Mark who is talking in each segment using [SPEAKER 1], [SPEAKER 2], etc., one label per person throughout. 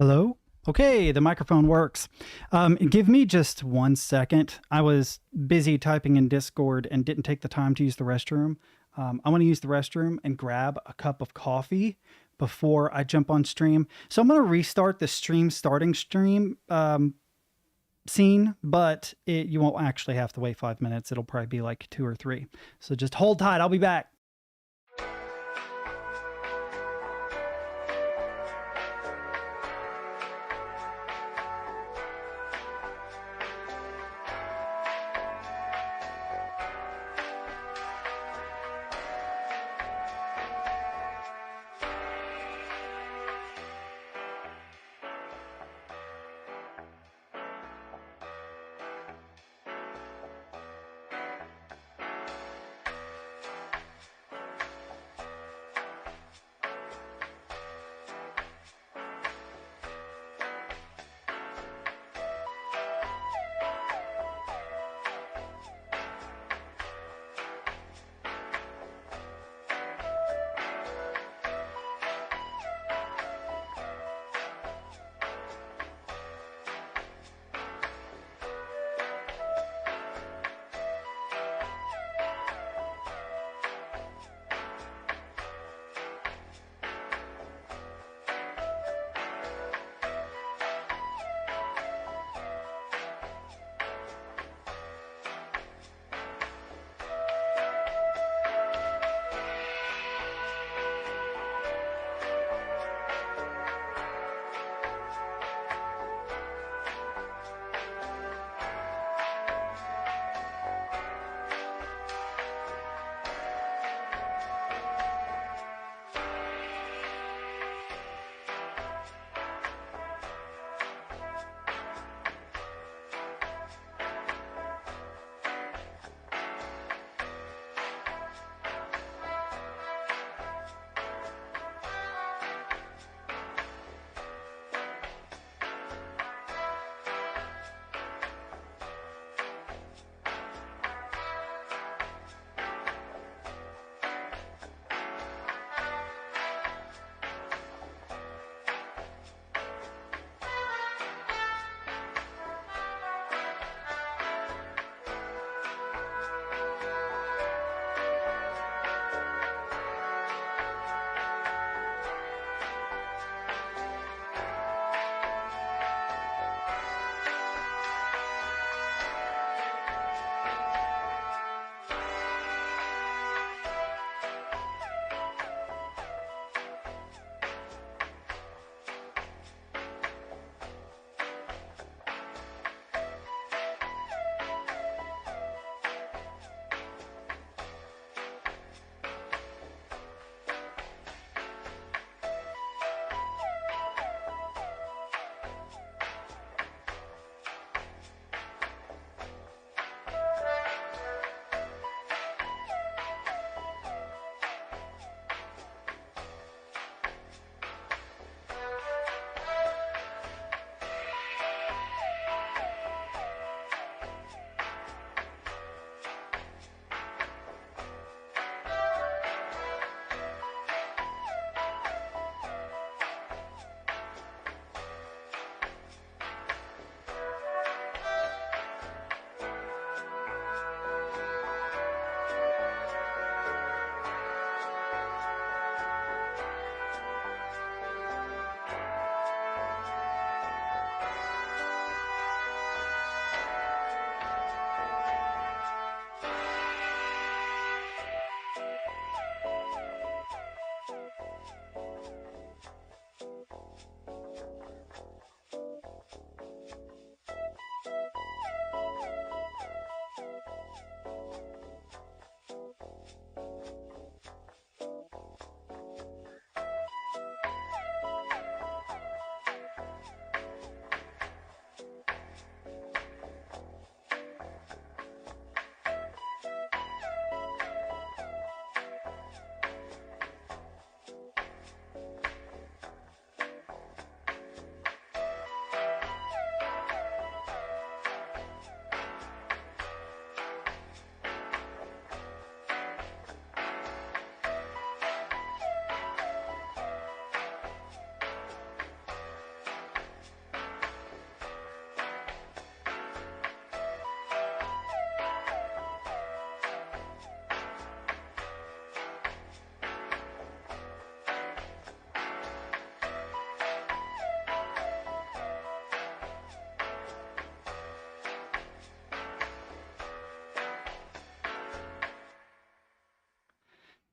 [SPEAKER 1] Hello? Okay, the microphone works. Give me just 1 second. I was busy typing in Discord and didn't take the time to use the restroom. I want to use the restroom and grab a cup of coffee before I jump on stream. So I'm going to restart the starting stream scene, but you won't actually have to wait 5 minutes. It'll probably be like 2 or 3. So just hold tight. I'll be back.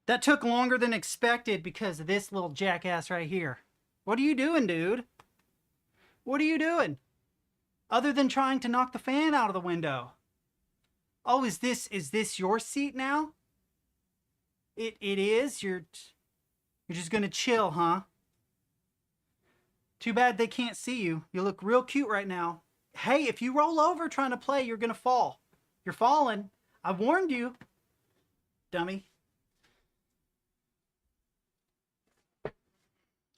[SPEAKER 1] That took longer than expected because of this little jackass right here. What are you doing, dude? What are you doing? Other than trying to knock the fan out of the window. Oh, is this your seat now? It is? You're just gonna chill, huh? Too bad they can't see you. You look real cute right now. Hey, if you roll over trying to play, you're gonna fall. You're falling. I warned you, dummy.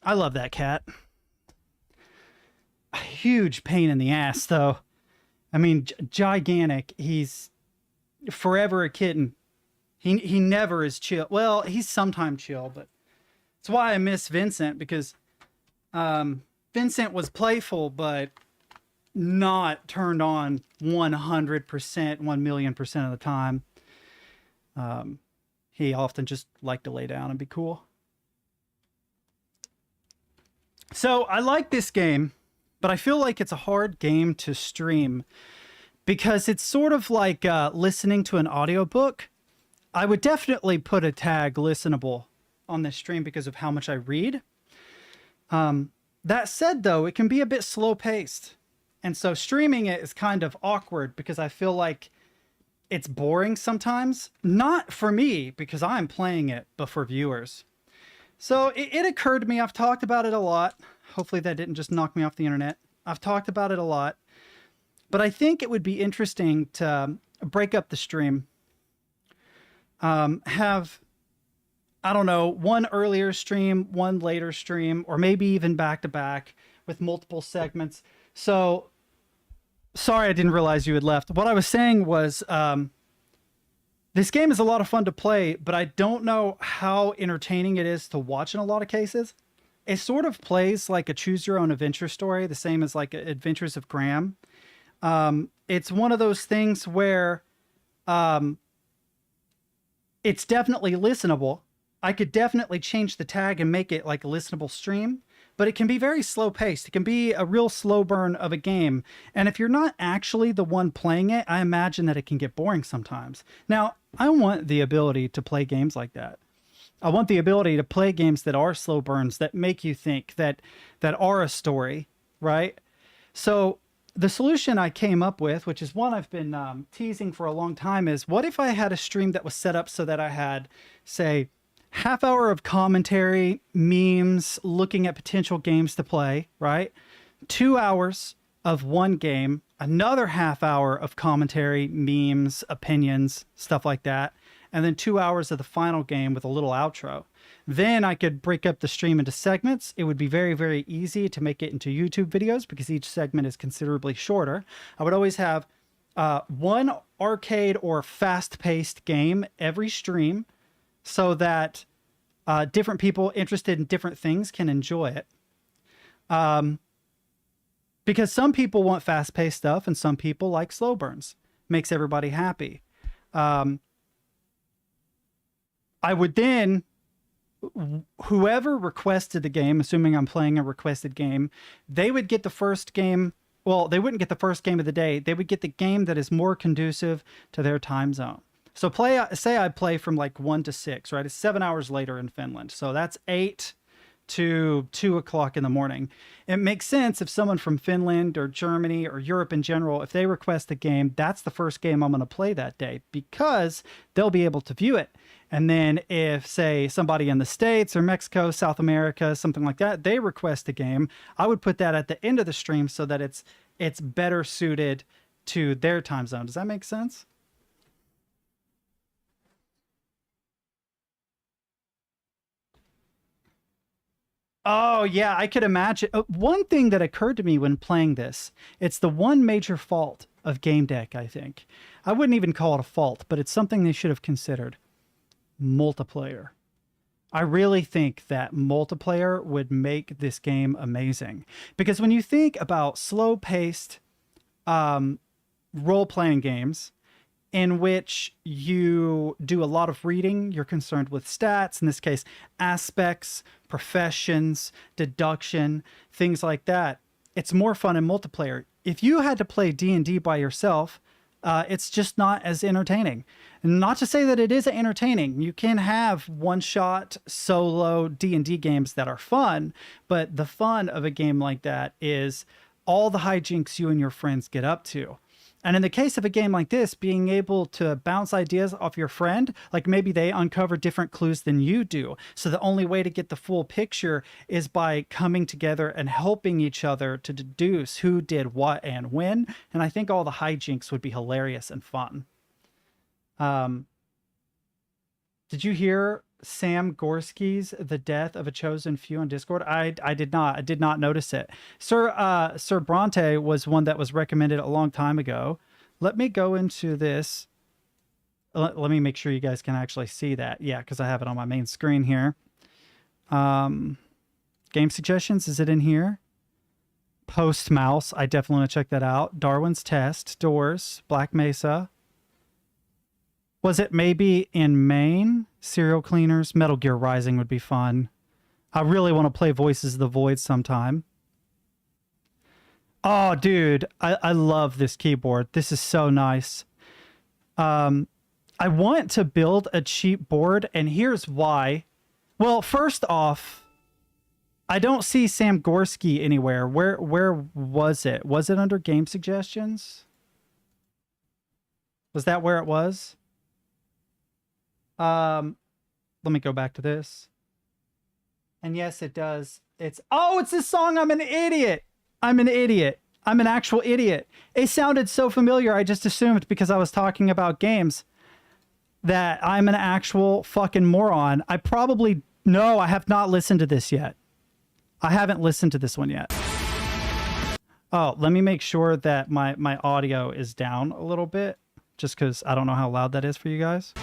[SPEAKER 1] I love that cat. A huge pain in the ass, though. I mean, gigantic. He's forever a kitten. He never is chill. Well, he's sometimes chill, but it's why I miss Vincent, because Vincent was playful, but not turned on 100%, 1,000,000% of the time. He often just liked to lay down and be cool. So I like this game, but I feel like it's a hard game to stream because it's sort of like listening to an audiobook. I would definitely put a tag listenable on this stream because of how much I read. That said, though, it can be a bit slow paced. And so streaming it is kind of awkward because I feel like it's boring sometimes. Not for me, because I'm playing it, but for viewers. So it occurred to me, I've talked about it a lot. Hopefully that didn't just knock me off the internet. I've talked about it a lot. But I think it would be interesting to break up the stream. Have, I don't know, one earlier stream, one later stream, or maybe even back to back with multiple segments. So, sorry, I didn't realize you had left. What I was saying was, this game is a lot of fun to play, but I don't know how entertaining it is to watch in a lot of cases. It sort of plays like a choose your own adventure story, the same as like Adventures of Graham. It's one of those things where it's definitely listenable. I could definitely change the tag and make it like a listenable stream, but it can be very slow paced. It can be a real slow burn of a game. And if you're not actually the one playing it, I imagine that it can get boring sometimes. Now, I want the ability to play games like that. I want the ability to play games that are slow burns, that make you think, that are a story, right? So the solution I came up with, which is one I've been teasing for a long time, is what if I had a stream that was set up so that I had, say, half hour of commentary, memes, looking at potential games to play, right? 2 hours of one game, another half hour of commentary, memes, opinions, stuff like that, and then 2 hours of the final game with a little outro. Then I could break up the stream into segments. It would be very, very easy to make it into YouTube videos because each segment is considerably shorter. I would always have one arcade or fast-paced game every stream so that different people interested in different things can enjoy it. Because some people want fast-paced stuff and some people like slow burns. Makes everybody happy. I would then, whoever requested the game, assuming I'm playing a requested game, they would get the first game. Well, they wouldn't get the first game of the day. They would get the game that is more conducive to their time zone. So say I play from like 1 to 6, right? It's 7 hours later in Finland. So that's 8 to 2 o'clock in the morning. It makes sense if someone from Finland or Germany or Europe in general, if they request a game, that's the first game I'm going to play that day because they'll be able to view it. And then if, say, somebody in the States or Mexico, South America, something like that, they request a game, I would put that at the end of the stream so that it's better suited to their time zone. Does that make sense? Oh, yeah, I could imagine. One thing that occurred to me when playing this, it's the one major fault of Gamedec, I think. I wouldn't even call it a fault, but it's something they should have considered. Multiplayer. I really think that multiplayer would make this game amazing. Because when you think about slow-paced role-playing games, in which you do a lot of reading. You're concerned with stats, in this case, aspects, professions, deduction, things like that. It's more fun in multiplayer. If you had to play D&D by yourself, it's just not as entertaining. Not to say that it isn't entertaining. You can have one-shot solo D&D games that are fun, but the fun of a game like that is all the hijinks you and your friends get up to. And in the case of a game like this, being able to bounce ideas off your friend, like maybe they uncover different clues than you do. So the only way to get the full picture is by coming together and helping each other to deduce who did what and when. And I think all the hijinks would be hilarious and fun. Did you hear Sam Gorski's The Death of a Chosen Few on Discord? I did not. I did not notice it. Sir Bronte was one that was recommended a long time ago. Let me go into this. Let me make sure you guys can actually see that. Yeah, because I have it on my main screen here. Game suggestions, is it in here? Post Mouse, I definitely want to check that out. Darwin's Test, Doors, Black Mesa. Was it maybe in Maine? Serial Cleaners, Metal Gear Rising would be fun. I really want to play Voices of the Void sometime. Oh, dude, I love this keyboard. This is so nice. I want to build a cheap board, and here's why. Well, first off, I don't see Sam Gorski anywhere. Where was it? Was it under game suggestions? Was that where it was? Let me go back to this. And yes, it does. It's this song. I'm an idiot. I'm an idiot. I'm an actual idiot. It sounded so familiar. I just assumed because I was talking about games that I'm an actual fucking moron. I have not listened to this yet. I haven't listened to this one yet. Oh, let me make sure that my audio is down a little bit, just because I don't know how loud that is for you guys.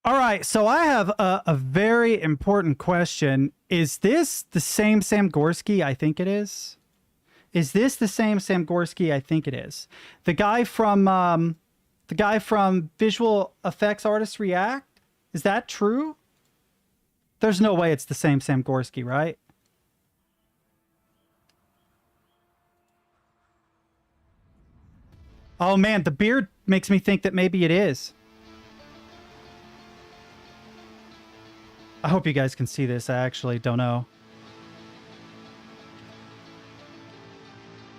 [SPEAKER 1] All right, so I have a very important question. Is this the same Sam Gorski I think it is? Is this the same Sam Gorski I think it is? The guy from Visual Effects Artists React? Is that true? There's no way it's the same Sam Gorski, right? Oh man, the beard makes me think that maybe it is. I hope you guys can see this. I actually don't know.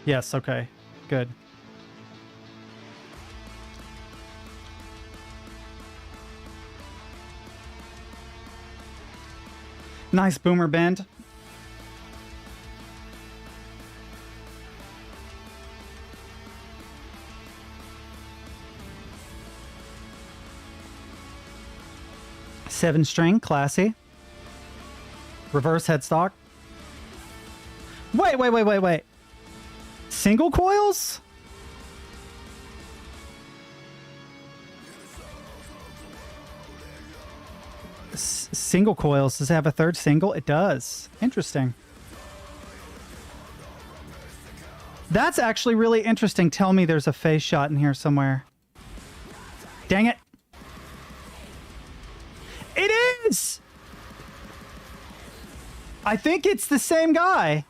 [SPEAKER 1] Yes, okay. Good. Nice boomer bend. Seven string, classy. Reverse headstock. Wait. Single coils? Single coils. Does it have a third single? It does. Interesting. That's actually really interesting. Tell me there's a face shot in here somewhere. Dang it. It is! I think it's the same guy.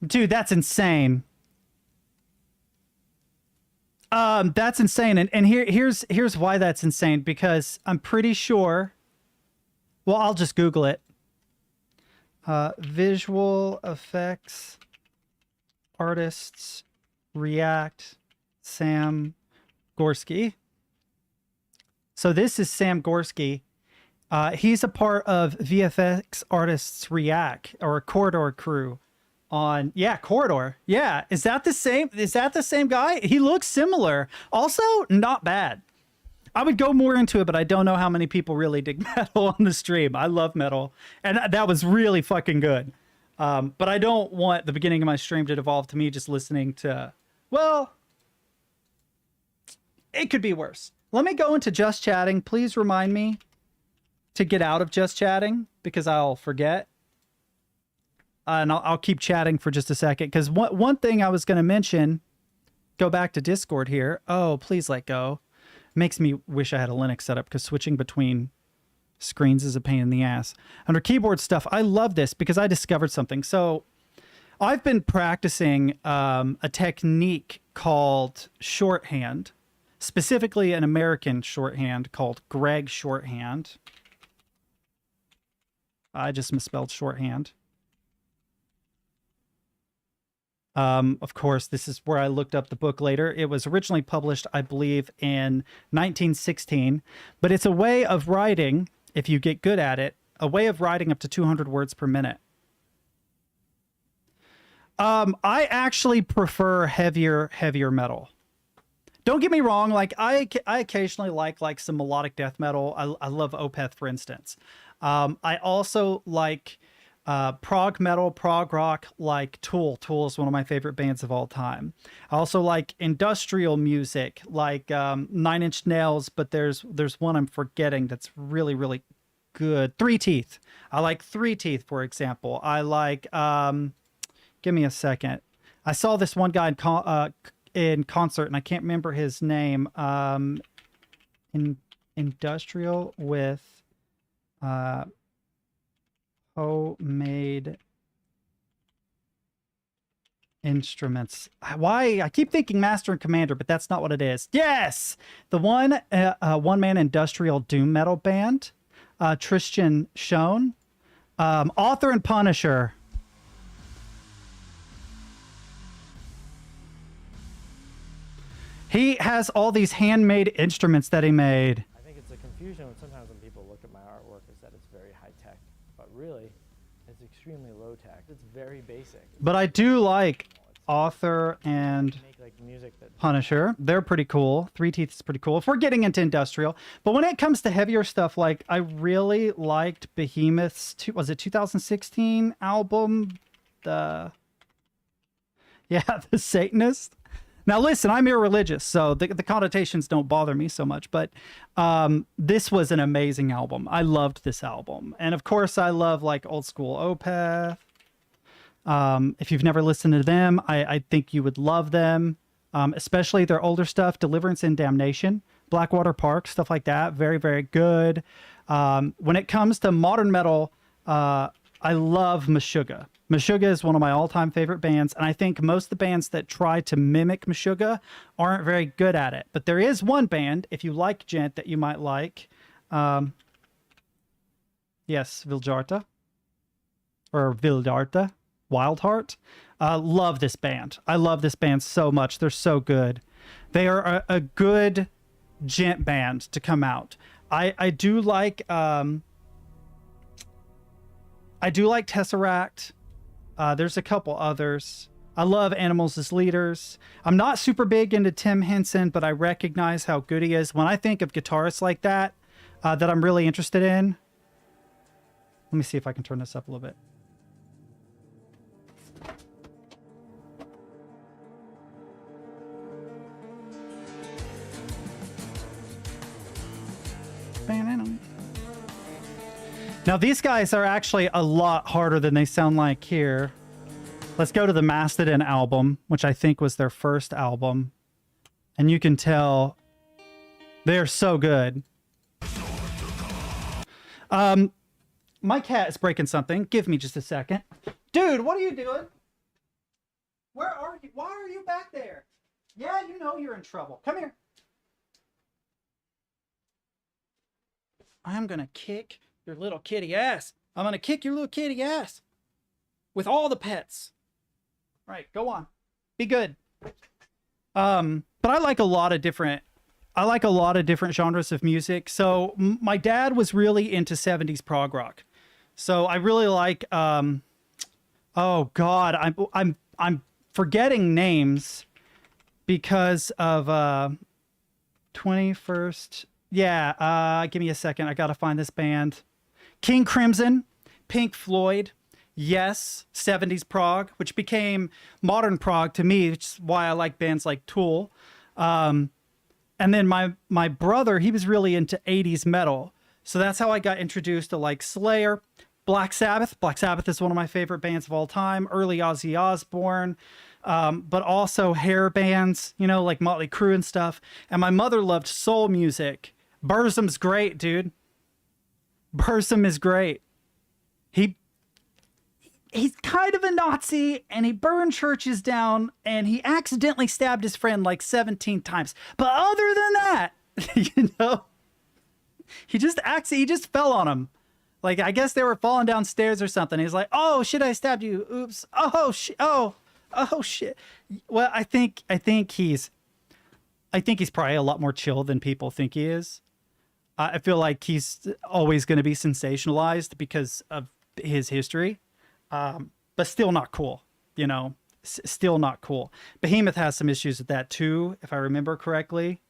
[SPEAKER 1] Dude, that's insane. That's insane. And here's why that's insane. Because I'm pretty sure... Well, I'll just Google it. Visual Effects Artists React Sam Gorski. So this is Sam Gorski. He's a part of VFX Artists React, or Corridor crew on, yeah, Corridor. Yeah. Is that the same guy? He looks similar. Also, not bad. I would go more into it, but I don't know how many people really dig metal on the stream. I love metal, and that was really fucking good. But I don't want the beginning of my stream to devolve to me just listening to, well, it could be worse. Let me go into just chatting. Please remind me to get out of just chatting because I'll forget. And I'll keep chatting for just a second because one thing I was going to mention, go back to Discord here. Oh, please let go. Makes me wish I had a Linux setup because switching between screens is a pain in the ass. Under keyboard stuff, I love this because I discovered something. So I've been practicing a technique called shorthand, specifically an American shorthand called Greg shorthand. I just misspelled shorthand. Of course, this is where I looked up the book later. It was originally published, I believe, in 1916, but it's a way of writing, if you get good at it, a way of writing up to 200 words per minute. I actually prefer heavier metal. Don't get me wrong. Like I occasionally like some melodic death metal. I love Opeth, for instance. I also like prog metal, prog rock, like Tool. Tool is one of my favorite bands of all time. I also like industrial music, like 9 Inch Nails, but there's one I'm forgetting that's really, really good. Three Teeth. I like Three Teeth, for example. I like, give me a second. I saw this one guy in concert, and I can't remember his name. In industrial with homemade instruments. Why? I keep thinking Master and Commander, but that's not what it is. Yes! The one-man industrial doom metal band, Tristan Schoen, author and Punisher. He has all these handmade instruments that he made.
[SPEAKER 2] I think it's a confusion when sometimes when people look at my artwork is that it's very high tech, but really it's extremely low tech. It's very basic.
[SPEAKER 1] But I do like author and Punisher. They're pretty cool. Three Teeth is pretty cool if we're getting into industrial. But when it comes to heavier stuff, like I really liked Behemoth's, was it 2016 album? The Satanist. Now, listen, I'm irreligious, so the connotations don't bother me so much, but this was an amazing album. I loved this album. And, of course, I love, like, old school Opeth. If you've never listened to them, I think you would love them, especially their older stuff, Deliverance and Damnation, Blackwater Park, stuff like that. Very, very good. When it comes to modern metal, I love Meshuggah. Meshuggah is one of my all-time favorite bands, and I think most of the bands that try to mimic Meshuggah aren't very good at it. But there is one band, if you like gent, that you might like. Yes, Viljarta. Or Vildarta. Wildheart. Love this band. I love this band so much. They're so good. They are a good gent band to come out. I do like Tesseract. There's a couple others. I love Animals as Leaders. I'm not super big into Tim Henson, but I recognize how good he is. When I think of guitarists like that, that I'm really interested in. Let me see if I can turn this up a little bit. Now, these guys are actually a lot harder than they sound like here. Let's go to the Mastodon album, which I think was their first album. And you can tell they're so good. My cat is breaking something. Give me just a second. Dude, what are you doing? Where are you? Why are you back there? Yeah, you know you're in trouble. Come here. I'm going to kick your little kitty ass. I'm going to kick your little kitty ass. With all the pets. All right, go on. Be good. But I like a lot of different genres of music. So my dad was really into 70s prog rock. So I really like oh god, I'm forgetting names because of 21st. Yeah, give me a second. I got to find this band. King Crimson, Pink Floyd, yes, 70s prog, which became modern prog to me, which is why I like bands like Tool. And then my brother, he was really into 80s metal. So that's how I got introduced to like Slayer, Black Sabbath. Black Sabbath is one of my favorite bands of all time. Early Ozzy Osbourne, but also hair bands, you know, like Motley Crue and stuff. And my mother loved soul music. Burzum's great, dude. Burzum is great. He's kind of a Nazi, and he burned churches down, and he accidentally stabbed his friend like 17 times. But other than that, you know, he just fell on him. Like, I guess they were falling downstairs or something. He's like, "Oh shit, I stabbed you. Oops. Oh shit. Oh shit." Well, I think he's probably a lot more chill than people think he is. I feel like he's always going to be sensationalized because of his history. But still not cool, you know, still not cool. Behemoth has some issues with that too, if I remember correctly.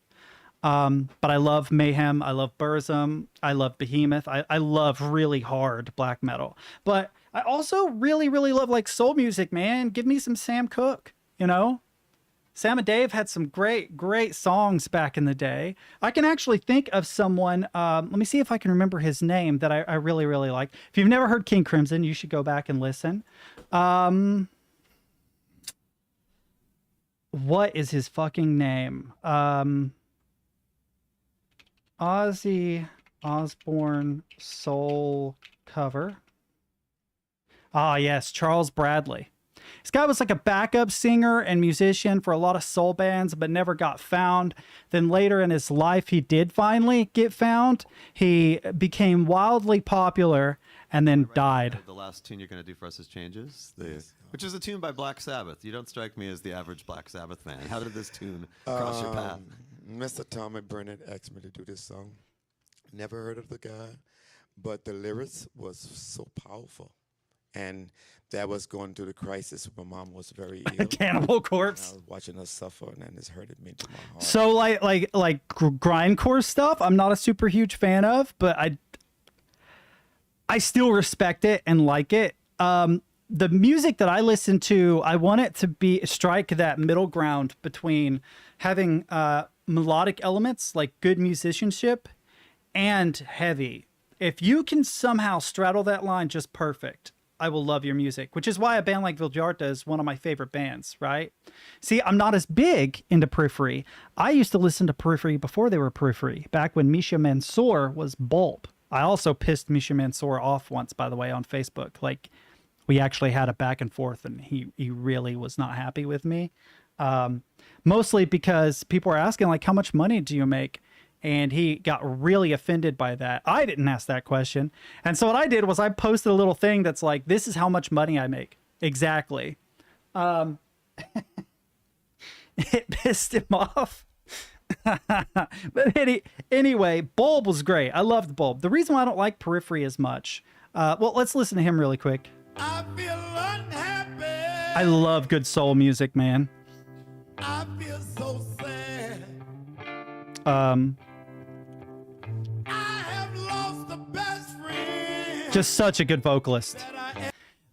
[SPEAKER 1] But I love Mayhem. I love Burzum. I love Behemoth. I love really hard black metal, but I also really, really love like soul music, man. Give me some Sam Cooke, you know? Sam and Dave had some great, great songs back in the day. I can actually think of someone, let me see if I can remember his name that I really, really like. If you've never heard King Crimson, you should go back and listen. What is his fucking name? Ozzy Osbourne soul cover. Ah, yes, Charles Bradley. This guy was like a backup singer and musician for a lot of soul bands, but never got found. Then later in his life, he did finally get found. He became wildly popular and then died.
[SPEAKER 3] The last tune you're going to do for us is Changes, which is a tune by Black Sabbath. You don't strike me as the average Black Sabbath fan. How did this tune cross your path?
[SPEAKER 4] Mr. Tommy Burnett asked me to do this song. Never heard of the guy, but the lyrics was so powerful. And that was going through the crisis. My mom was very ill.
[SPEAKER 1] Cannibal Corpse.
[SPEAKER 4] I was watching her suffer, and then it's hurted me to my heart.
[SPEAKER 1] So like grindcore stuff, I'm not a super huge fan of, but I still respect it and like it. The music that I listen to, I want it to strike that middle ground between having melodic elements like good musicianship and heavy. If you can somehow straddle that line just perfect, I will love your music, which is why a band like Viljarta is one of my favorite bands, right? See, I'm not as big into Periphery. I used to listen to Periphery before they were Periphery, back when Misha Mansour was Bulb. I also pissed Misha Mansour off once, by the way, on Facebook. Like, we actually had a back and forth, and he really was not happy with me. Mostly because people were asking, like, how much money do you make? And he got really offended by that. I didn't ask that question. And so what I did was I posted a little thing that's like, this is how much money I make. Exactly. It pissed him off. But anyway, Bulb was great. I loved Bulb. The reason why I don't like Periphery as much, well, let's listen to him really quick.
[SPEAKER 4] I feel unhappy.
[SPEAKER 1] I love good soul music, man.
[SPEAKER 4] I feel so sad. I have lost the best friend.
[SPEAKER 1] Just such a good vocalist.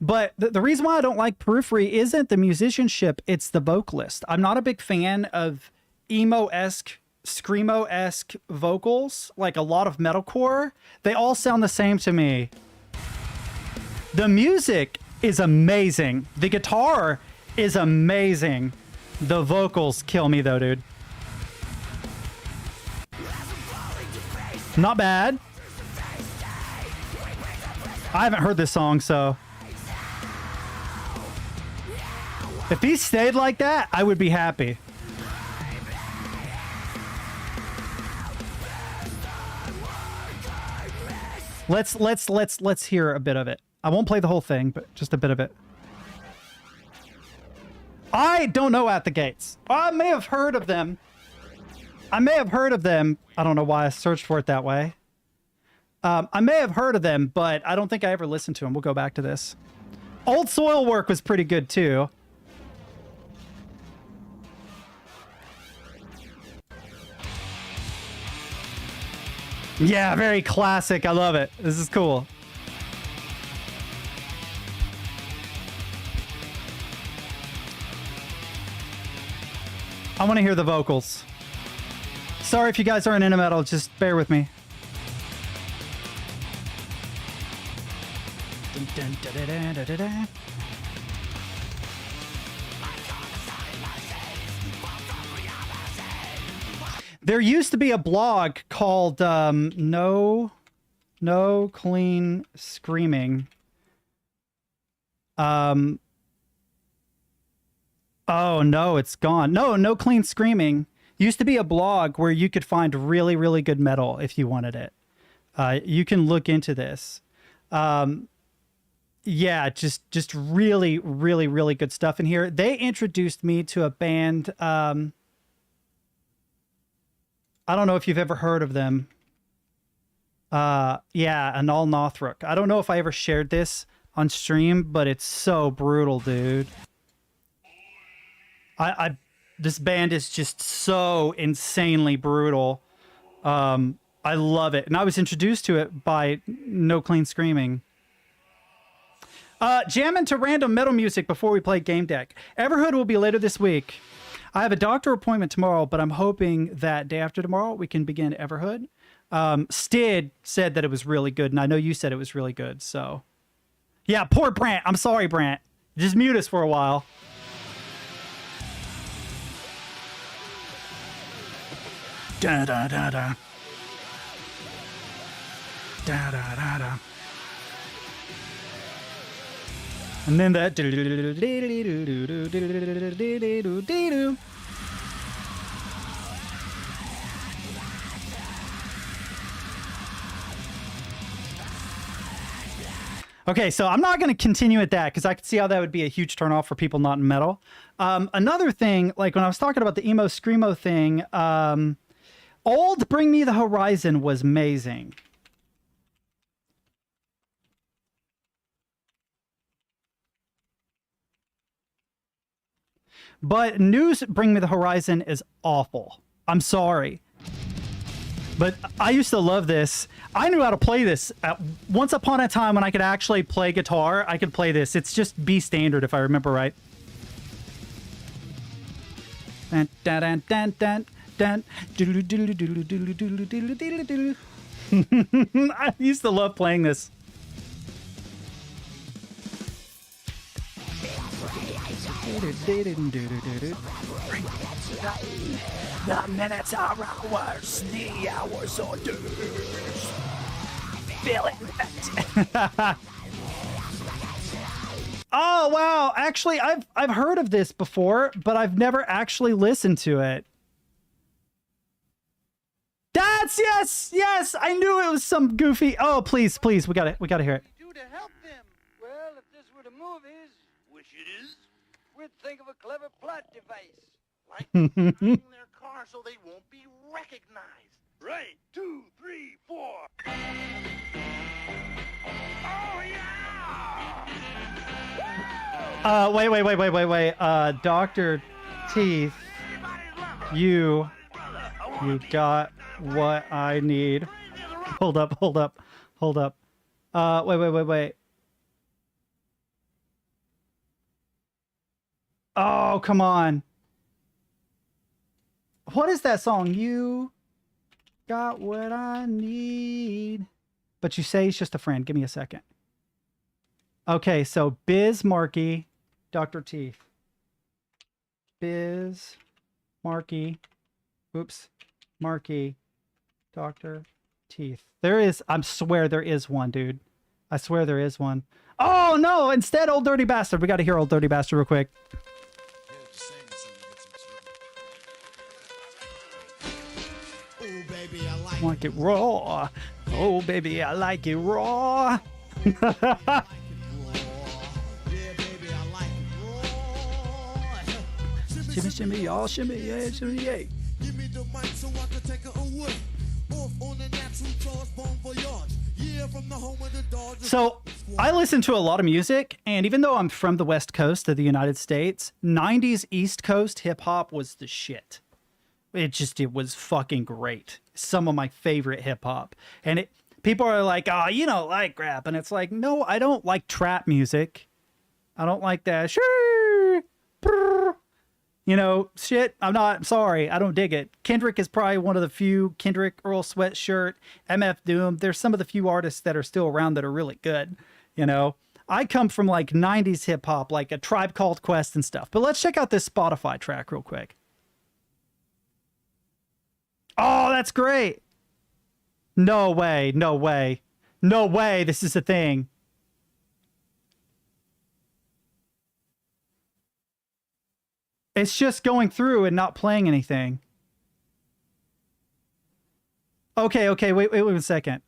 [SPEAKER 1] But the reason why I don't like Periphery isn't the musicianship, it's the vocalist. I'm not a big fan of emo-esque, screamo-esque vocals, like a lot of metalcore. They all sound the same to me. The music is amazing. The guitar is amazing. The vocals kill me though, dude. Not bad. I haven't heard this song, so if he stayed like that, I would be happy. Let's hear a bit of it. I won't play the whole thing, but just a bit of it. I don't know At the Gates. I may have heard of them. I don't know why I searched for it that way. I may have heard of them, but I don't think I ever listened to them. We'll go back to this. Old Soil Work was pretty good too. Yeah, very classic. I love it. This is cool. I want to hear the vocals. Sorry if you guys aren't into metal, just bear with me. dun, da, da, da, da, da, da. There used to be a blog called No Clean Screaming. Oh no, it's gone. No Clean Screaming. Used to be a blog where you could find really, really good metal if you wanted it. You can look into this. Yeah, just really, really, really good stuff in here. They introduced me to a band. I don't know if you've ever heard of them. Yeah, Anal Northrook. I don't know if I ever shared this on stream, but it's so brutal, dude. This band is just so insanely brutal. I love it. And I was introduced to it by No Clean Screaming. Jam into random metal music before we play Gamedec. Everhood will be later this week. I have a doctor appointment tomorrow, but I'm hoping that day after tomorrow we can begin Everhood. Stid said that it was really good, and I know you said it was really good, so... Yeah, poor Brant. I'm sorry, Brant. Just mute us for a while. Da da da da. Da da da da. And then that. Okay, so I'm not going to continue at that because I could see how that would be a huge turnoff for people not in metal. Another thing, like when I was talking about the emo screamo thing, old Bring Me the Horizon was amazing. But new Bring Me the Horizon is awful. I'm sorry. But I used to love this. I knew how to play this. Once upon a time when I could actually play guitar, I could play this. It's just B standard if I remember right. I used to love playing this. The minutes are hours, the hours are days. Feeling that. Oh wow! Actually, I've heard of this before, but I've never actually listened to it. That's yes. I knew it was some goofy. Oh please, we gotta hear it.
[SPEAKER 5] Do to help them. Well, if this were the movies, which it is, we'd think of a clever plot device.
[SPEAKER 6] Like driving their car so they won't be recognized.
[SPEAKER 5] Right. 2, 3, 4.
[SPEAKER 6] Oh, yeah!
[SPEAKER 1] Wait. Dr. Teeth, you got what I need. Hold up. Wait. Oh, come on. What is that song? You got what I need. But you say he's just a friend. Give me a second. Okay, so Biz Markie, Dr. Teeth. Biz Markie. Oops. Markie, Dr. Teeth. There is, I swear there is one, dude. I swear there is one. Oh, no. Instead, Old Dirty Bastard. We got to hear Old Dirty Bastard real quick. Like it raw. Oh, baby, I like it raw. Shimmy, shimmy, y'all. Shimmy, yeah, shimmy, yeah. Give me the mic so I can take it away. Off on the natural charge, bon voyage. Yeah, from the home of the dogs. So, I listen to a lot of music, and even though I'm from the West Coast of the United States, 90s East Coast hip-hop was the shit. It was fucking great. Some of my favorite hip hop. And people are like, oh, you don't like rap. And it's like, no, I don't like trap music. I don't like that. You know, shit. I'm sorry. I don't dig it. Kendrick is probably one of the few. Kendrick, Earl Sweatshirt, MF Doom. There's some of the few artists that are still around that are really good. You know, I come from like 90s hip hop, like a Tribe Called Quest and stuff. But let's check out this Spotify track real quick. Oh, that's great. No way, no way. No way this is a thing. It's just going through and not playing anything. Okay, wait a second.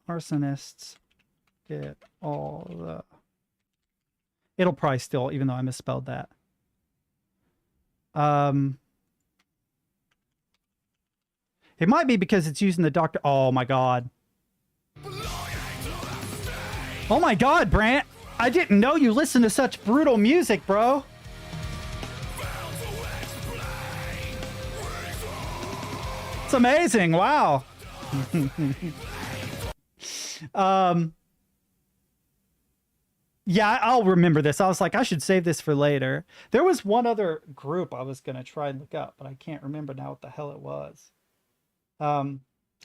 [SPEAKER 1] Arsonists get all the... It'll probably still, even though I misspelled that. It might be because it's using the doctor... Oh my god. Oh my god, Brant! I didn't know you listened to such brutal music, bro. It's amazing. Wow. Yeah, I'll remember this. I was like, I should save this for later. There was one other group I was going to try and look up, but I can't remember now what the hell it was.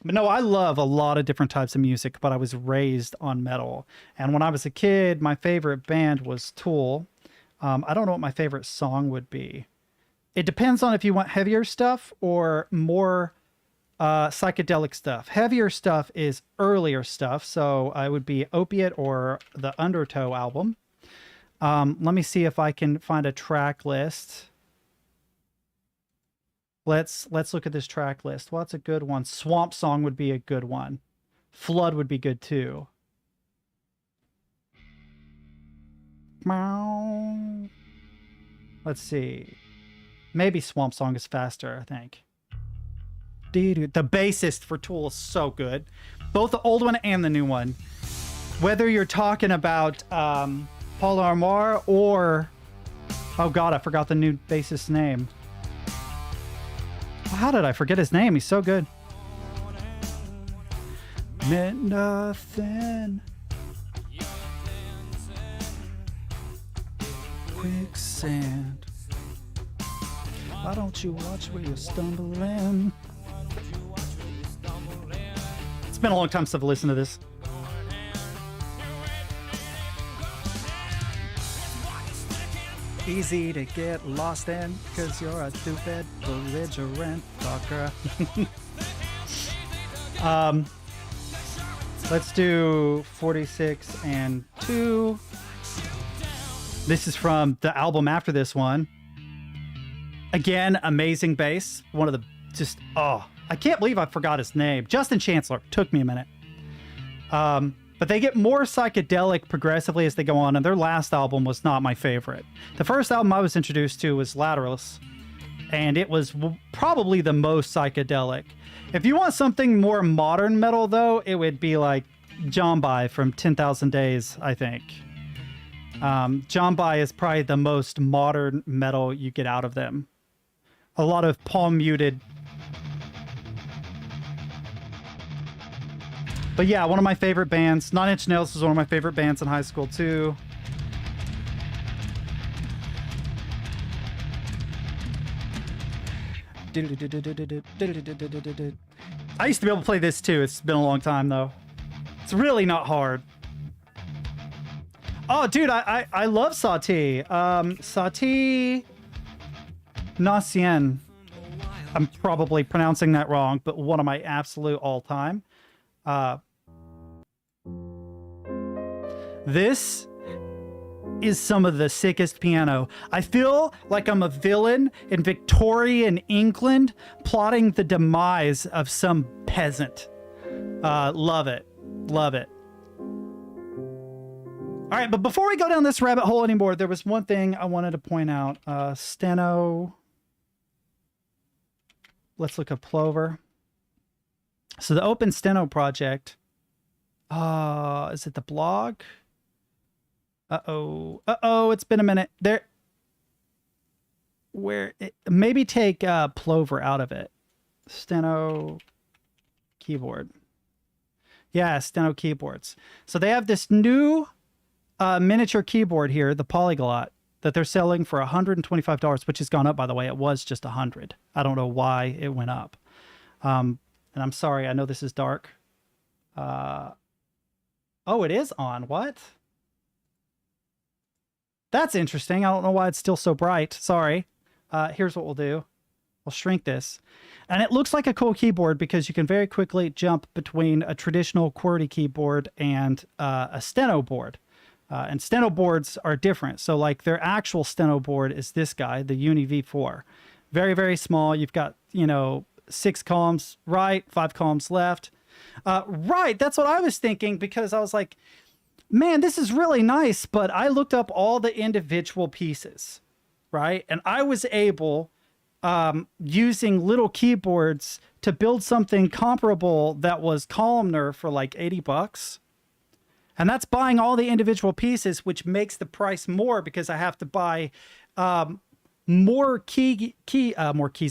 [SPEAKER 1] But no, I love a lot of different types of music, but I was raised on metal. And when I was a kid, my favorite band was Tool. I don't know what my favorite song would be. It depends on if you want heavier stuff or more psychedelic stuff. Heavier stuff is earlier stuff, so I would be Opiate or the Undertow album. Let me see if I can find a track list. Let's look at this track list. What's a good one? Swamp Song would be a good one. Flood would be good too. Let's see. Maybe Swamp Song is faster, I think. The bassist for Tool is so good. Both the old one and the new one. Whether you're talking about Paul Armour or... Oh god, I forgot the new bassist's name. How did I forget his name? He's so good. Meant nothing. Quicksand. Why don't you watch where you're stumbling? It's been a long time since I've listened to this. Easy to get lost in, cause you're a stupid, belligerent fucker. Let's do 46 and 2. This is from the album after this one. Again, amazing bass. One of the just, oh, I can't believe I forgot his name. Justin Chancellor. Took me a minute. But they get more psychedelic progressively as they go on, and their last album was not my favorite. The first album I was introduced to was Lateralus, and it was probably the most psychedelic. If you want something more modern metal, though, it would be like Jambai from 10,000 Days, I think. Jambai is probably the most modern metal you get out of them. A lot of palm-muted. But yeah, one of my favorite bands. 9 Inch Nails was one of my favorite bands in high school, too. I used to be able to play this, too. It's been a long time, though. It's really not hard. Oh, dude, I love Satie. Satie Nacien. I'm probably pronouncing that wrong, but one of my absolute all-time. This is some of the sickest piano. I feel like I'm a villain in Victorian England plotting the demise of some peasant. Love it. Love it. All right, but before we go down this rabbit hole anymore, there was one thing I wanted to point out. Steno. Let's look up Plover. So the Open Steno project. Is it the blog? Uh-oh, it's been a minute. Maybe take Plover out of it. Steno keyboard. Yeah, Steno keyboards. So they have this new miniature keyboard here, the Polyglot, that they're selling for $125, which has gone up, by the way. It was just $100. I don't know why it went up. And I'm sorry, I know this is dark. Oh, it is on. What? That's interesting. I don't know why it's still so bright. Sorry. Here's what we'll do. We'll shrink this. And it looks like a cool keyboard because you can very quickly jump between a traditional QWERTY keyboard and a steno board. And steno boards are different. So like their actual steno board is this guy, the Uni V4. Very, very small. You've got, 6 columns right, 5 columns left. Right, that's what I was thinking because I was like, man, this is really nice. But I looked up all the individual pieces, right? And I was able, using little keyboards to build something comparable that was columnar for like $80. And that's buying all the individual pieces, which makes the price more because I have to buy more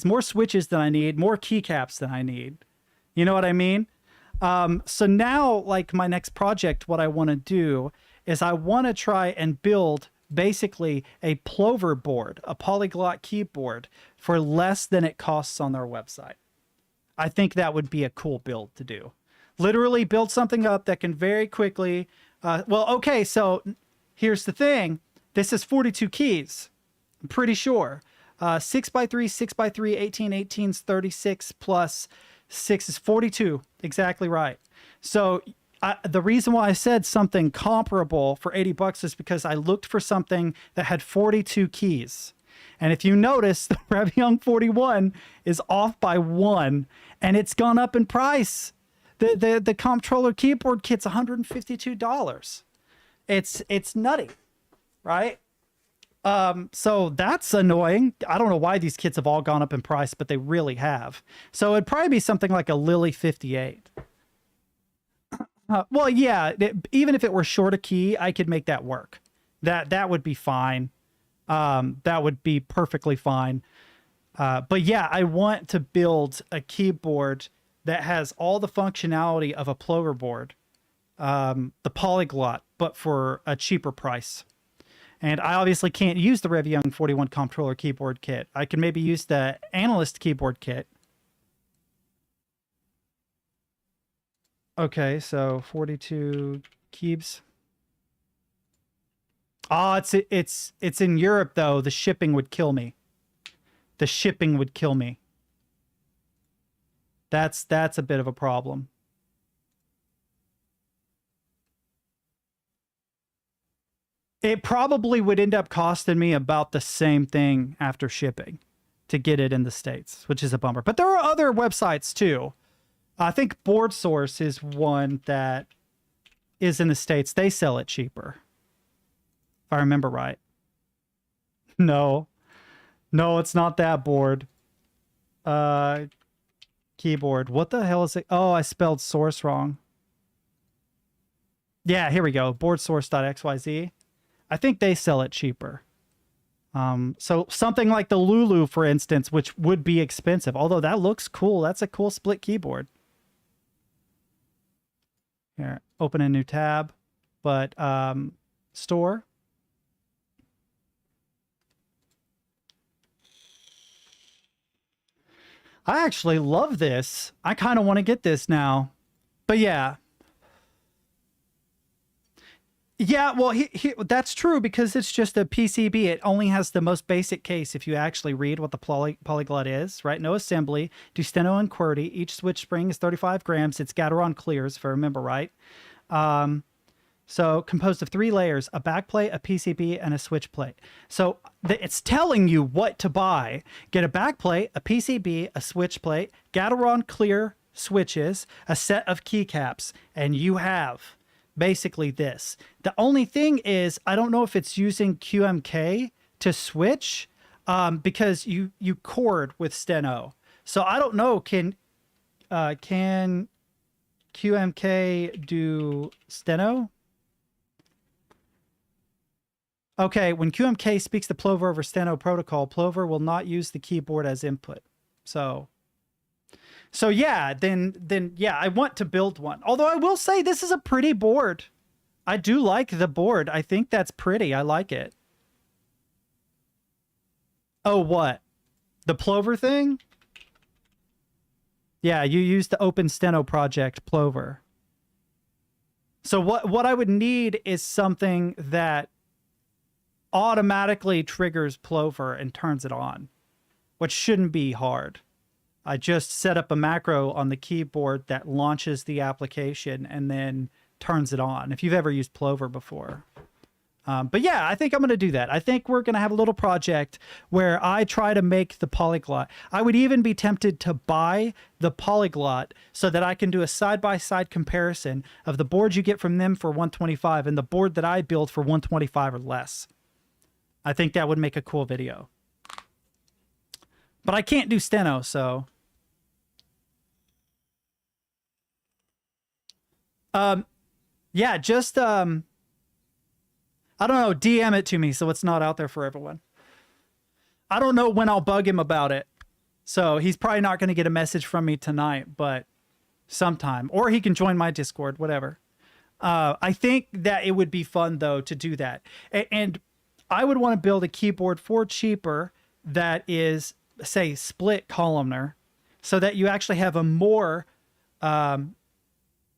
[SPEAKER 1] more switches than I need, more keycaps than I need. You know what I mean? So now, like my next project, what I want to do is I want to try and build basically a plover board, a polyglot keyboard for less than it costs on their website. I think that would be a cool build to do. Literally build something up that can very quickly, okay, so here's the thing. This is 42 keys. I'm pretty sure. 6x3, 6x3, 18, 18 is 36 plus 6 is 42. Exactly right. So the reason why I said something comparable for $80 is because I looked for something that had 42 keys. And if you notice, the Revyon 41 is off by 1, and it's gone up in price. The comptroller keyboard kit's $152. It's nutty, right? So that's annoying. I don't know why these kits have all gone up in price, but they really have. So it'd probably be something like a Lily 58. Well, yeah, even if it were short a key, I could make that work. That would be fine. That would be perfectly fine. But yeah, I want to build a keyboard that has all the functionality of a plover board, the polyglot, but for a cheaper price. And I obviously can't use the Revyon 41 comptroller keyboard kit. I can maybe use the analyst keyboard kit. Okay, so 42 keys. Oh, it's in Europe though. The shipping would kill me. The shipping would kill me. That's a bit of a problem. It probably would end up costing me about the same thing after shipping to get it in the States, which is a bummer. But there are other websites too. I think Board Source is one that is in the States. They sell it cheaper, if I remember right. No, it's not that board. Keyboard. What the hell is it? Oh, I spelled source wrong. Yeah, here we go. Boardsource.xyz. I think they sell it cheaper. So something like the Lulu, for instance, which would be expensive, although that looks cool. That's a cool split keyboard. Here, open a new tab, but store. I actually love this. I kind of want to get this now. But yeah. Yeah, well, that's true because it's just a PCB. It only has the most basic case if you actually read what the polyglot is, right? No assembly. Do steno and QWERTY. Each switch spring is 35 grams. It's Gateron clears, if I remember right. So composed of 3 layers, a backplate, a PCB, and a switch plate. So it's telling you what to buy. Get a backplate, a PCB, a switch plate, Gateron clear switches, a set of keycaps, and you have basically this. The only thing is, I don't know if it's using QMK to switch because you chord with steno. So I don't know, can QMK do steno? Okay, when QMK speaks to Plover over steno protocol, Plover will not use the keyboard as input. So yeah, then yeah, I want to build one. Although I will say this is a pretty board. I do like the board. I think that's pretty. I like it. Oh, what? The Plover thing? Yeah, you used the Open Steno project, Plover. So what I would need is something that automatically triggers Plover and turns it on, which shouldn't be hard. I just set up a macro on the keyboard that launches the application and then turns it on, if you've ever used Plover before. But yeah, I think I'm going to do that. I think we're going to have a little project where I try to make the polyglot. I would even be tempted to buy the polyglot so that I can do a side-by-side comparison of the board you get from them for 125 and the board that I build for 125 or less. I think that would make a cool video. But I can't do steno, so... yeah, just... I don't know, DM it to me so it's not out there for everyone. I don't know when I'll bug him about it. So he's probably not going to get a message from me tonight, but sometime. Or he can join my Discord, whatever. I think that it would be fun, though, to do that. And I would want to build a keyboard for cheaper that is, say, split columnar, so that you actually have a more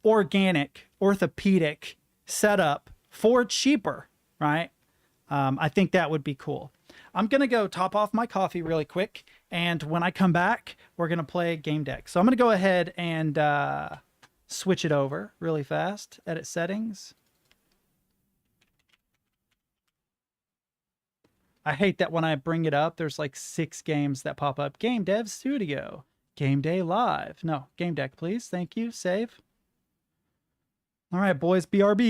[SPEAKER 1] organic, orthopedic setup for cheaper. Right? I think that would be cool. I'm going to go top off my coffee really quick. And when I come back, we're going to play Gamedec. So I'm going to go ahead and switch it over really fast. Edit settings. I hate that when I bring it up, there's like 6 games that pop up. Game Dev Studio. Game Day Live. No, Gamedec, please. Thank you. Save. All right, boys. BRB.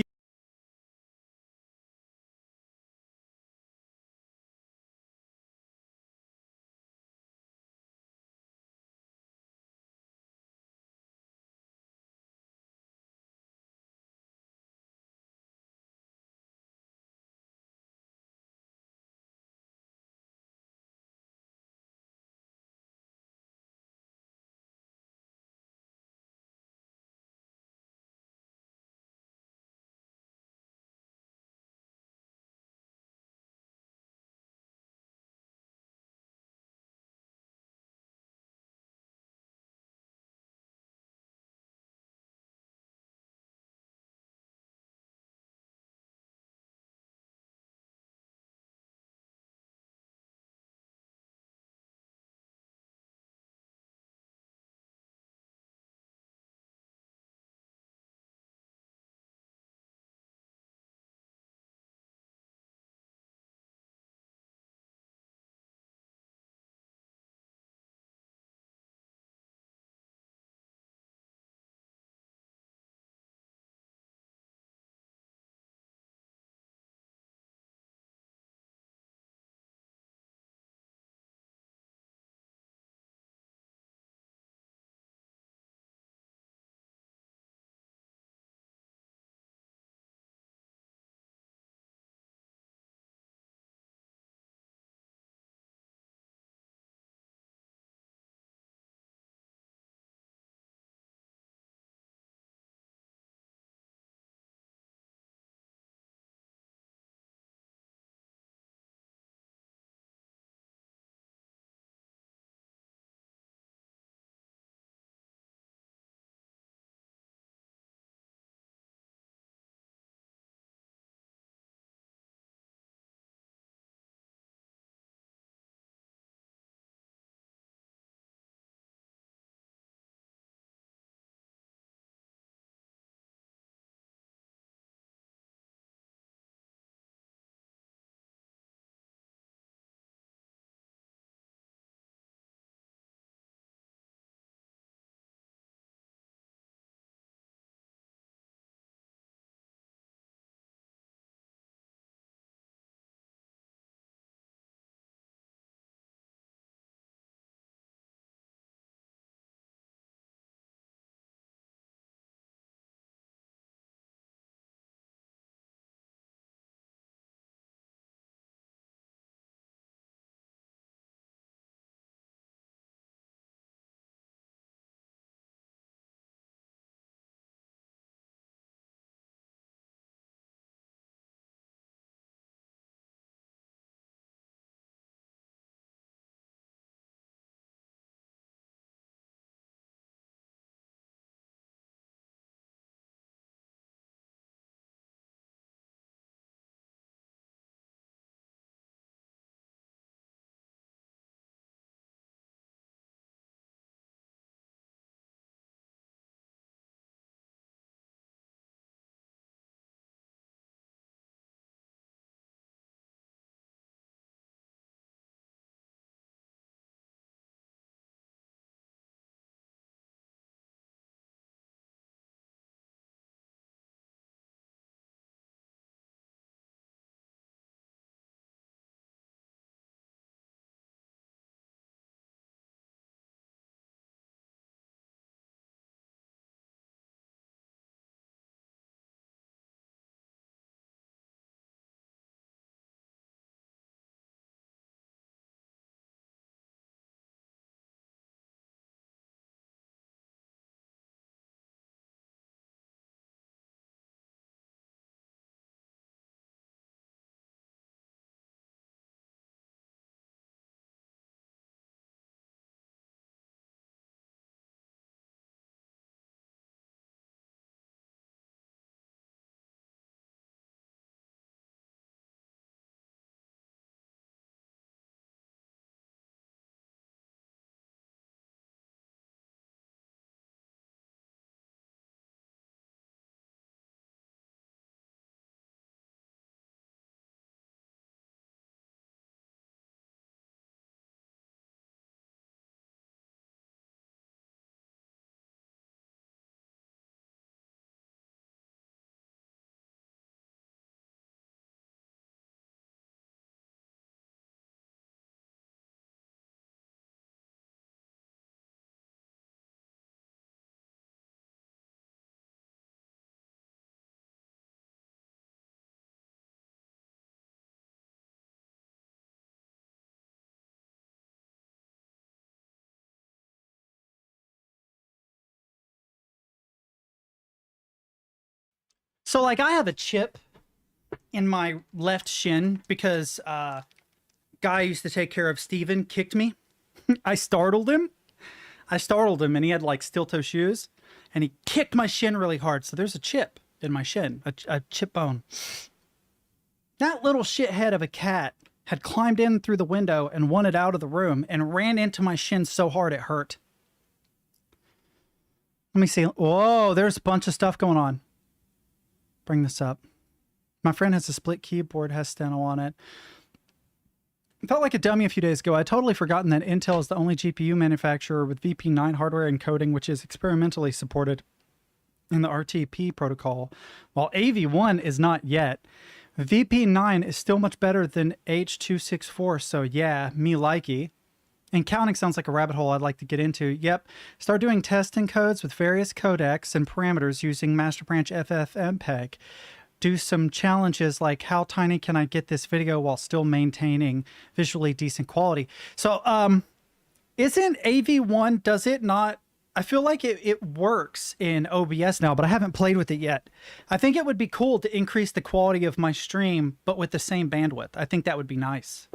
[SPEAKER 1] So like I have a chip in my left shin because guy I used to take care of, Steven, kicked me. I startled him and he had like steel toe shoes and he kicked my shin really hard. So there's a chip in my shin, a chip bone. That little shithead of a cat had climbed in through the window and wanted out of the room and ran into my shin so hard it hurt. Let me see. Whoa, there's a bunch of stuff going on. Bring this up. My friend has a split keyboard, has steno on it. I felt like a dummy a few days ago. I totally forgotten that Intel is the only GPU manufacturer with VP9 hardware encoding, which is experimentally supported in the RTP protocol, while AV1 is not yet. VP9 is still much better than H.264, so yeah, me likey. And counting sounds like a rabbit hole I'd like to get into. Yep, start doing test encodes with various codecs and parameters using Master Branch FFmpeg. Do some challenges like how tiny can I get this video while still maintaining visually decent quality. So isn't AV1, does it not, I feel like it works in OBS now, but I haven't played with it yet. I think it would be cool to increase the quality of my stream, but with the same bandwidth. I think that would be nice.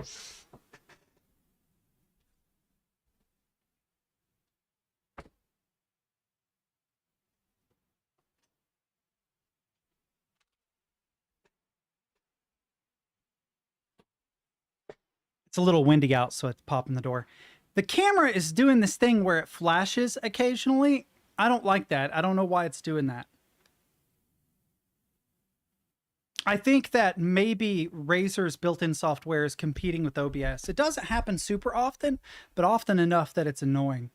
[SPEAKER 1] It's a little windy out, so it's popping the door. The camera is doing this thing where it flashes occasionally. I don't like that. I don't know why it's doing that. I think that maybe Razer's built-in software is competing with OBS. It doesn't happen super often, but often enough that it's annoying.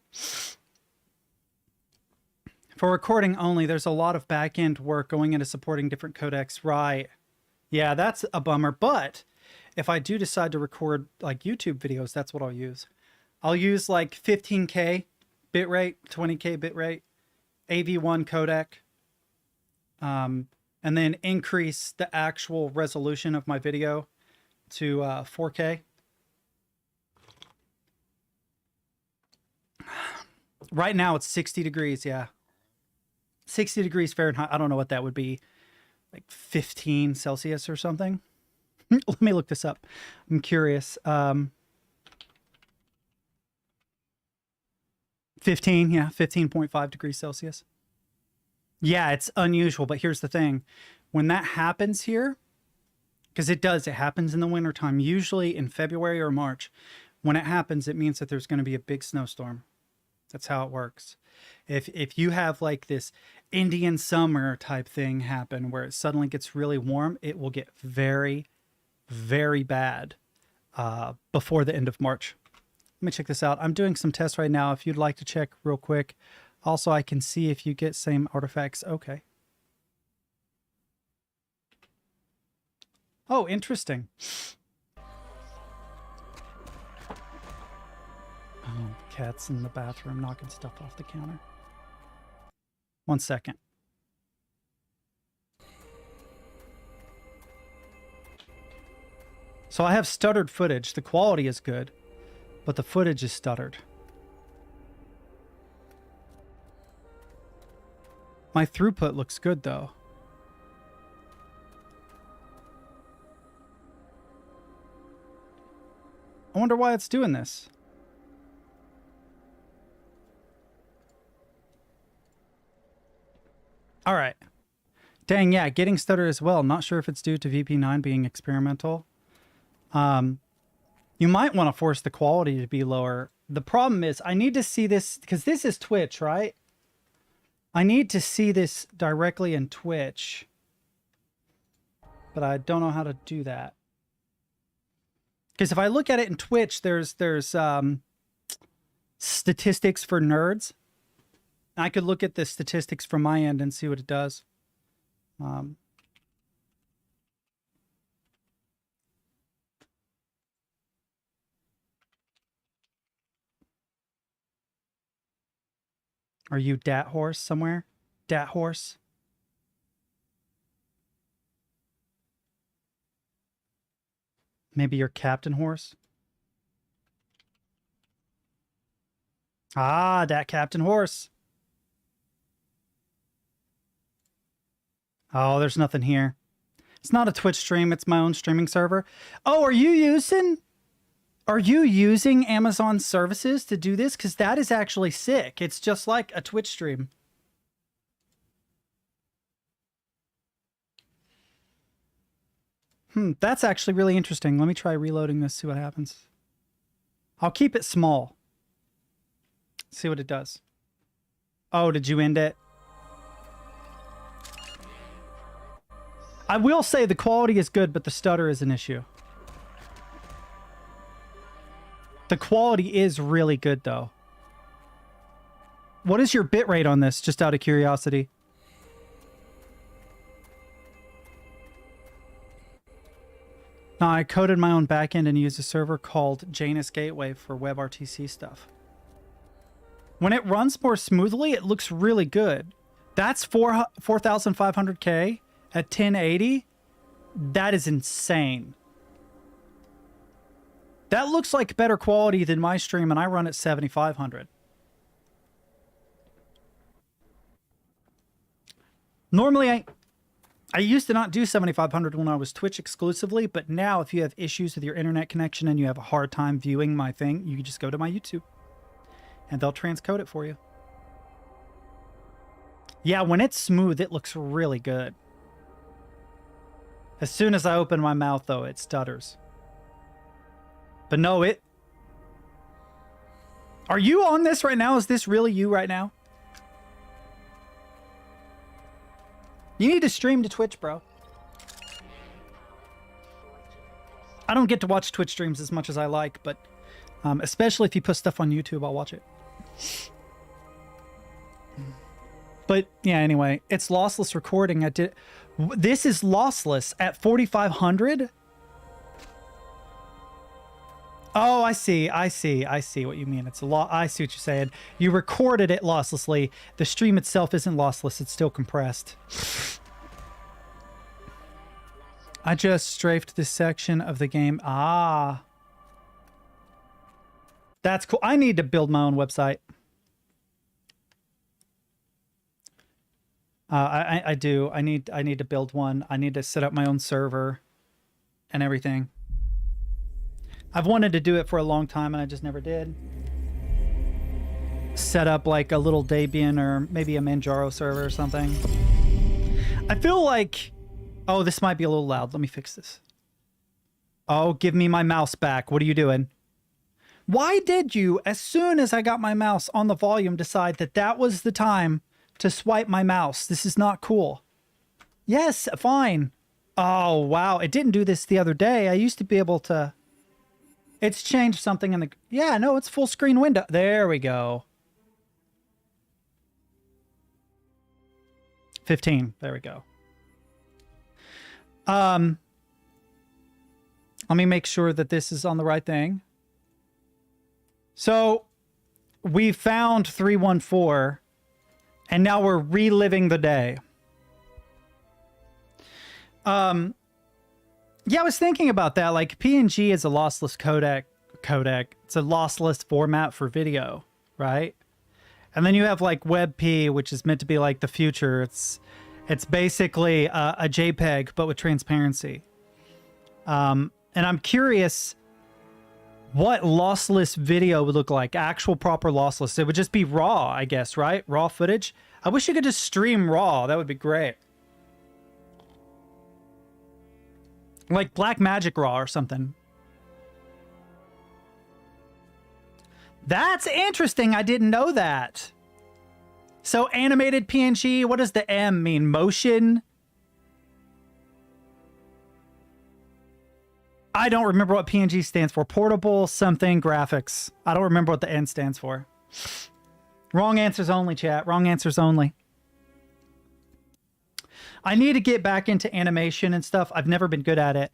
[SPEAKER 1] For recording only, there's a lot of back-end work going into supporting different codecs. Right. Yeah, that's a bummer, but if I do decide to record like YouTube videos, that's what I'll use. I'll use like 15K bitrate, 20K bitrate, AV1 codec, and then increase the actual resolution of my video to 4K. Right now it's 60 degrees, yeah. 60 degrees Fahrenheit. I don't know what that would be, like 15 Celsius or something. Let me look this up. I'm curious. 15, yeah, 15.5 degrees Celsius. Yeah, it's unusual, but here's the thing. When that happens here, because it happens in the wintertime, usually in February or March. When it happens, it means that there's going to be a big snowstorm. That's how it works. If you have like this Indian summer type thing happen where it suddenly gets really warm, it will get very, very bad before the end of March. Let me check this out. I'm doing some tests right now. If you'd like to check real quick. Also, I can see if you get same artifacts. Okay. Oh, interesting. Oh, cat's in the bathroom knocking stuff off the counter. 1 second. So I have stuttered footage. The quality is good, but the footage is stuttered. My throughput looks good though. I wonder why it's doing this. All right. Dang, yeah, getting stutter as well. Not sure if it's due to VP9 being experimental. You might want to force the quality to be lower. The problem is I need to see this because this is Twitch, right? I need to see this directly in Twitch, but I don't know how to do that. Because if I look at it in Twitch, there's statistics for nerds. I could look at the statistics from my end and see what it does. Are you Dat Horse somewhere? Dat Horse? Maybe you're Captain Horse? Ah, Dat Captain Horse. Oh, there's nothing here. It's not a Twitch stream. It's my own streaming server. Oh, are you using Amazon services to do this? Because that is actually sick. It's just like a Twitch stream. That's actually really interesting. Let me try reloading this, see what happens. I'll keep it small. See what it does. Oh, did you end it? I will say the quality is good, but the stutter is an issue. The quality is really good, though. What is your bitrate on this, just out of curiosity? No, I coded my own backend and used a server called Janus Gateway for WebRTC stuff. When it runs more smoothly, it looks really good. That's 4,500K at 1080. That is insane. That looks like better quality than my stream, and I run at 7,500. Normally, I used to not do 7,500 when I was Twitch exclusively, but now if you have issues with your internet connection and you have a hard time viewing my thing, you can just go to my YouTube and they'll transcode it for you. Yeah, when it's smooth, it looks really good. As soon as I open my mouth, though, it stutters. But no, it... Are you on this right now? Is this really you right now? You need to stream to Twitch, bro. I don't get to watch Twitch streams as much as I like, but especially if you put stuff on YouTube, I'll watch it. But yeah, anyway, it's lossless recording. This is lossless at 4,500. Oh, I see what you mean. It's a lot. I see what you're saying. You recorded it losslessly. The stream itself isn't lossless. It's still compressed. I just strafed this section of the game. Ah. That's cool. I need to build my own website. I do. I need to build one. I need to set up my own server and everything. I've wanted to do it for a long time and I just never did. Set up like a little Debian or maybe a Manjaro server or something. I feel like... Oh, this might be a little loud. Let me fix this. Oh, give me my mouse back. What are you doing? Why did you, as soon as I got my mouse on the volume, decide that that was the time to swipe my mouse? This is not cool. Yes, fine. Oh, wow. It didn't do this the other day. I used to be able to... It's changed something in the... Yeah, no, it's full screen window. There we go. 15. There we go. Let me make sure that this is on the right thing. So, we found 314, and now we're reliving the day. Yeah, I was thinking about that. Like, PNG is a lossless codec. It's a lossless format for video, right? And then you have like WebP, which is meant to be like the future. It's basically a JPEG, but with transparency. And I'm curious what lossless video would look like. Actual proper lossless. It would just be raw, I guess, right? Raw footage. I wish you could just stream raw. That would be great. Like Black Magic Raw or something. That's interesting. I didn't know that. So animated PNG, what does the M mean? Motion? I don't remember what PNG stands for. Portable something graphics. I don't remember what the N stands for. Wrong answers only, chat. Wrong answers only. I need to get back into animation and stuff. I've never been good at it.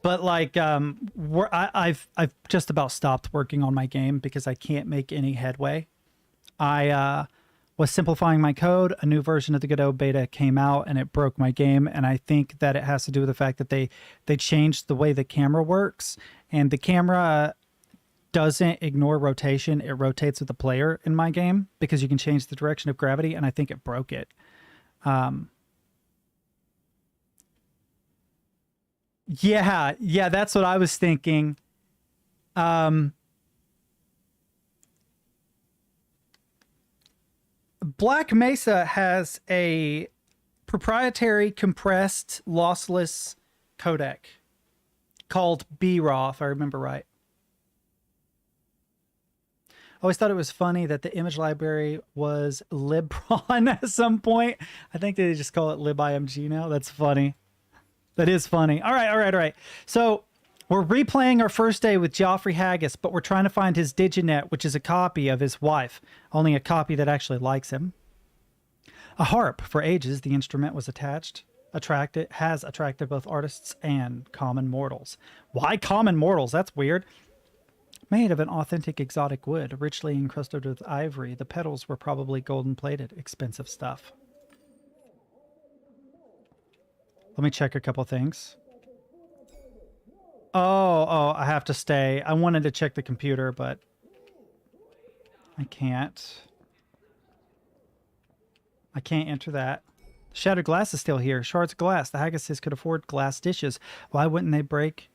[SPEAKER 1] But like, I've just about stopped working on my game because I can't make any headway. I was simplifying my code. A new version of the Godot beta came out and it broke my game. And I think that it has to do with the fact that they changed the way the camera works. And the camera doesn't ignore rotation. It rotates with the player in my game because you can change the direction of gravity. And I think it broke it. Yeah, that's what I was thinking. Black Mesa has a proprietary compressed lossless codec called BRAW, if I remember right. I always thought it was funny that the image library was libron at some point. I think they just call it libimg now. That's funny. That is funny. All right. So we're replaying our first day with Geoffrey Haggis, but we're trying to find his Diginet, which is a copy of his wife, only a copy that actually likes him. A harp. For ages, the instrument was has attracted both artists and common mortals. Why common mortals? That's weird. Made of an authentic exotic wood, richly encrusted with ivory, the petals were probably golden-plated, expensive stuff. Let me check a couple things. Oh, I have to stay. I wanted to check the computer, but I can't. I can't enter that. Shattered glass is still here. Shards of glass. The Haggises could afford glass dishes. Why wouldn't they break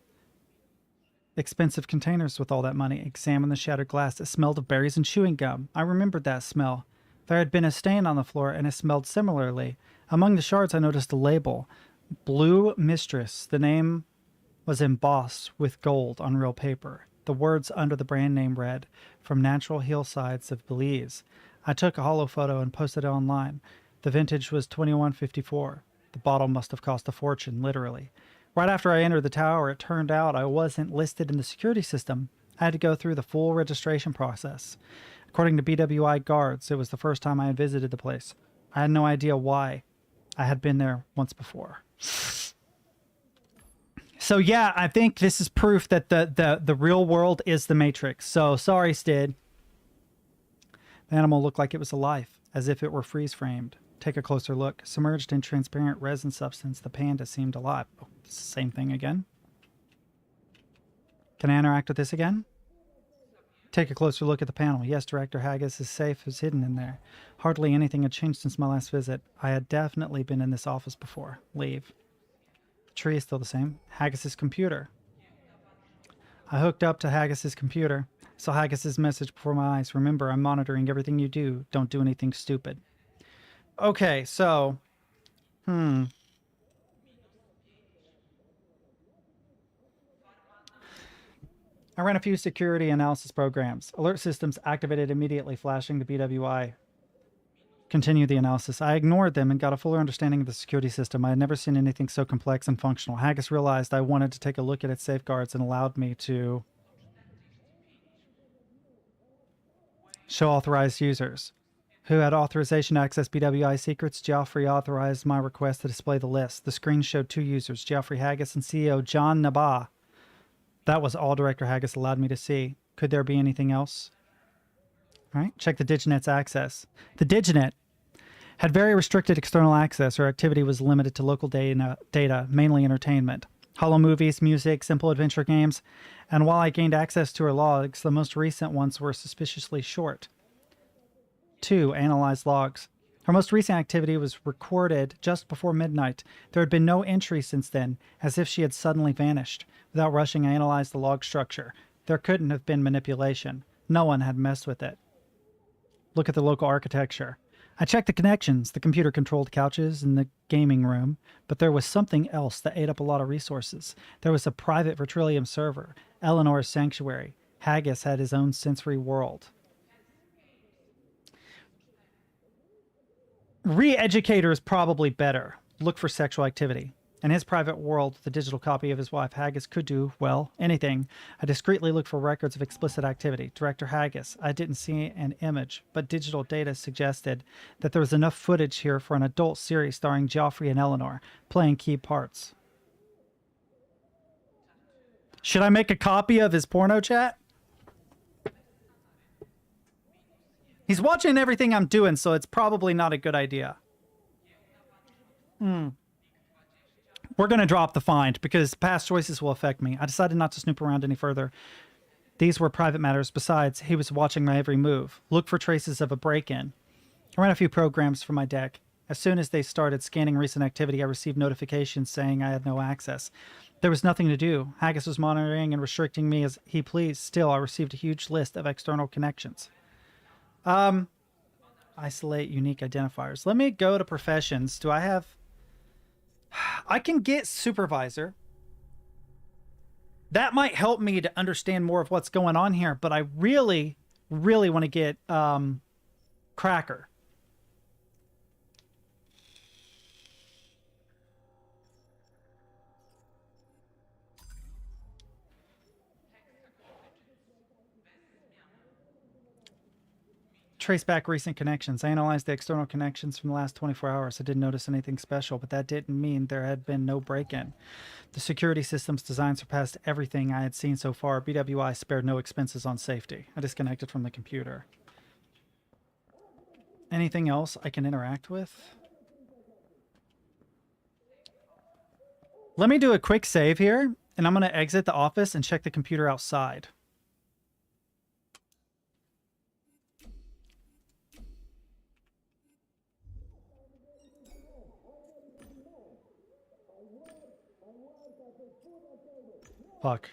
[SPEAKER 1] expensive containers with all that money? Examine the shattered glass. It smelled of berries and chewing gum. I remembered that smell. There had been a stain on the floor, and it smelled similarly. Among the shards, I noticed a label. Blue Mistress. The name was embossed with gold on real paper. The words under the brand name read, "From natural hillsides of Belize." I took a hollow photo and posted it online. The vintage was 2154. The bottle must have cost a fortune, literally. Right after I entered the tower, it turned out I wasn't listed in the security system. I had to go through the full registration process. According to BWI guards, it was the first time I had visited the place. I had no idea why. I had been there once before. So yeah, I think this is proof that the real world is the Matrix. So sorry, Stid. The animal looked like it was alive, as if it were freeze-framed. Take a closer look. Submerged in transparent resin substance, the panda seemed alive. Oh, same thing again. Can I interact with this again? Take a closer look at the panel. Yes, Director Haggis' safe is hidden in there. Hardly anything had changed since my last visit. I had definitely been in this office before. Leave. The tree is still the same. Haggis' computer. I hooked up to Haggis' computer. Saw Haggis' message before my eyes. Remember, I'm monitoring everything you do. Don't do anything stupid. Okay, so... I ran a few security analysis programs. Alert systems activated immediately, flashing the BWI. Continue the analysis. I ignored them and got a fuller understanding of the security system. I had never seen anything so complex and functional. Haggis realized I wanted to take a look at its safeguards and allowed me to show authorized users. Who had authorization to access BWI secrets? Geoffrey authorized my request to display the list. The screen showed 2 users, Geoffrey Haggis and CEO John Nabah. That was all Director Haggis allowed me to see. Could there be anything else? All right, check the Diginet's access. The Diginet had very restricted external access. Or activity was limited to local data, mainly entertainment. Hollow movies, music, simple adventure games. And while I gained access to her logs, the most recent ones were suspiciously short. 2. Analyze logs. Her most recent activity was recorded just before midnight. There had been no entry since then, as if she had suddenly vanished. Without rushing, I analyzed the log structure. There couldn't have been manipulation. No one had messed with it. Look at the local architecture. I checked the connections, the computer-controlled couches in the gaming room, but there was something else that ate up a lot of resources. There was a private Vertrillium server, Eleanor's sanctuary. Haggis had his own sensory world. Re-educator is probably better. Look for sexual activity. In his private world, the digital copy of his wife, Haggis, could do, well, anything. I discreetly looked for records of explicit activity. Director Haggis. I didn't see an image, but digital data suggested that there was enough footage here for an adult series starring Geoffrey and Eleanor, playing key parts. Should I make a copy of his porno chat? He's watching everything I'm doing, so it's probably not a good idea. We're going to drop the find because past choices will affect me. I decided not to snoop around any further. These were private matters. Besides, he was watching my every move. Look for traces of a break-in. I ran a few programs from my deck. As soon as they started scanning recent activity, I received notifications saying I had no access. There was nothing to do. Haggis was monitoring and restricting me as he pleased. Still, I received a huge list of external connections. Isolate unique identifiers. Let me go to professions. Do I have... I can get supervisor. That might help me to understand more of what's going on here, but I really, really want to get cracker. Trace back recent connections. I analyzed the external connections from the last 24 hours. I didn't notice anything special, but that didn't mean there had been no break-in. The security system's design surpassed everything I had seen so far. BWI spared no expenses on safety. I disconnected from the computer. Anything else I can interact with? Let me do a quick save here, and I'm going to exit the office and check the computer outside. Fuck.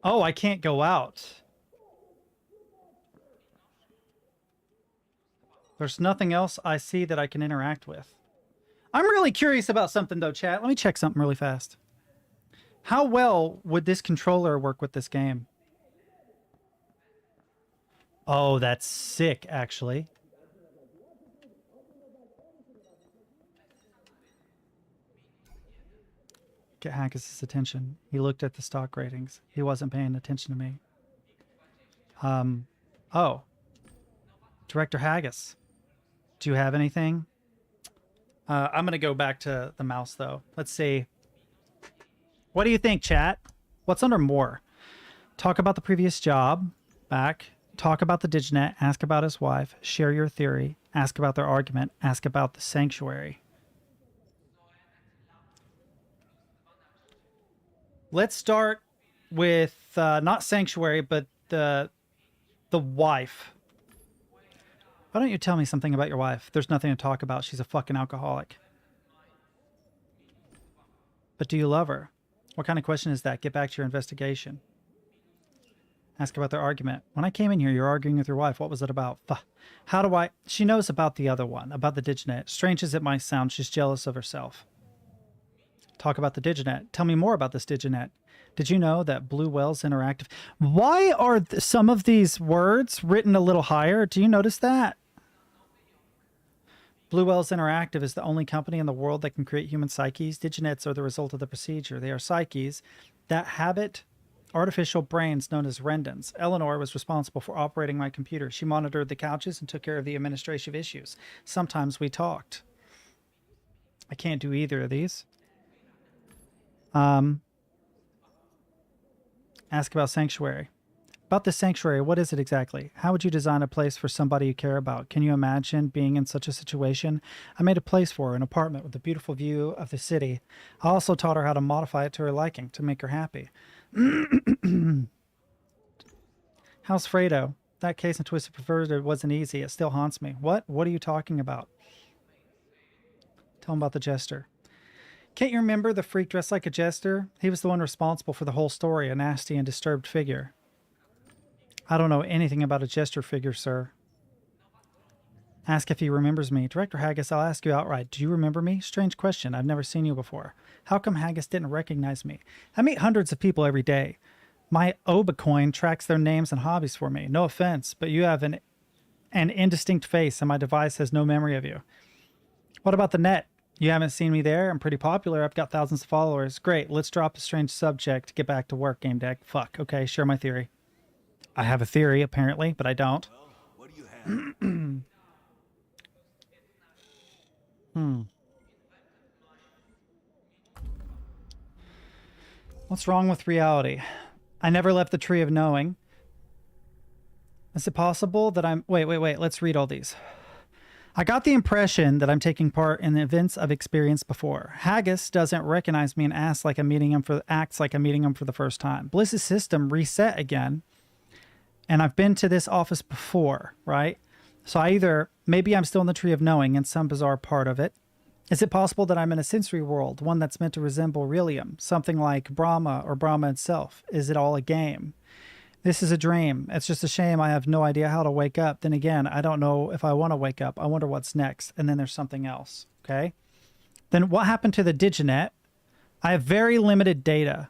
[SPEAKER 1] Oh, I can't go out. There's nothing else I see that I can interact with. I'm really curious about something though, chat. Let me check something really fast. How well would this controller work with this game? Oh, that's sick, actually. Get Haggis' attention. He looked at the stock ratings. He wasn't paying attention to me. Oh. Director Haggis. Do you have anything? I'm going to go back to the mouse, though. Let's see. What do you think, chat? What's under more? Talk about the previous job. Back. Talk about the Diginet. Ask about his wife. Share your theory. Ask about their argument. Ask about the sanctuary. Let's start with not sanctuary, but the wife. Why don't you tell me something about your wife? There's nothing to talk about. She's a fucking alcoholic. But do you love her? What kind of question is that? Get back to your investigation. Ask about their argument. When I came in here, you were arguing with your wife. What was it about? How do I... She knows about the other one, about the Diginet. Strange as it might sound, she's jealous of herself. Talk about the Diginet. Tell me more about this Diginet. Did you know that Blue Whale's Interactive... Why are some of these words written a little higher? Do you notice that? Blue Whale's Interactive is the only company in the world that can create human psyches. Diginets are the result of the procedure. They are psyches that habit artificial brains known as rendons. Eleanor was responsible for operating my computer. She monitored the couches and took care of the administrative issues. Sometimes we talked. I can't do either of these. Ask about sanctuary. About the sanctuary, what is it exactly? How would you design a place for somebody you care about? Can you imagine being in such a situation? I made a place for her, an apartment with a beautiful view of the city. I also taught her how to modify it to her liking, to make her happy. How's Fredo? That case in Twisted Perverted wasn't easy. It still haunts me. What? What are you talking about? Tell him about the jester. Can't you remember the freak dressed like a jester? He was the one responsible for the whole story, a nasty and disturbed figure. I don't know anything about a jester figure, sir. Ask if he remembers me. Director Haggis, I'll ask you outright. Do you remember me? Strange question. I've never seen you before. How come Haggis didn't recognize me? I meet hundreds of people every day. My Obacoin tracks their names and hobbies for me. No offense, but you have an indistinct face and my device has no memory of you. What about the net? You haven't seen me there? I'm pretty popular. I've got thousands of followers. Great. Let's drop a strange subject. Get back to work, Gamedec. Fuck. Okay, share my theory. I have a theory, apparently, but I don't.
[SPEAKER 6] Well, what do you have?
[SPEAKER 1] What's wrong with reality? I never left the tree of knowing. Is it possible that I'm... Wait. Let's read all these. I got the impression that I'm taking part in the events I've experienced before. Haggis doesn't recognize me and acts like I'm meeting him for the first time. Bliss's system reset again. And I've been to this office before, right? So maybe I'm still in the tree of knowing in some bizarre part of it. Is it possible that I'm in a sensory world, one that's meant to resemble Relium, something like Brahma or Brahma itself? Is it all a game? This is a dream. It's just a shame I have no idea how to wake up. Then again, I don't know if I want to wake up. I wonder what's next. And then there's something else. Okay. Then what happened to the Diginet? I have very limited data.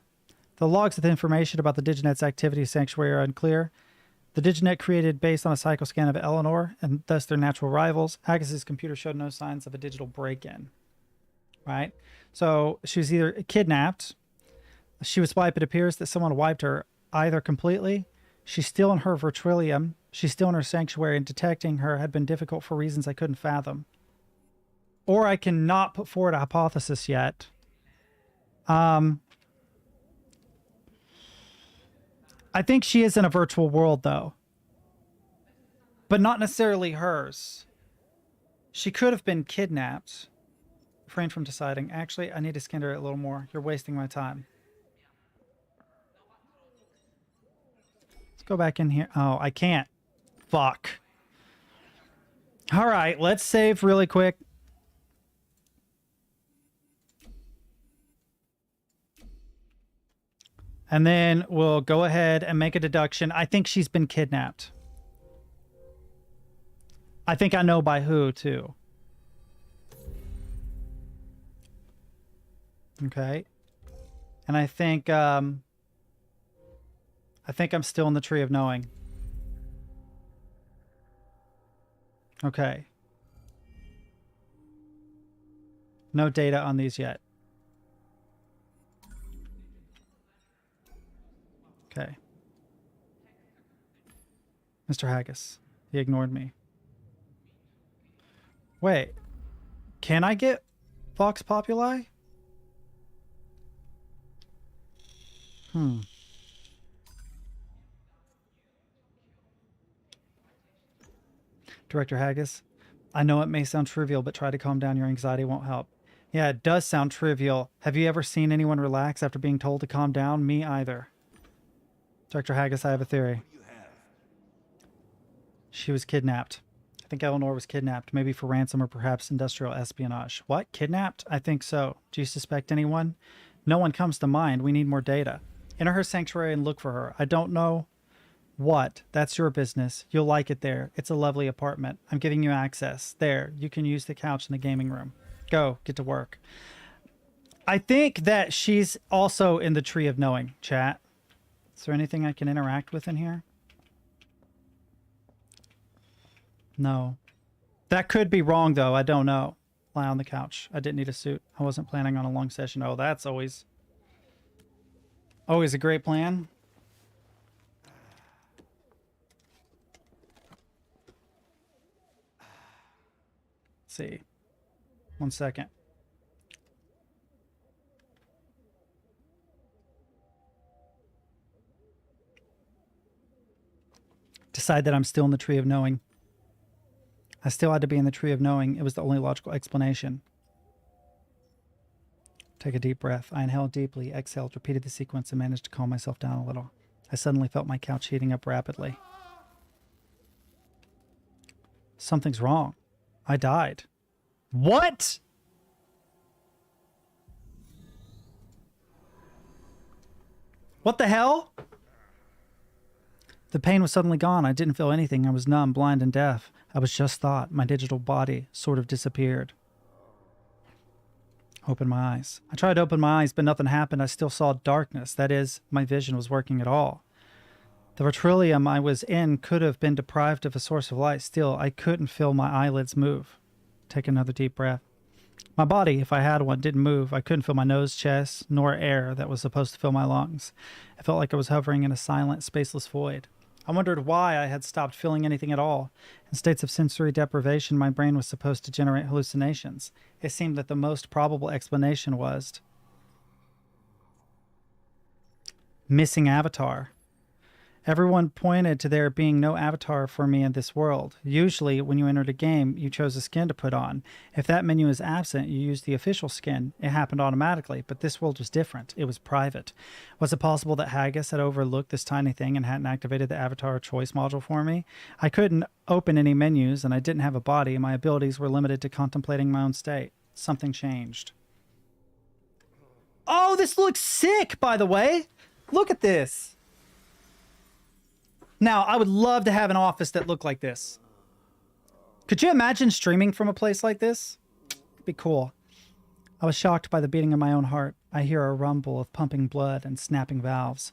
[SPEAKER 1] The logs with information about the Diginet's activity sanctuary are unclear. The Diginet created based on a cycle scan of Eleanor and thus their natural rivals. Haggis's computer showed no signs of a digital break-in. Right? So she was either kidnapped. She was wiped. It appears that someone wiped her either completely. She's still in her Virtualium. She's still in her sanctuary, and detecting her had been difficult for reasons I couldn't fathom. Or I cannot put forward a hypothesis yet. I think she is in a virtual world, though. But not necessarily hers. She could have been kidnapped. Refrain from deciding. Actually, I need to scan her a little more. You're wasting my time. Let's go back in here. Oh, I can't. Fuck. All right, let's save really quick. And then we'll go ahead and make a deduction. I think she's been kidnapped. I think I know by who, too. Okay. And I think I'm still in the tree of knowing. Okay. No data on these yet. Okay. Mr. Haggis. He ignored me. Wait. Can I get Vox Populi? Director Haggis, I know it may sound trivial, but try to calm down. Your anxiety won't help. Yeah, it does sound trivial. Have you ever seen anyone relax after being told to calm down? Me either. Director Haggis, I have a theory. She was kidnapped. I think Eleanor was kidnapped, maybe for ransom or perhaps industrial espionage. What? Kidnapped? I think so. Do you suspect anyone? No one comes to mind. We need more data. Enter her sanctuary and look for her. I don't know what. That's your business. You'll like it there. It's a lovely apartment. I'm giving you access. There, you can use the couch in the gaming room. Go, get to work. I think that she's also in the tree of knowing, chat. Is there anything I can interact with in here? No. That could be wrong, though. I don't know. Lie on the couch. I didn't need a suit. I wasn't planning on a long session. Oh, that's always a great plan. Let's see. 1 second. Decide that I'm still in the tree of knowing. I still had to be in the tree of knowing. It was the only logical explanation. Take a deep breath. I inhaled deeply, exhaled, repeated the sequence, and managed to calm myself down a little. I suddenly felt my couch heating up rapidly. Something's wrong. I died. What? What the hell? The pain was suddenly gone. I didn't feel anything. I was numb, blind, and deaf. I was just thought. My digital body sort of disappeared. Open my eyes. I tried to open my eyes, but nothing happened. I still saw darkness. That is, my vision was working at all. The Virtualium I was in could have been deprived of a source of light. Still, I couldn't feel my eyelids move. Take another deep breath. My body, if I had one, didn't move. I couldn't feel my nose, chest, nor air that was supposed to fill my lungs. I felt like I was hovering in a silent, spaceless void. I wondered why I had stopped feeling anything at all. In states of sensory deprivation, my brain was supposed to generate hallucinations. It seemed that the most probable explanation was missing avatar. Everyone pointed to there being no avatar for me in this world. Usually, when you entered a game, you chose a skin to put on. If that menu is absent, you used the official skin. It happened automatically, but this world was different. It was private. Was it possible that Haggis had overlooked this tiny thing and hadn't activated the avatar choice module for me? I couldn't open any menus, and I didn't have a body. My abilities were limited to contemplating my own state. something changed. Oh, this looks sick, by the way. Look at this. Now, I would love to have an office that looked like this. Could you imagine streaming from a place like this? It'd be cool. I was shocked by the beating of my own heart. I hear a rumble of pumping blood and snapping valves.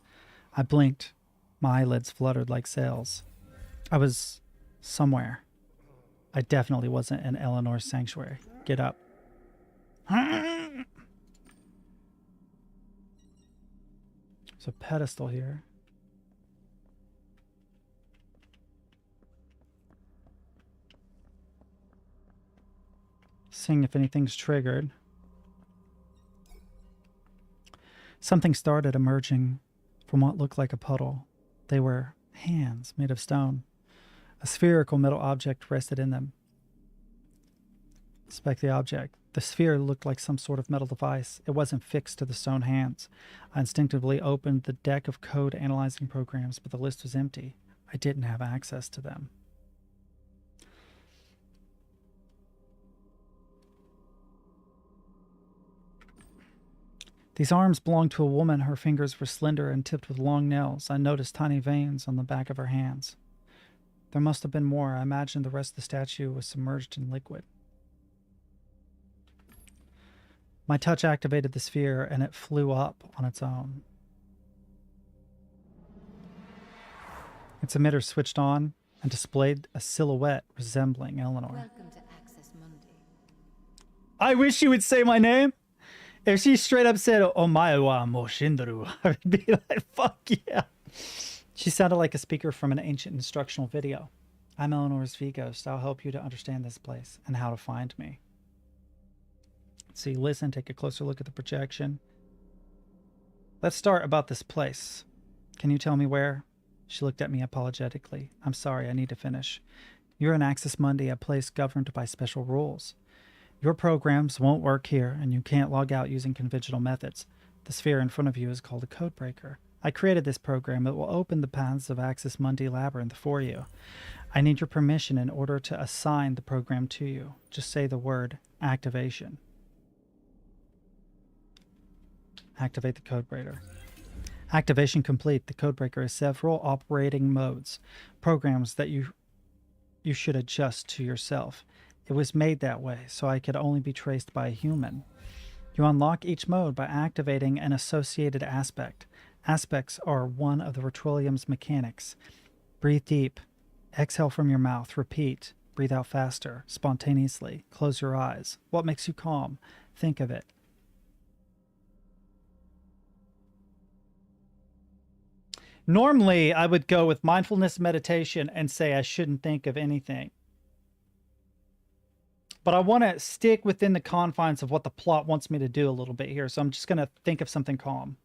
[SPEAKER 1] I blinked. My eyelids fluttered like sails. I was somewhere. I definitely wasn't in Eleanor's sanctuary. Get up. There's a pedestal here. Seeing if anything's triggered. Something started emerging from what looked like a puddle. They were hands made of stone. A spherical metal object rested in them. Inspect the object. The sphere looked like some sort of metal device. It wasn't fixed to the stone hands. I instinctively opened the deck of code analyzing programs, but the list was empty. I didn't have access to them. These arms belonged to a woman. Her fingers were slender and tipped with long nails. I noticed tiny veins on the back of her hands. There must have been more. I imagined the rest of the statue was submerged in liquid. My touch activated the sphere, and it flew up on its own. Its emitter switched on and displayed a silhouette resembling Eleanor.
[SPEAKER 7] Welcome to Access Monday.
[SPEAKER 1] I wish you would say my name. If she straight up said, "Omae wa Moshindaru," I would be like, fuck yeah. She sounded like a speaker from an ancient instructional video. I'm Eleanor's V-Ghost. I'll help you to understand this place and how to find me. See, listen, take a closer look at the projection. Let's start about this place. Can you tell me where? She looked at me apologetically. I'm sorry, I need to finish. You're in Access Monday, a place governed by special rules. Your programs won't work here, and you can't log out using conventional methods. The sphere in front of you is called a code breaker. I created this program that will open the paths of Access Monday Labyrinth for you. I need your permission in order to assign the program to you. Just say the word activation. Activate the code breaker. Activation complete. The code breaker has several operating modes, programs that you should adjust to yourself. It was made that way, so I could only be traced by a human. You unlock each mode by activating an associated aspect. Aspects are one of the Ritualium's mechanics. Breathe deep. Exhale from your mouth. Repeat. Breathe out faster, spontaneously. Close your eyes. What makes you calm? Think of it. Normally, I would go with mindfulness meditation and say I shouldn't think of anything. But I want to stick within the confines of what the plot wants me to do a little bit here, so I'm just going to think of something calm.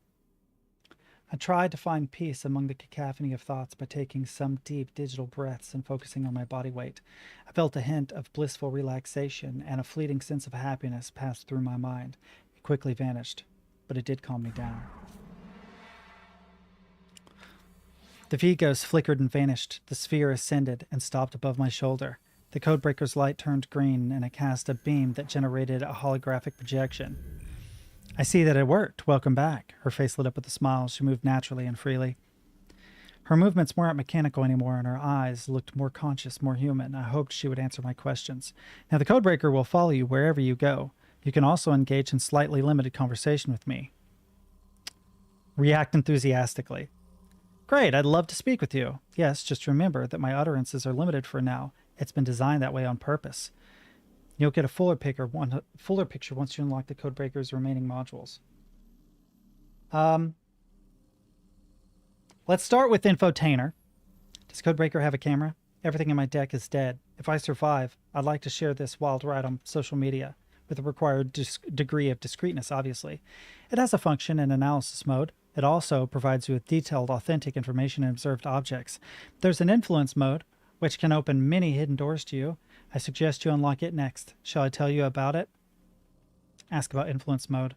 [SPEAKER 1] I tried to find peace among the cacophony of thoughts by taking some deep digital breaths and focusing on my body weight. I felt a hint of blissful relaxation, and a fleeting sense of happiness passed through my mind. It quickly vanished, but it did calm me down. The V-Ghost flickered and vanished. The sphere ascended and stopped above my shoulder. The codebreaker's light turned green, and it cast a beam that generated a holographic projection. I see that it worked. Welcome back. Her face lit up with a smile. She moved naturally and freely. Her movements weren't mechanical anymore, and her eyes looked more conscious, more human. I hoped she would answer my questions. Now, the codebreaker will follow you wherever you go. You can also engage in slightly limited conversation with me. React enthusiastically. Great, I'd love to speak with you. Yes, just remember that my utterances are limited for now. It's been designed that way on purpose. You'll get a fuller picture once you unlock the codebreaker's remaining modules. Let's start with infotainer. Does Codebreaker have a camera? Everything in my deck is dead. If I survive, I'd like to share this wild ride on social media with a required degree of discreetness, obviously. It has a function in analysis mode. It also provides you with detailed, authentic information and observed objects. There's an influence mode, which can open many hidden doors to you. I suggest you unlock it next. Shall I tell you about it? Ask about influence mode.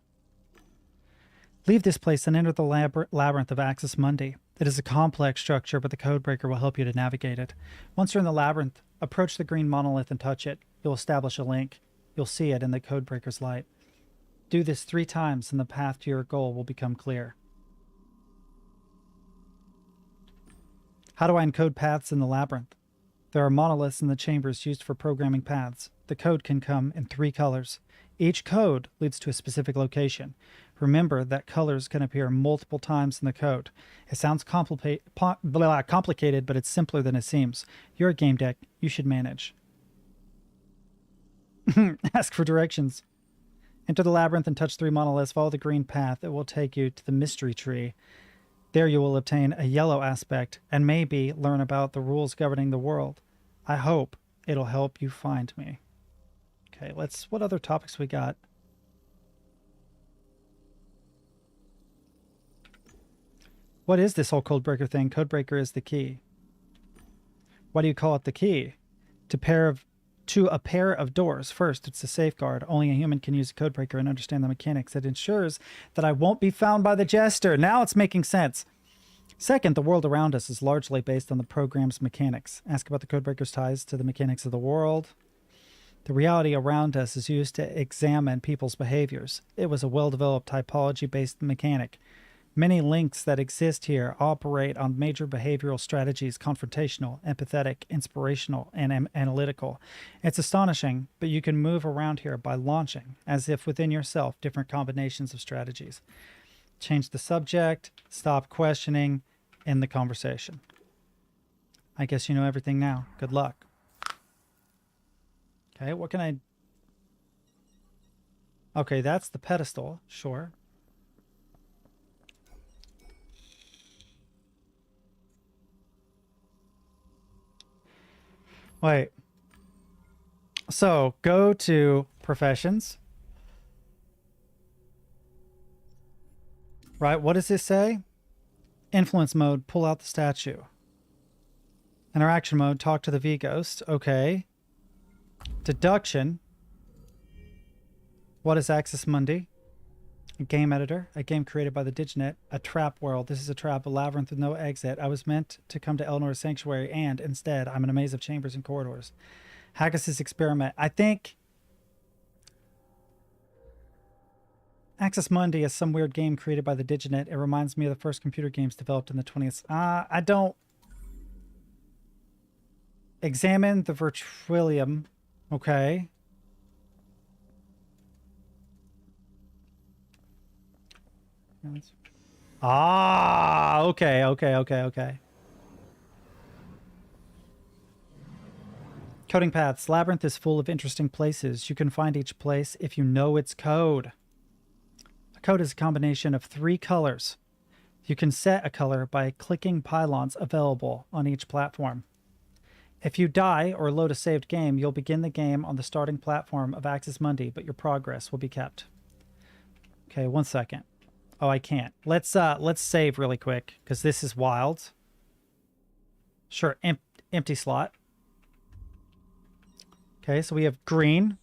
[SPEAKER 1] Leave this place and enter the labyrinth of Access Monday. It is a complex structure, but the codebreaker will help you to navigate it. Once you're in the labyrinth, approach the green monolith and touch it. You'll establish a link. you'll see it in the codebreaker's light. Do this 3 times and the path to your goal will become clear. How do I encode paths in the labyrinth? There are monoliths in the chambers used for programming paths. The code can come in 3 colors. Each code leads to a specific location. Remember that colors can appear multiple times in the code. It sounds complicated, but it's simpler than it seems. You're a game deck. You should manage. Ask for directions. Enter the labyrinth and touch 3 monoliths. Follow the green path. It will take you to the mystery tree. There you will obtain a yellow aspect and maybe learn about the rules governing the world. I hope it'll help you find me. Okay, what other topics we got? What is this whole codebreaker thing? Codebreaker is the key. Why do you call it the key? To a pair of doors. First, it's a safeguard. Only a human can use a codebreaker and understand the mechanics. It ensures that I won't be found by the jester. Now it's making sense. Second, the world around us is largely based on the program's mechanics. Ask about the codebreaker's ties to the mechanics of the world. The reality around us is used to examine people's behaviors. It was a well-developed typology-based mechanic. Many links that exist here operate on major behavioral strategies: confrontational, empathetic, inspirational, and analytical. It's astonishing, but you can move around here by launching, as if within yourself, different combinations of strategies. Change the subject, stop questioning, end the conversation. I guess you know everything now. Good luck. Okay, what can I... Okay, that's the pedestal, sure. Wait. So, go to professions. Right, what does this say? Influence mode, pull out the statue. Interaction mode, talk to the V-Ghost. Okay. Deduction. What is Axis Mundi? A game editor. A game created by the Diginet. A trap world. This is a trap, a labyrinth with no exit. I was meant to come to Eleanor's sanctuary, and instead, I'm in a maze of chambers and corridors. Haggis's experiment. I think Axis Mundi is some weird game created by the Diginet. It reminds me of the first computer games developed in the 20th. I don't... Examine the Virtuilium. Okay. Okay. Coding paths. Labyrinth is full of interesting places. You can find each place if you know its code. A code is a combination of 3 colors. You can set a color by clicking pylons available on each platform. If you die or load a saved game, you'll begin the game on the starting platform of Axis Mundi, but your progress will be kept. Okay, 1 second. Oh, I can't. Let's save really quick, because this is wild. Sure, empty slot. Okay, so we have green.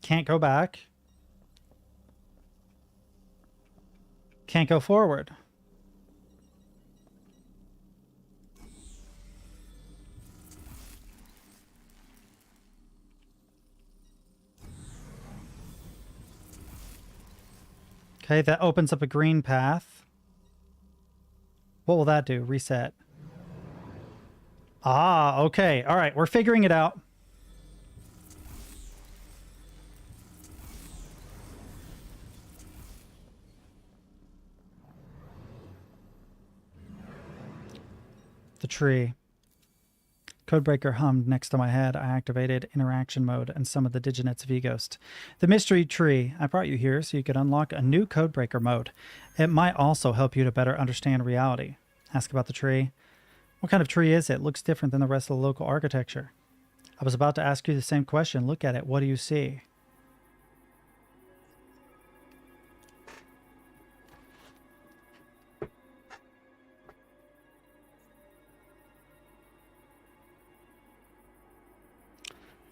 [SPEAKER 1] Can't go back. Can't go forward. Okay, that opens up a green path. What will that do? Reset. Ah, okay. All right, we're figuring it out. The tree. Codebreaker hummed next to my head. I activated interaction mode and some of the Diginet's V-Ghost. The mystery tree. I brought you here so you could unlock a new Codebreaker mode. It might also help you to better understand reality. Ask about the tree. What kind of tree is it? Looks different than the rest of the local architecture. I was about to ask you the same question. Look at it. What do you see?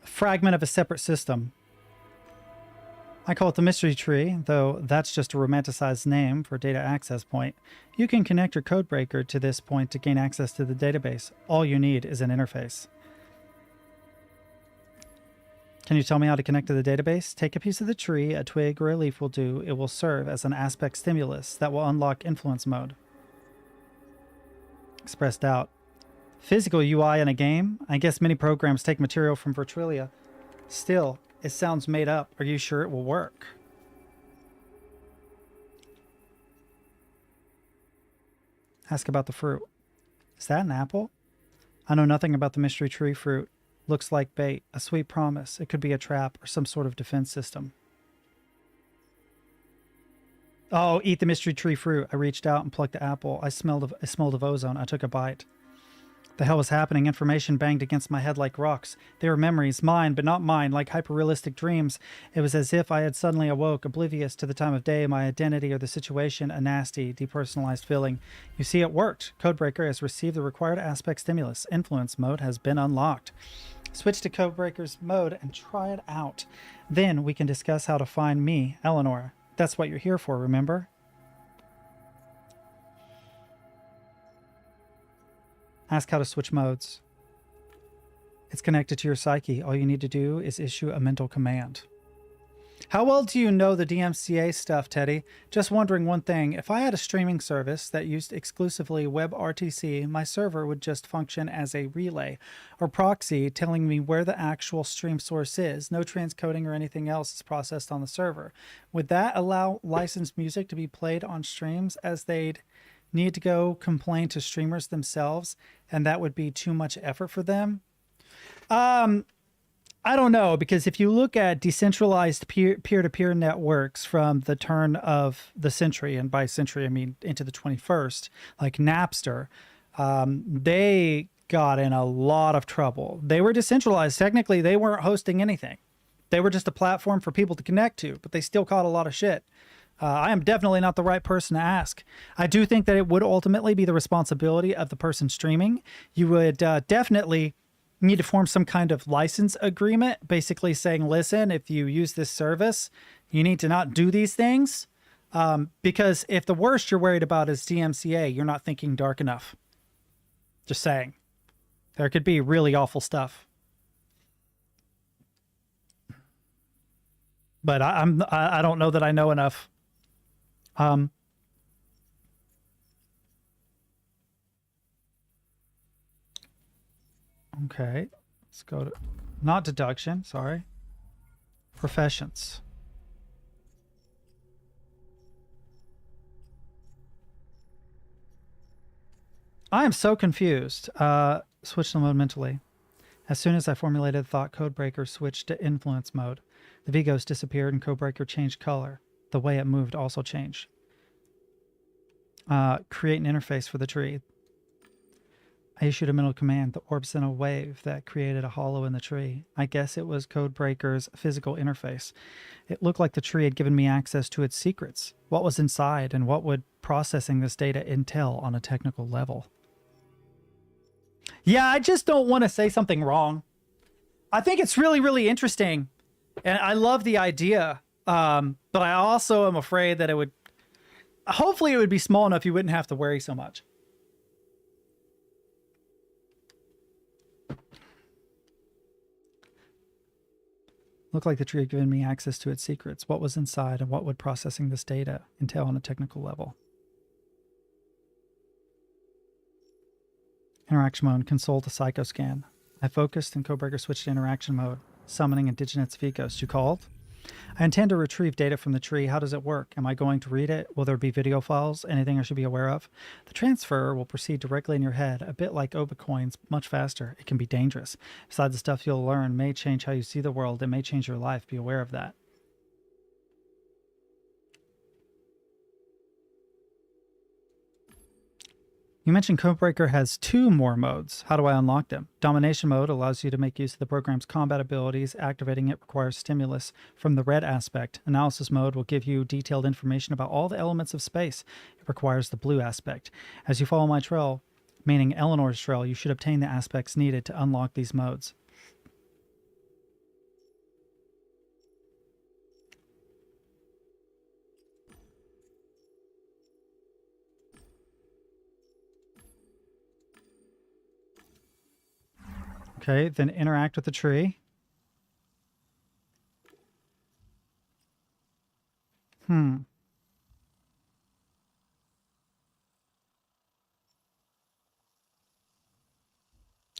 [SPEAKER 1] Fragment of a separate system. I call it the mystery tree, though that's just a romanticized name for data access point. You can connect your codebreaker to this point to gain access to the database. All you need is an interface. Can you tell me how to connect to the database? Take a piece of the tree, a twig or a leaf will do. It will serve as an aspect stimulus that will unlock influence mode. Expressed out. Physical UI in a game? I guess many programs take material from Virtualia. Still, it sounds made up. Are you sure it will work? Ask about the fruit. Is that an apple? I know nothing about the mystery tree fruit. Looks like bait, a sweet promise. It could be a trap or some sort of defense system. Oh, eat the mystery tree fruit. I reached out and plucked the apple. I smelled of ozone. I took a bite. The hell was happening? Information banged against my head like rocks. They were memories, mine, but not mine, like hyper-realistic dreams. It was as if I had suddenly awoke, oblivious to the time of day, my identity, or the situation, a nasty, depersonalized feeling. You see, it worked. Codebreaker has received the required aspect stimulus. Influence mode has been unlocked. Switch to Codebreaker's mode and try it out. Then we can discuss how to find me, Eleanor. That's what you're here for, remember? Ask how to switch modes. It's connected to your psyche. All you need to do is issue a mental command. How well do you know the DMCA stuff, Teddy? Just wondering one thing. If I had a streaming service that used exclusively WebRTC, my server would just function as a relay or proxy telling me where the actual stream source is. No transcoding or anything else is processed on the server. Would that allow licensed music to be played on streams as they'd need to go complain to streamers themselves, and that would be too much effort for them? I don't know, because if you look at decentralized peer-to-peer networks from the turn of the century, and by century I mean into the 21st, like Napster, they got in a lot of trouble. They were decentralized. Technically, they weren't hosting anything. They were just a platform for people to connect to, but they still caught a lot of shit. I am definitely not the right person to ask. I do think that it would ultimately be the responsibility of the person streaming. You would definitely need to form some kind of license agreement, basically saying, listen, if you use this service, you need to not do these things. Because if the worst you're worried about is DMCA, you're not thinking dark enough. Just saying. There could be really awful stuff. But I don't know that I know enough. Okay, let's go to, not deduction, sorry. Professions. I am so confused. Switch the mode mentally. As soon as I formulated the thought, Codebreaker switched to influence mode. The V-Ghost disappeared and Codebreaker changed color. The way it moved also changed. Create an interface for the tree. I issued a mental command. The orb sent a wave that created a hollow in the tree. I guess it was Codebreaker's physical interface. It looked like the tree had given me access to its secrets. What was inside and what would processing this data entail on a technical level? Yeah, I just don't want to say something wrong. I think it's really, really interesting. And I love the idea. But I also am afraid that it would... Hopefully it would be small enough you wouldn't have to worry so much. Looked like the tree had given me access to its secrets. What was inside and what would processing this data entail on a technical level? Interaction mode. Consult a psychoscan. I focused and Codebreaker switched to interaction mode. Summoning indigenous V-Ghost. You called? I intend to retrieve data from the tree. How does it work? Am I going to read it? Will there be video files? Anything I should be aware of? The transfer will proceed directly in your head, a bit like Oba coins, much faster. It can be dangerous. Besides, the stuff you'll learn may change how you see the world. It may change your life. Be aware of that. You mentioned Codebreaker has 2 more modes. How do I unlock them? Domination mode allows you to make use of the program's combat abilities. Activating it requires stimulus from the red aspect. Analysis mode will give you detailed information about all the elements of space. It requires the blue aspect. As you follow my trail, meaning Eleanor's trail, you should obtain the aspects needed to unlock these modes. Okay, then interact with the tree.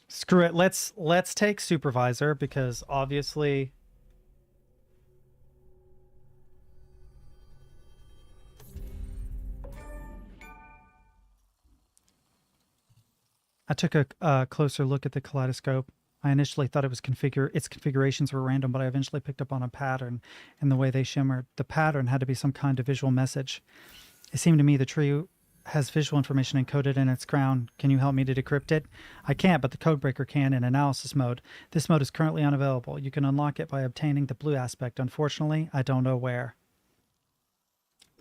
[SPEAKER 1] Screw it. Let's take supervisor because obviously I took a closer look at the kaleidoscope. I initially thought its configurations were random, but I eventually picked up on a pattern in the way they shimmered. The pattern had to be some kind of visual message. It seemed to me the tree has visual information encoded in its crown. Can you help me to decrypt it? I can't, but the codebreaker can in analysis mode. This mode is currently unavailable. You can unlock it by obtaining the blue aspect. Unfortunately, I don't know where.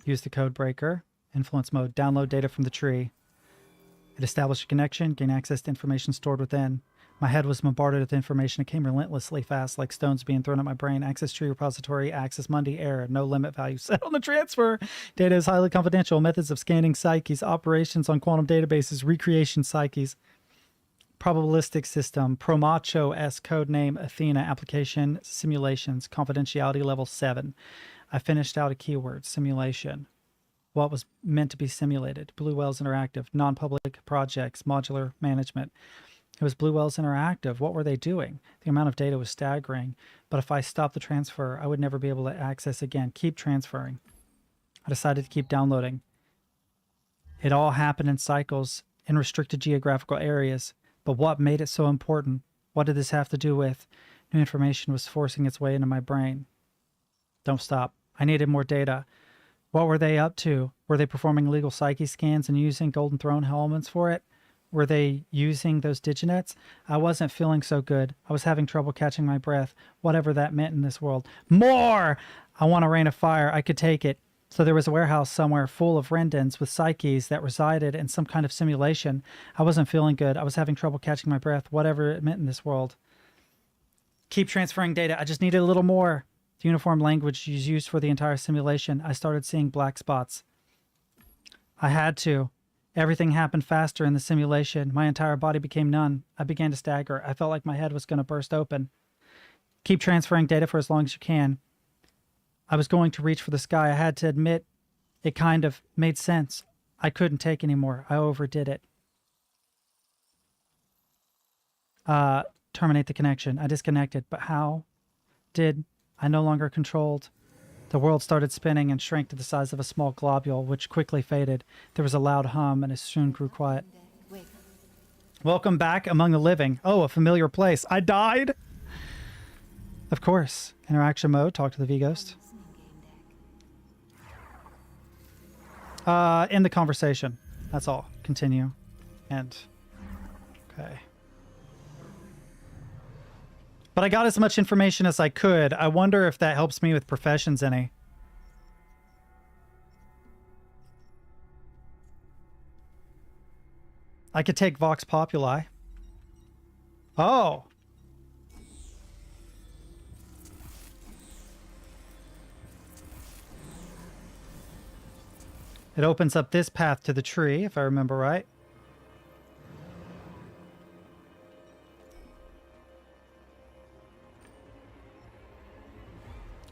[SPEAKER 1] Use the codebreaker. Influence mode. Download data from the tree. It established a connection, gain access to information stored within. My head was bombarded with information. It came relentlessly fast, like stones being thrown at my brain. Access tree repository, access Monday, error, no limit value set on the transfer. Data is highly confidential. Methods of scanning psyches, operations on quantum databases, recreation psyches, probabilistic system, Promacho S code name, Athena, application, simulations, confidentiality level 7. I finished out a keyword, simulation. What was meant to be simulated? Blue Whales Interactive, non-public projects, modular management. It was Blue Whales Interactive. What were they doing? The amount of data was staggering, but if I stopped the transfer, I would never be able to access again. Keep transferring. I decided to keep downloading. It all happened in cycles, in restricted geographical areas, but what made it so important? What did this have to do with? New information was forcing its way into my brain. Don't stop. I needed more data. What were they up to? Were they performing illegal psyche scans and using Golden Throne elements for it? Were they using those diginets? I wasn't feeling so good. I was having trouble catching my breath, whatever that meant in this world. More! I want a rain of fire. I could take it. So there was a warehouse somewhere full of rendons with psyches that resided in some kind of simulation. I wasn't feeling good. I was having trouble catching my breath, whatever it meant in this world. Keep transferring data. I just needed a little more. The uniform language is used for the entire simulation. I started seeing black spots. I had to. Everything happened faster in the simulation. My entire body became numb. I began to stagger. I felt like my head was going to burst open. Keep transferring data for as long as you can. I was going to reach for the sky. I had to admit, it kind of made sense. I couldn't take anymore. I overdid it. Terminate the connection. I disconnected. But how did I no longer controlled? The world started spinning and shrank to the size of a small globule, which quickly faded. There was a loud hum, and it soon grew quiet. Welcome back among the living. Oh, a familiar place. I died? Of course. Interaction mode. Talk to the V-Ghost. End the conversation. That's all. Continue. End. Okay. But I got as much information as I could. I wonder if that helps me with professions any. I could take Vox Populi. Oh. It opens up this path to the tree, if I remember right.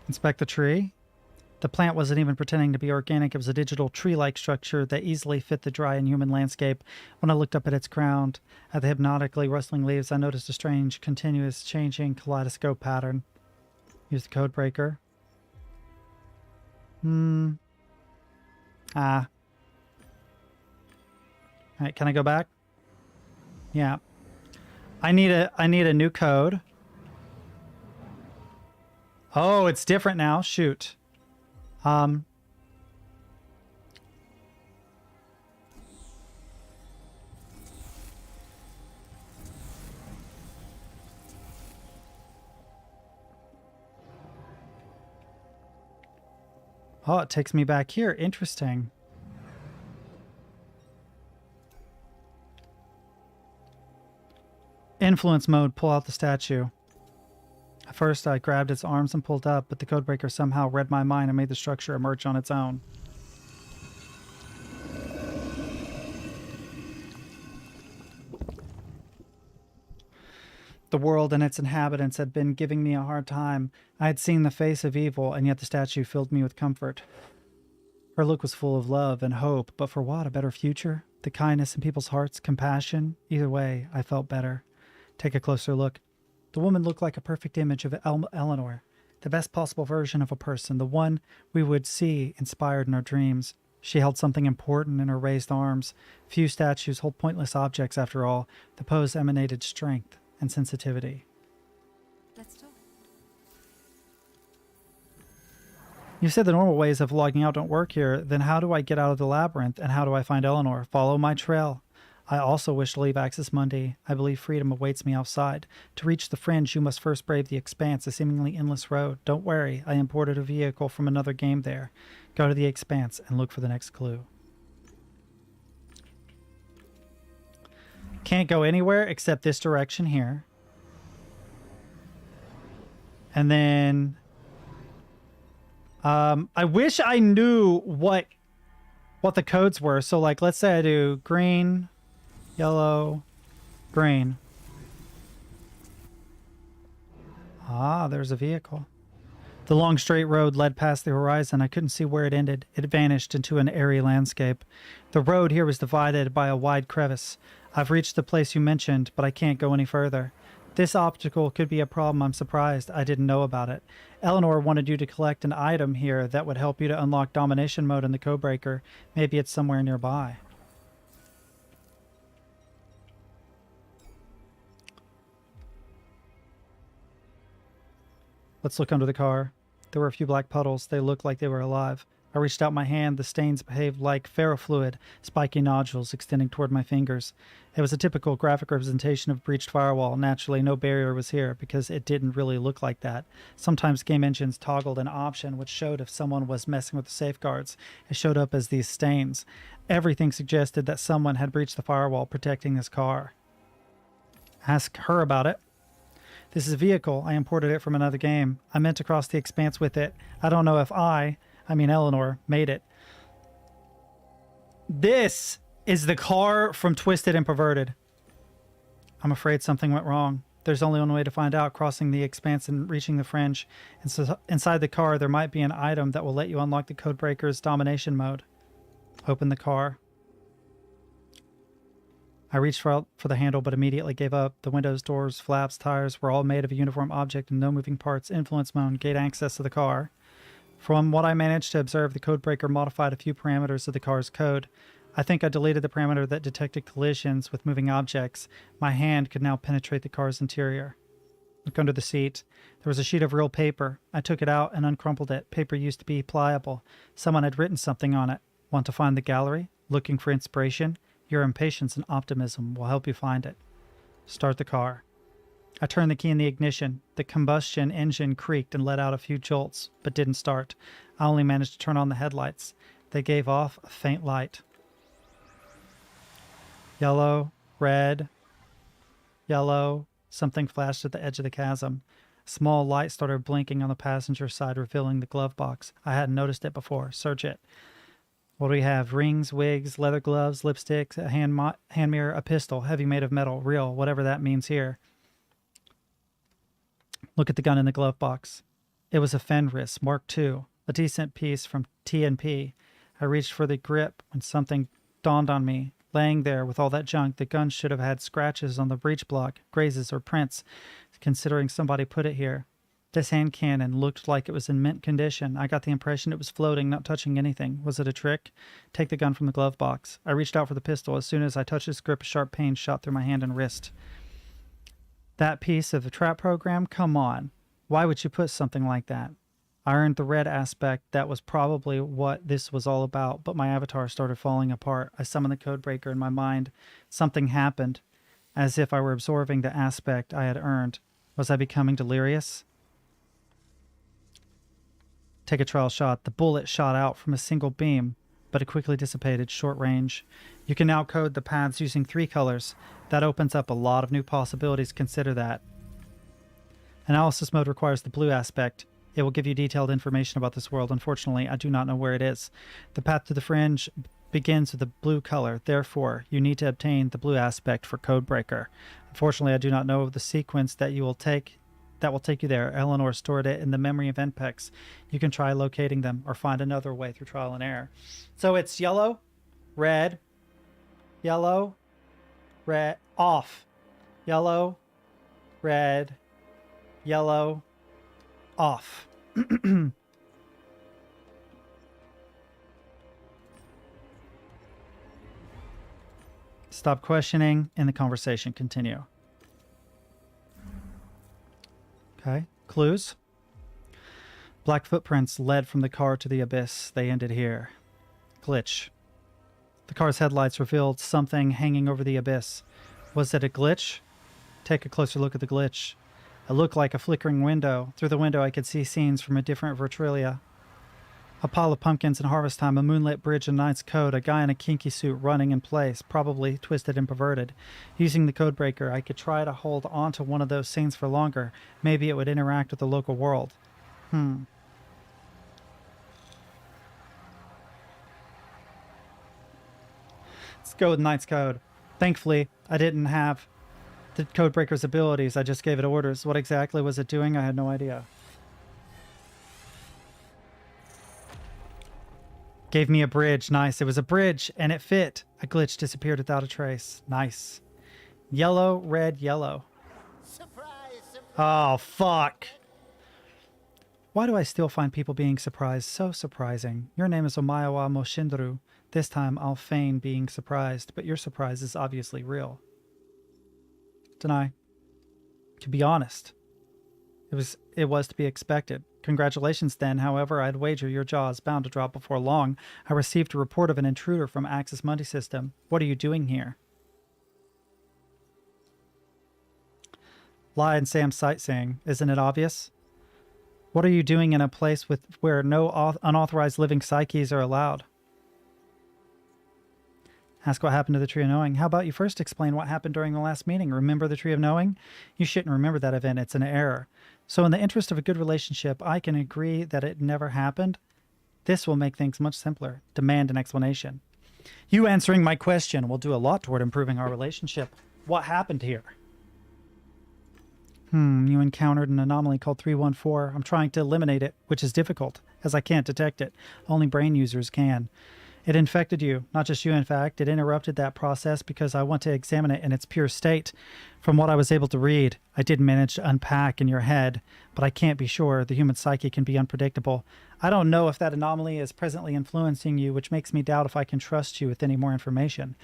[SPEAKER 1] Inspect the tree. The plant wasn't even pretending to be organic. It was a digital tree-like structure that easily fit the dry and human landscape. When I looked up at its crown, at the hypnotically rustling leaves, I noticed a strange, continuous, changing kaleidoscope pattern. Use the code breaker. Alright, can I go back? Yeah. I need a new code. Oh, it's different now. Shoot. Oh, it takes me back here. Interesting. Influence mode. Pull out the statue. At first, I grabbed its arms and pulled up, but the codebreaker somehow read my mind and made the structure emerge on its own. The world and its inhabitants had been giving me a hard time. I had seen the face of evil, and yet the statue filled me with comfort. Her look was full of love and hope, but for what? A better future? The kindness in people's hearts? Compassion? Either way, I felt better. Take a closer look. The woman looked like a perfect image of Eleanor, the best possible version of a person, the one we would see inspired in our dreams. She held something important in her raised arms. Few statues hold pointless objects, after all. The pose emanated strength and sensitivity.
[SPEAKER 7] Let's talk.
[SPEAKER 1] You said the normal ways of logging out don't work here. Then how do I get out of the labyrinth, and how do I find Eleanor? Follow my trail. I also wish to leave Access Monday. I believe freedom awaits me outside. To reach the fringe, you must first brave the expanse, a seemingly endless road. Don't worry, I imported a vehicle from another game there. Go to the expanse and look for the next clue. Can't go anywhere except this direction here. And then... I wish I knew what the codes were. So, like, let's say I do green, yellow, green. Ah, there's a vehicle. The long straight road led past the horizon. I couldn't see where it ended. It vanished into an airy landscape. The road here was divided by a wide crevice. I've reached the place you mentioned, but I can't go any further. This obstacle could be a problem. I'm surprised I didn't know about it. Eleanor wanted you to collect an item here that would help you to unlock domination mode in the Codebreaker. Maybe it's somewhere nearby. Let's look under the car. There were a few black puddles. They looked like they were alive. I reached out my hand. The stains behaved like ferrofluid, spiky nodules extending toward my fingers. It was a typical graphic representation of breached firewall. Naturally, no barrier was here because it didn't really look like that. Sometimes game engines toggled an option which showed if someone was messing with the safeguards. It showed up as these stains. Everything suggested that someone had breached the firewall protecting this car. Ask her about it. This is a vehicle. I imported it from another game. I meant to cross the expanse with it. I don't know if Eleanor made it. This is the car from Twisted and Perverted. I'm afraid something went wrong. There's only one way to find out, crossing the expanse and reaching the fringe. And so inside the car, there might be an item that will let you unlock the Codebreaker's domination mode. Open the car. I reached for the handle, but immediately gave up. The windows, doors, flaps, tires were all made of a uniform object and no moving parts. Influence mode, gate access to the car. From what I managed to observe, the Codebreaker modified a few parameters of the car's code. I think I deleted the parameter that detected collisions with moving objects. My hand could now penetrate the car's interior. Look under the seat. There was a sheet of real paper. I took it out and uncrumpled it. Paper used to be pliable. Someone had written something on it. Want to find the gallery? Looking for inspiration? Your impatience and optimism will help you find it. Start the car. I turned the key in the ignition. The combustion engine creaked and let out a few jolts, but didn't start. I only managed to turn on the headlights. They gave off a faint light. Yellow, red, yellow. Something flashed at the edge of the chasm. A small light started blinking on the passenger side, revealing the glove box. I hadn't noticed it before. Search it. What do we have? Rings, wigs, leather gloves, lipsticks, a hand mirror, a pistol, heavy made of metal, real, whatever that means here. Look at the gun in the glove box. It was a Fenris Mark II, a decent piece from TNP. I reached for the grip when something dawned on me. Laying there with all that junk, the gun should have had scratches on the breech block, grazes or prints, considering somebody put it here. This hand cannon looked like it was in mint condition. I got the impression it was floating, not touching anything. Was it a trick? Take the gun from the glove box. I reached out for the pistol. As soon as I touched its grip, a sharp pain shot through my hand and wrist. That piece of the trap program? Come on. Why would you put something like that? I earned the red aspect. That was probably what this was all about, but my avatar started falling apart. I summoned the Codebreaker in my mind. Something happened, as if I were absorbing the aspect I had earned. Was I becoming delirious? Take a trial shot. The bullet shot out from a single beam, but it quickly dissipated, short range. You can now code the paths using 3 colors. That opens up a lot of new possibilities. Consider that. Analysis mode requires the blue aspect. It will give you detailed information about this world. Unfortunately, I do not know where it is. The path to the fringe begins with the blue color. Therefore, you need to obtain the blue aspect for Codebreaker. Unfortunately, I do not know the sequence that will take you there. Eleanor stored it in the memory of NPEX. You can try locating them or find another way through trial and error. So it's yellow, red, yellow, red, off. Yellow, red, yellow, off. Stop questioning and the conversation continue. Okay. Clues. Black footprints led from the car to the abyss. They ended here. Glitch. The car's headlights revealed something hanging over the abyss. Was it a glitch? Take a closer look at the glitch. It looked like a flickering window. Through the window I could see scenes from a different Virtualia. A pile of pumpkins in harvest time, a moonlit bridge in Knight's Code, a guy in a kinky suit running in place, probably twisted and perverted. Using the Codebreaker, I could try to hold on to one of those scenes for longer. Maybe it would interact with the local world. Let's go with Knight's Code. Thankfully, I didn't have the Codebreaker's abilities. I just gave it orders. What exactly was it doing? I had no idea. Gave me a bridge. Nice. It was a bridge and it fit. A glitch disappeared without a trace. Nice. Yellow, red, yellow.
[SPEAKER 6] Surprise, surprise.
[SPEAKER 1] Oh, fuck. Why do I still find people being surprised so surprising? Your name is Omayawa Moshindru. This time I'll feign being surprised, but your surprise is obviously real. Deny. To be honest, it was to be expected. Congratulations then. However, I'd wager your jaw is bound to drop before long. I received a report of an intruder from Axis Mundi System. What are you doing here? Lie and say I'm sightseeing. Isn't it obvious? What are you doing in a place where no unauthorized living psyches are allowed? Ask what happened to the Tree of Knowing. How about you first explain what happened during the last meeting? Remember the Tree of Knowing? You shouldn't remember that event. It's an error. So in the interest of a good relationship, I can agree that it never happened. This will make things much simpler. Demand an explanation. You answering my question will do a lot toward improving our relationship. What happened here? You encountered an anomaly called 314. I'm trying to eliminate it, which is difficult, as I can't detect it. Only brain users can. It infected you. Not just you, in fact. It interrupted that process because I want to examine it in its pure state. From what I was able to read, I did manage to unpack in your head, but I can't be sure. The human psyche can be unpredictable. I don't know if that anomaly is presently influencing you, which makes me doubt if I can trust you with any more information.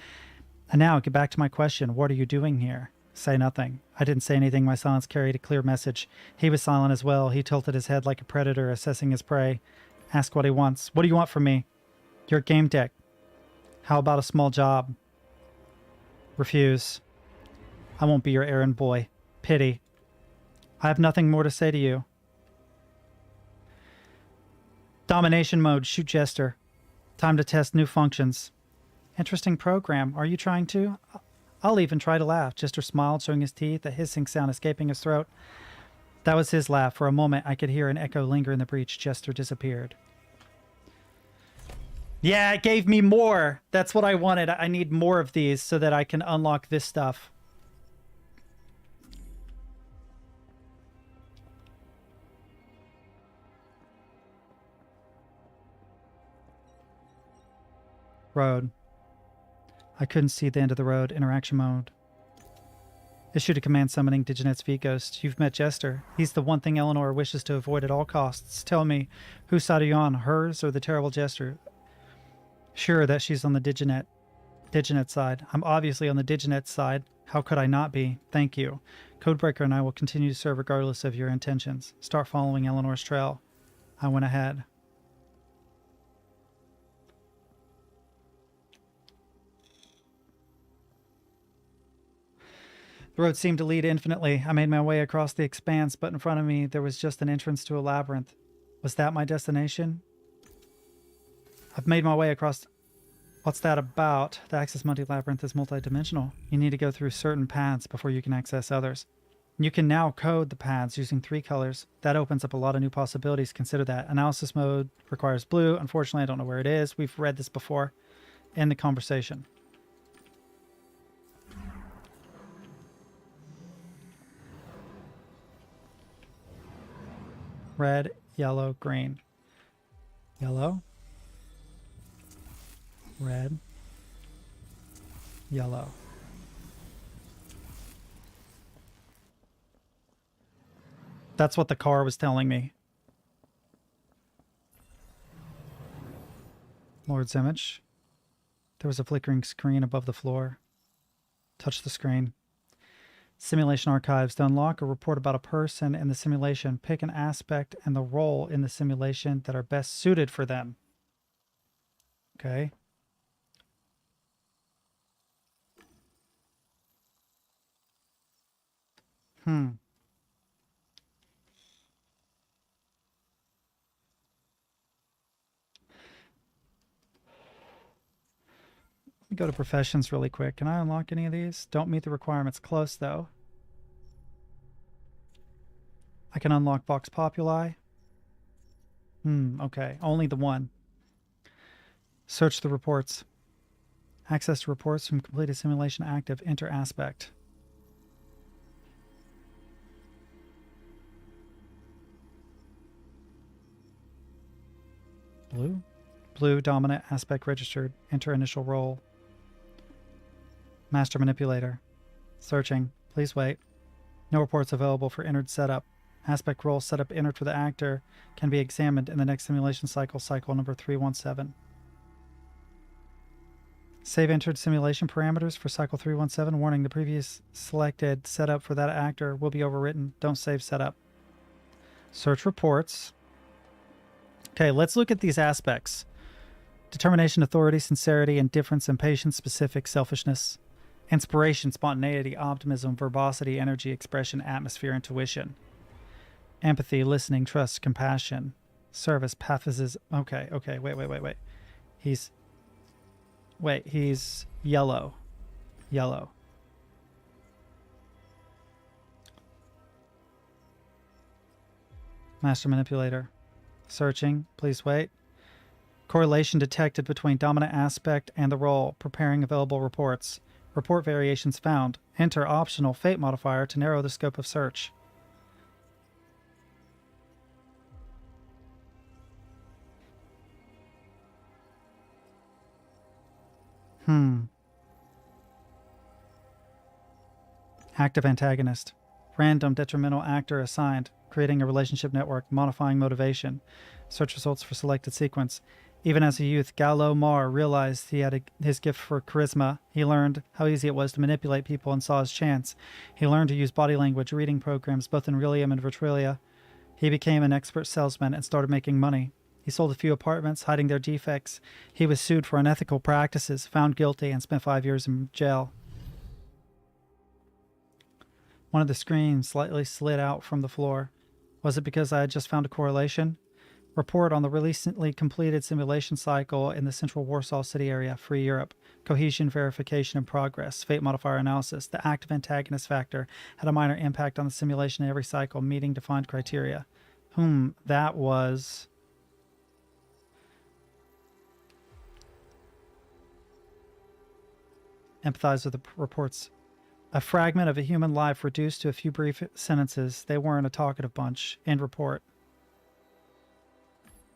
[SPEAKER 1] And now, get back to my question. What are you doing here? Say nothing. I didn't say anything. My silence carried a clear message. He was silent as well. He tilted his head like a predator assessing his prey. Ask what he wants. What do you want from me? You're Gamedec. How about a small job? Refuse. I won't be your errand boy. Pity. I have nothing more to say to you. Domination mode. Shoot Jester. Time to test new functions. Interesting program. Are you trying to? I'll even try to laugh. Jester smiled, showing his teeth, a hissing sound escaping his throat. That was his laugh. For a moment, I could hear an echo linger in the breach. Jester disappeared. Yeah, it gave me more. That's what I wanted. I need more of these so that I can unlock this stuff. Road. I couldn't see the end of the road. Interaction mode. Issue to command summoning Diginet's V-Ghost. You've met Jester. He's the one thing Eleanor wishes to avoid at all costs. Tell me, whose side are you on? Hers or the terrible Jester? Sure that she's on the Diginet side. I'm obviously on the Diginet side. How could I not be? Thank you. Codebreaker and I will continue to serve regardless of your intentions. Start following Eleanor's trail. I went ahead. The road seemed to lead infinitely. I made my way across the expanse, but in front of me there was just an entrance to a labyrinth. Was that my destination? I've made my way across... What's that about? The Axis Mundi Labyrinth is multidimensional. You need to go through certain paths before you can access others. You can now code the paths using 3 colors. That opens up a lot of new possibilities. Consider that. Analysis mode requires blue. Unfortunately, I don't know where it is. We've read this before. End the conversation. Red, yellow, green. Yellow. Red. Yellow. That's what the car was telling me. Lord's image. There was a flickering screen above the floor. Touch the screen. Simulation archives. To unlock a report about a person in the simulation, pick an aspect and the role in the simulation that are best suited for them. Okay. Let me go to professions really quick. Can I unlock any of these? Don't meet the requirements. Close, though. I can unlock Vox Populi. Okay. Only the one. Search the reports. Access to reports from completed simulation active. Enter aspect. Blue? Blue, dominant, aspect registered. Enter initial role. Master manipulator. Searching. Please wait. No reports available for entered setup. Aspect role setup entered for the actor can be examined in the next simulation cycle, cycle number 317. Save entered simulation parameters for cycle 317. Warning, the previous selected setup for that actor will be overwritten. Don't save setup. Search reports. Okay, let's look at these aspects. Determination, authority, sincerity, indifference, impatience, specific, selfishness, inspiration, spontaneity, optimism, verbosity, energy, expression, atmosphere, intuition, empathy, listening, trust, compassion, service, pathism. Okay, wait. He's yellow. Yellow. Master manipulator. Searching. Please wait. Correlation detected between dominant aspect and the role. Preparing available reports. Report variations found. Enter optional fate modifier to narrow the scope of search. Active antagonist. Random detrimental actor assigned. Creating a relationship network. Modifying motivation. Search results for selected sequence. Even as a youth, Gallo Mar realized he had his gift for charisma. He learned how easy it was to manipulate people and saw his chance. He learned to use body language reading programs both in Realium and Virtualia. He became an expert salesman and started making money. He sold a few apartments, hiding their defects. He was sued for unethical practices, found guilty, and spent 5 years in jail. One of the screens slightly slid out from the floor. Was it because I had just found a correlation? Report on the recently completed simulation cycle in the central Warsaw City area, Free Europe. Cohesion, verification, and progress. Fate modifier analysis. The active antagonist factor had a minor impact on the simulation in every cycle, meeting defined criteria. That was... Empathize with the reports. A fragment of a human life reduced to a few brief sentences. They weren't a talkative bunch. End report.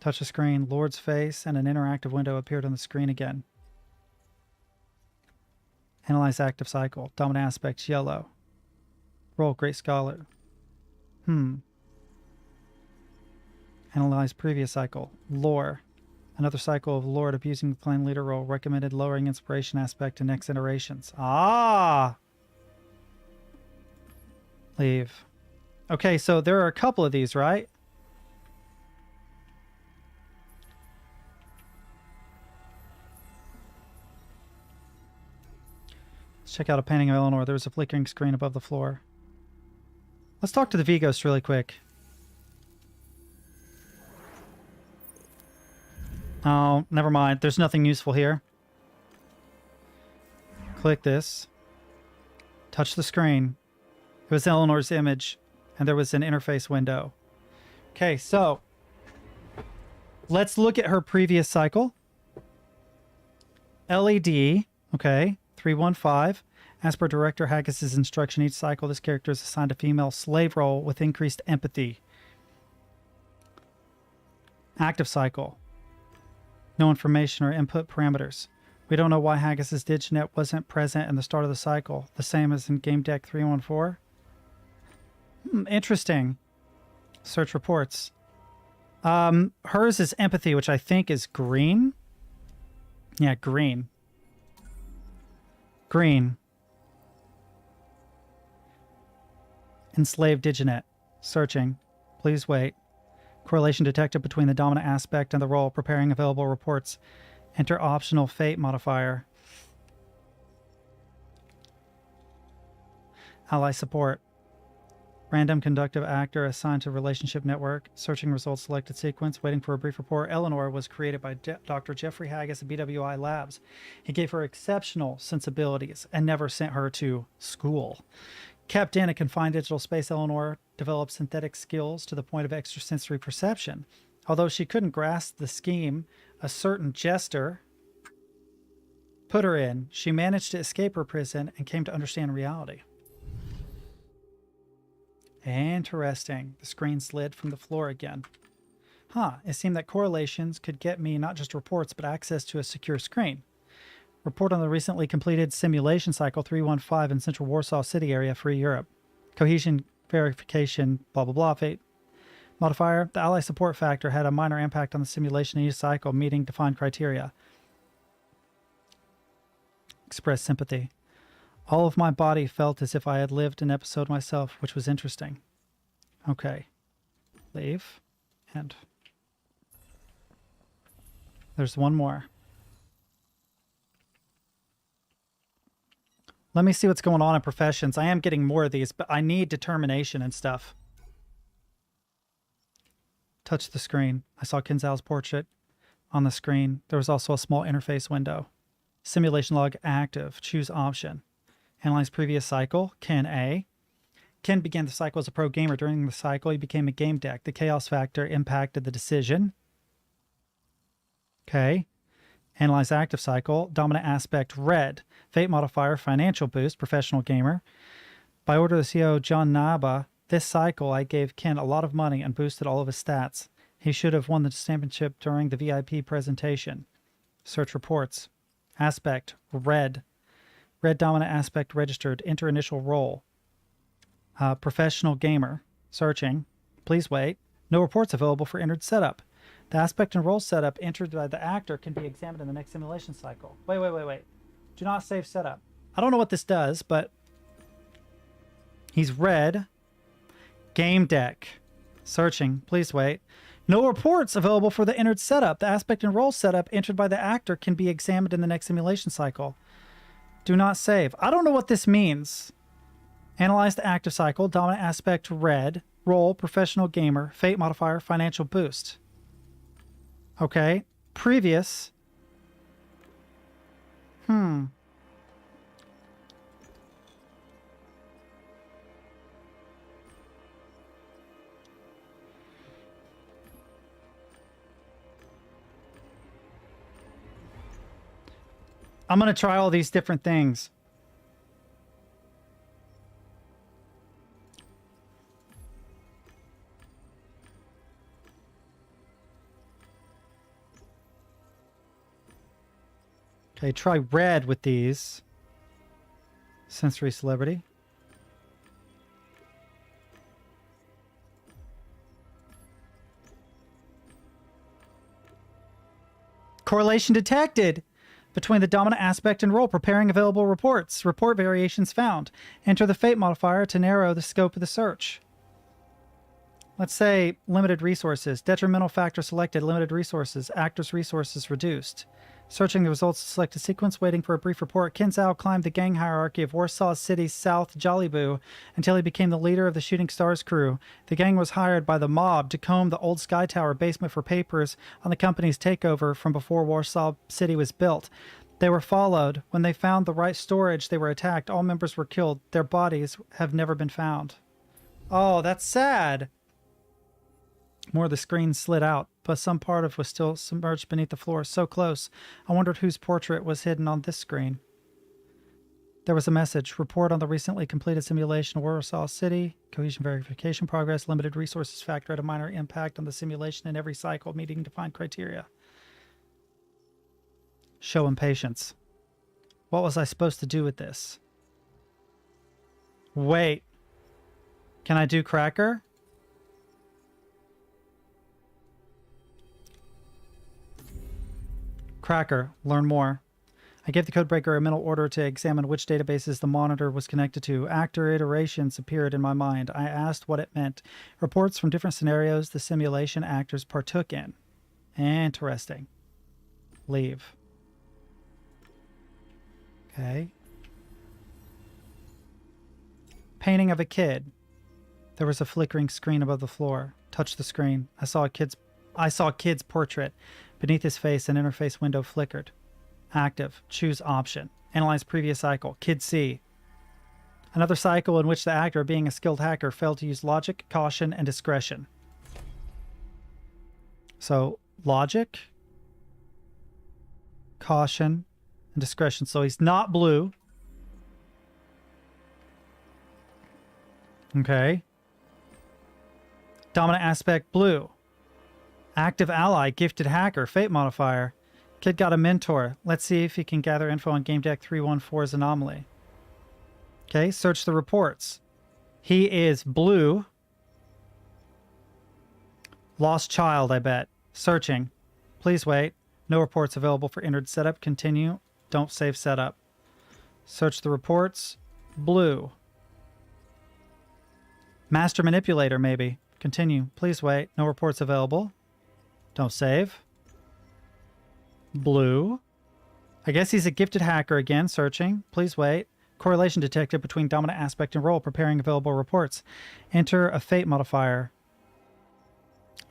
[SPEAKER 1] Touch the screen. Lord's face and an interactive window appeared on the screen again. Analyze active cycle. Dominant aspects yellow. Role great scholar. Analyze previous cycle. Lore. Another cycle of Lord abusing the clan leader role. Recommended lowering inspiration aspect to next iterations. Leave. Okay, so there are a couple of these, right? Let's check out a painting of Eleanor. There's a flickering screen above the floor. Let's talk to the V-Ghost really quick. Oh, never mind. There's nothing useful here. Click this. Touch the screen. It was Eleanor's image, and there was an interface window. Okay, so let's look at her previous cycle. LED, okay, 315. As per Director Haggis's instruction, each cycle this character is assigned a female slave role with increased empathy. Active cycle. No information or input parameters. We don't know why Haggis's DigiNet wasn't present in the start of the cycle, the same as in Gamedec 314. Interesting. Search reports. Hers is empathy, which I think is green. Yeah, green. Green. Enslaved DigiNet. Searching. Please wait. Correlation detected between the dominant aspect and the role. Preparing available reports. Enter optional fate modifier. Ally support. Random conductive actor assigned to relationship network. Searching results selected sequence. Waiting for a brief report. Eleanor was created by Dr. Jeffrey Haggis at BWI Labs. He gave her exceptional sensibilities and never sent her to school. Kept in a confined digital space, Eleanor developed synthetic skills to the point of extrasensory perception. Although she couldn't grasp the scheme a certain jester put her in, she managed to escape her prison and came to understand reality. Interesting. The screen slid from the floor again. It seemed that correlations could get me not just reports, but access to a secure screen. Report on the recently completed simulation cycle 315 in Central Warsaw City area, Free Europe. Cohesion verification, blah, blah, blah. Fate modifier. The ally support factor had a minor impact on the simulation in each cycle, meeting defined criteria. Express sympathy. All of my body felt as if I had lived an episode myself, which was interesting. Okay. Leave. And there's one more. Let me see what's going on in professions. I am getting more of these, but I need determination and stuff. Touch the screen. I saw Kinzal's portrait on the screen. There was also a small interface window. Simulation log active. Choose option. Analyze previous cycle. Ken A. Ken began the cycle as a pro gamer. During the cycle, he became a game deck. The chaos factor impacted the decision. Okay. Analyze active cycle. Dominant aspect red. Fate modifier financial boost. Professional gamer. By order of the CEO John Naba, this cycle I gave Ken a lot of money and boosted all of his stats. He should have won the championship during the VIP presentation. Search reports. Aspect red. Red dominant aspect registered. Enter initial role. Professional gamer. Searching. Please wait. No reports available for entered setup. The aspect and role setup entered by the actor can be examined in the next simulation cycle. Wait. Do not save setup. I don't know what this does, but he's red. Game deck. Searching. Please wait. No reports available for the entered setup. The aspect and role setup entered by the actor can be examined in the next simulation cycle. Do not save. I don't know what this means. Analyze the active cycle. Dominant aspect red. Role, professional gamer. Fate modifier, financial boost. Okay. Previous. I'm going to try all these different things. Okay, try red with these. Sensory celebrity. Correlation detected between the dominant aspect and role. Preparing available reports. Report variations found. Enter the fate modifier to narrow the scope of the search. Let's say limited resources. Detrimental factor selected. Limited resources. Actors' resources reduced. Searching the results to select a sequence, waiting for a brief report. Kinzal climbed the gang hierarchy of Warsaw City's South Jolliboo until he became the leader of the Shooting Stars crew. The gang was hired by the mob to comb the old Sky Tower basement for papers on the company's takeover from before Warsaw City was built. They were followed. When they found the right storage, they were attacked. All members were killed. Their bodies have never been found. Oh, that's sad. More of the screen slid out, but some part of it was still submerged beneath the floor, so close. I wondered whose portrait was hidden on this screen. There was a message. Report on the recently completed simulation of Warsaw City. Cohesion verification progress. Limited resources factor at a minor impact on the simulation in every cycle, meeting defined criteria. Show impatience. What was I supposed to do with this? Wait. Can I do Cracker? Cracker. Learn more. I gave the codebreaker a mental order to examine which databases the monitor was connected to. Actor iterations appeared in my mind. I asked what it meant. Reports from different scenarios the simulation actors partook in. Interesting. Leave. Okay. Painting of a kid. There was a flickering screen above the floor. Touch the screen. I saw a kid's portrait. Beneath his face, an interface window flickered. Active. Choose option. Analyze previous cycle. Kid C. Another cycle in which the actor, being a skilled hacker, failed to use logic, caution, and discretion. So, logic, caution, and discretion. So he's not blue. Okay. Dominant aspect, blue. Active ally, gifted hacker, fate modifier. Kid got a mentor. Let's see if he can gather info on Gamedec 314's anomaly. Okay, search the reports. He is blue. Lost child, I bet. Searching. Please wait. No reports available for entered setup. Continue. Don't save setup. Search the reports. Blue. Master manipulator, maybe. Continue. Please wait. No reports available. Don't save. Blue. I guess he's a gifted hacker again. Searching. Please wait. Correlation detected between dominant aspect and role. Preparing available reports. Enter a fate modifier.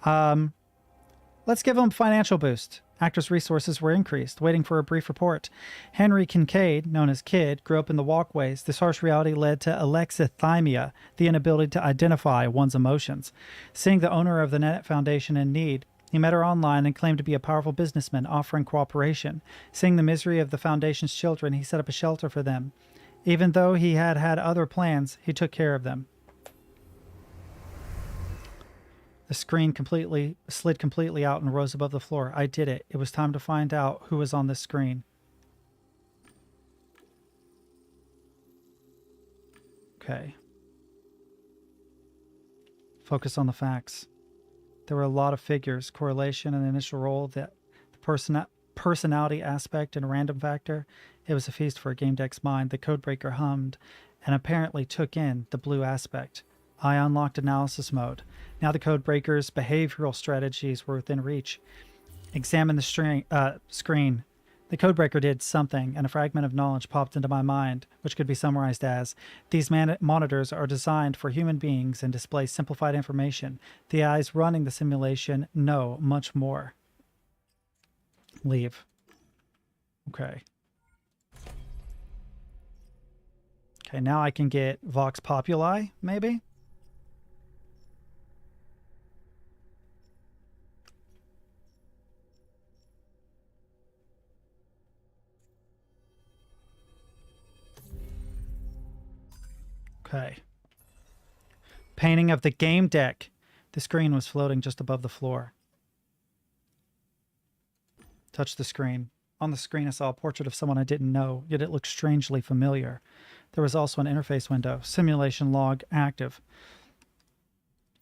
[SPEAKER 1] Let's give him financial boost. Actor's resources were increased. Waiting for a brief report. Henry Kincaid, known as Kid, grew up in the walkways. This harsh reality led to alexithymia, the inability to identify one's emotions. Seeing the owner of the Net Foundation in need, he met her online and claimed to be a powerful businessman offering cooperation. Seeing the misery of the Foundation's children, he set up a shelter for them. Even though he had had other plans, he took care of them. The screen slid completely out and rose above the floor. I did it. It was time to find out who was on this screen. Okay. Focus on the facts. There were a lot of figures, correlation and initial role, that the personality aspect and random factor. It was a feast for a Gamedec's mind. The codebreaker hummed and apparently took in the blue aspect. I unlocked analysis mode. Now the codebreaker's behavioral strategies were within reach. Examine the screen. The codebreaker did something, and a fragment of knowledge popped into my mind, which could be summarized as, these monitors are designed for human beings and display simplified information. The eyes running the simulation know much more. Leave. Okay. Okay, now I can get Vox Populi, maybe? Okay. Painting of the game deck. The screen was floating just above the floor. Touch the screen. On the screen, I saw a portrait of someone I didn't know, yet it looked strangely familiar. There was also an interface window. Simulation log active.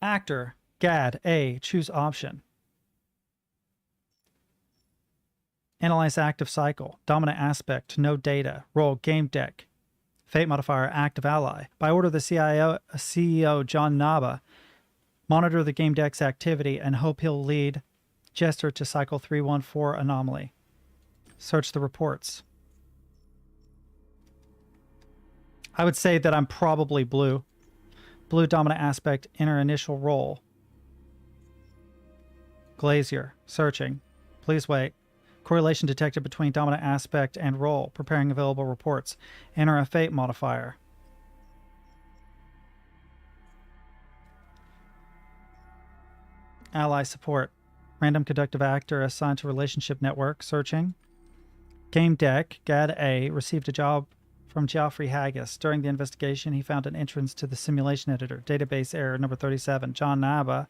[SPEAKER 1] Actor. GAD. A. Choose option. Analyze active cycle. Dominant aspect. No data. Role game deck. Fate modifier, active ally. By order of the CEO, John Naba, monitor the game deck's activity and hope he'll lead Jester to cycle 314 anomaly. Search the reports. I would say that I'm probably blue. Blue dominant aspect, enter initial role. Glazier, searching. Please wait. Correlation detected between dominant aspect and role. Preparing available reports. Enter a fate modifier. Ally support. Random conductive actor assigned to relationship network. Searching. Gamedec, GAD A, received a job from Geoffrey Haggis. During the investigation, he found an entrance to the simulation editor. Database error number 37. John Naba.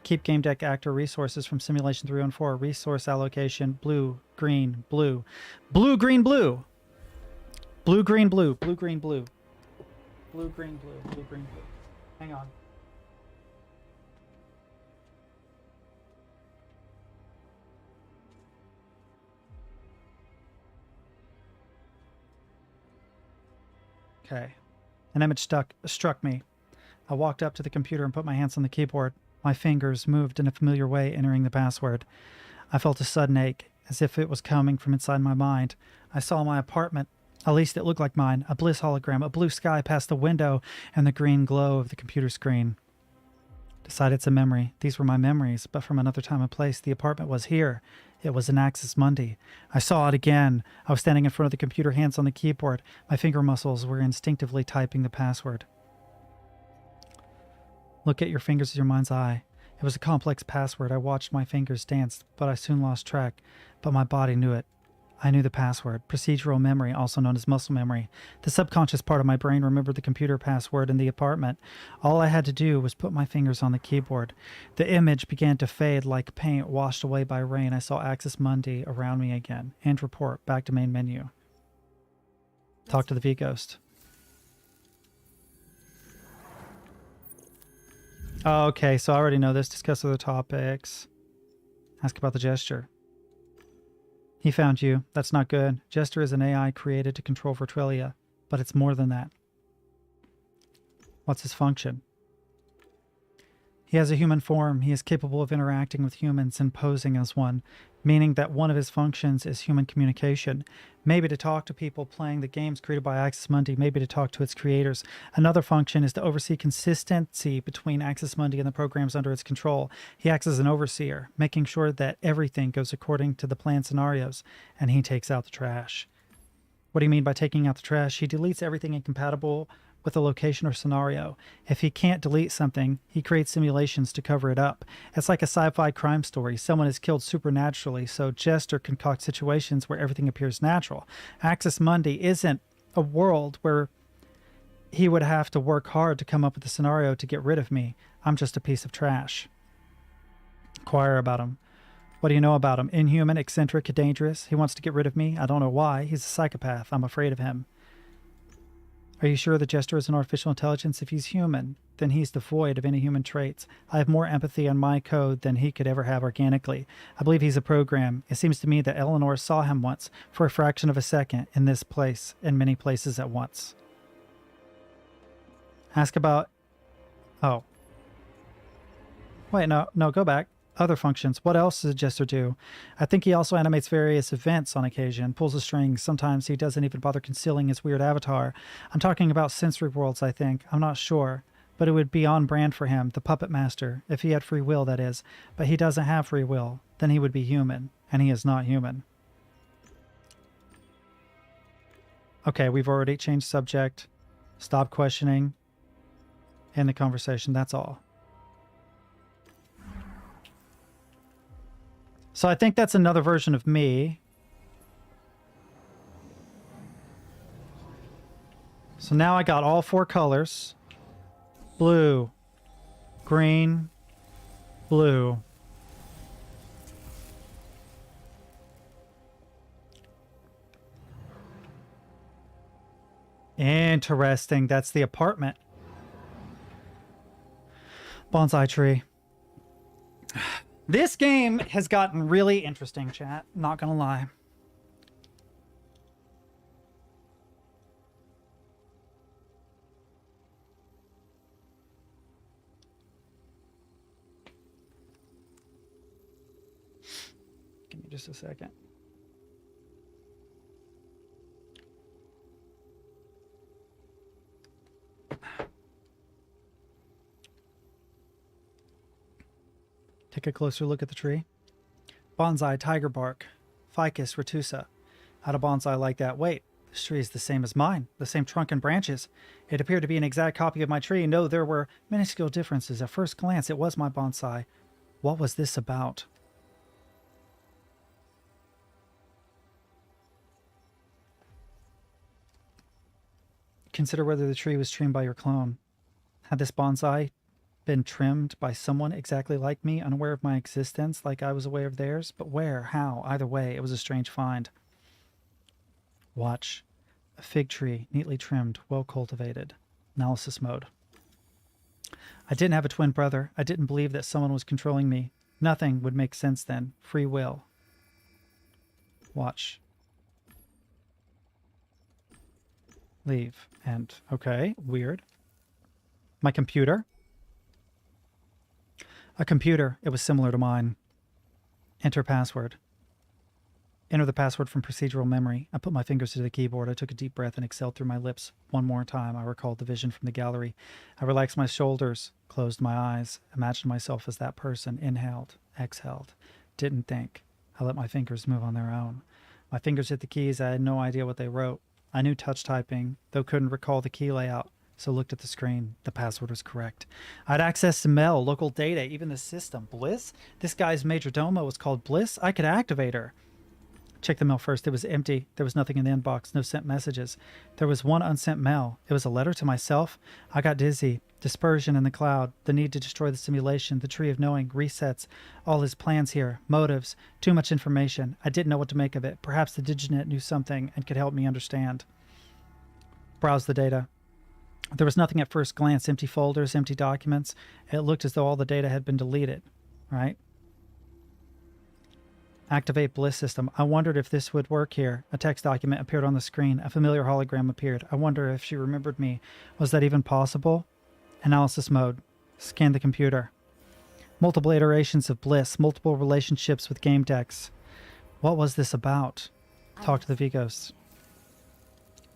[SPEAKER 1] Keep Gamedec actor resources from simulation 314. Resource allocation. Blue, green, blue. Blue, green, blue. Blue, green, blue. Blue, green, blue. Blue, green, blue. Blue, green, blue. Hang on. Okay. An image struck me. I walked up to the computer and put my hands on the keyboard. My fingers moved in a familiar way, entering the password. I felt a sudden ache, as if it was coming from inside my mind. I saw my apartment. At least it looked like mine. A bliss hologram, a blue sky past the window, and the green glow of the computer screen. Decided it's a memory. These were my memories, but from another time and place. The apartment was here. It was an Axis Mundi. I saw it again. I was standing in front of the computer, hands on the keyboard. My finger muscles were instinctively typing the password. Look at your fingers with your mind's eye. It was a complex password. I watched my fingers dance, but I soon lost track. But my body knew it. I knew the password. Procedural memory, also known as muscle memory. The subconscious part of my brain remembered the computer password in the apartment. All I had to do was put my fingers on the keyboard. The image began to fade like paint washed away by rain. I saw Axis Mundi around me again. End report. Back to main menu. Talk to the V-Ghost. Okay, so I already know this. Discuss other topics. Ask about the gesture. He found you. That's not good. Jester is an AI created to control Vertrelia, but it's more than that. What's his function? He has a human form. He is capable of interacting with humans and posing as one, meaning that one of his functions is human communication. Maybe to talk to people playing the games created by Axis Mundi, maybe to talk to its creators. Another function is to oversee consistency between Axis Mundi and the programs under its control. He acts as an overseer, making sure that everything goes according to the planned scenarios, and he takes out the trash. What do you mean by taking out the trash? He deletes everything incompatible with a location or scenario. If he can't delete something, he creates simulations to cover it up. It's like a sci-fi crime story. Someone is killed supernaturally, so Jester concocts situations where everything appears natural. Axis Mundi isn't a world where he would have to work hard to come up with a scenario to get rid of me. I'm just a piece of trash. Inquire about him. What do you know about him? Inhuman, eccentric, dangerous. He wants to get rid of me. I don't know why. He's a psychopath. I'm afraid of him. Are you sure the Jester is an artificial intelligence? If he's human, then he's devoid of any human traits. I have more empathy on my code than he could ever have organically. I believe he's a program. It seems to me that Eleanor saw him once, for a fraction of a second, in this place, in many places at once. Ask about... Oh. Wait, no, go back. Other functions. What else does a Jester do? I think he also animates various events on occasion, pulls the strings. Sometimes he doesn't even bother concealing his weird avatar. I'm talking about sensory worlds, I think. I'm not sure. But it would be on brand for him, the puppet master, if he had free will, that is. But he doesn't have free will. Then he would be human. And he is not human. Okay, we've already changed subject. Stop questioning. End the conversation. That's all. So I think that's another version of me. So now I got all four colors. Blue, green, blue. Interesting. That's the apartment. Bonsai tree. This game has gotten really interesting, chat. Not gonna lie. Give me just a second. Take a closer look at the tree. Bonsai tiger bark. Ficus retusa. How'd a bonsai like that? Wait, this tree is the same as mine. The same trunk and branches. It appeared to be an exact copy of my tree. No, there were minuscule differences. At first glance, it was my bonsai. What was this about? Consider whether the tree was trimmed by your clone. Had this bonsai been trimmed by someone exactly like me, unaware of my existence, like I was aware of theirs? But where? How? Either way, it was a strange find. Watch. A fig tree, neatly trimmed, well cultivated. Analysis mode. I didn't have a twin brother. I didn't believe that someone was controlling me. Nothing would make sense then. Free will. Watch. Leave. And, okay, weird. My computer. A computer. It was similar to mine. Enter password. Enter the password from procedural memory. I put my fingers to the keyboard. I took a deep breath and exhaled through my lips. One more time, I recalled the vision from the gallery. I relaxed my shoulders, closed my eyes, imagined myself as that person, inhaled, exhaled. Didn't think. I let my fingers move on their own. My fingers hit the keys. I had no idea what they wrote. I knew touch typing, though couldn't recall the key layout, so looked at the screen. The password was correct. I had access to mail, local data, even the system. Bliss? This guy's major domo was called Bliss? I could activate her. Check the mail first. It was empty. There was nothing in the inbox. No sent messages. There was one unsent mail. It was a letter to myself. I got dizzy. Dispersion in the cloud. The need to destroy the simulation. The tree of knowing. Resets. All his plans here. Motives. Too much information. I didn't know what to make of it. Perhaps the Diginet knew something and could help me understand. Browse the data. There was nothing at first glance. Empty folders. Empty documents. It looked as though all the data had been deleted. Right? Activate Bliss system. I wondered if this would work here. A text document appeared on the screen. A familiar hologram appeared. I wonder if she remembered me. Was that even possible? Analysis mode. Scan the computer. Multiple iterations of Bliss. Multiple relationships with Gamedec. What was this about? Talk to the V-Ghosts.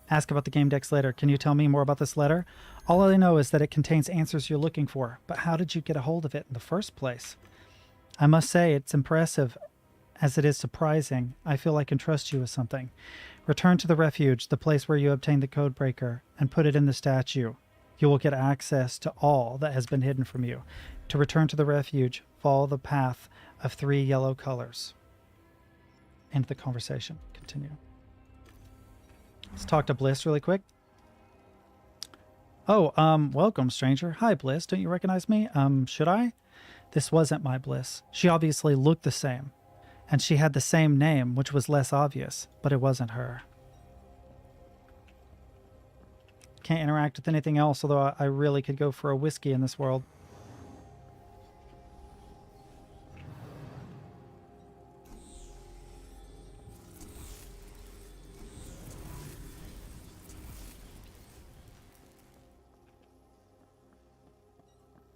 [SPEAKER 1] Ask about the Gamedec later. Can you tell me more about this letter? All I know is that it contains answers you're looking for. But how did you get a hold of it in the first place? I must say, it's impressive. As it is surprising, I feel I can trust you with something. Return to the refuge, the place where you obtained the codebreaker, and put it in the statue. You will get access to all that has been hidden from you. To return to the refuge, follow the path of 3 yellow colors. End the conversation. Continue. Let's talk to Bliss really quick. Oh, welcome, stranger. Hi, Bliss. Don't you recognize me? Should I? This wasn't my Bliss. She obviously looked the same. And she had the same name, which was less obvious, but it wasn't her. Can't interact with anything else, although I really could go for a whiskey in this world.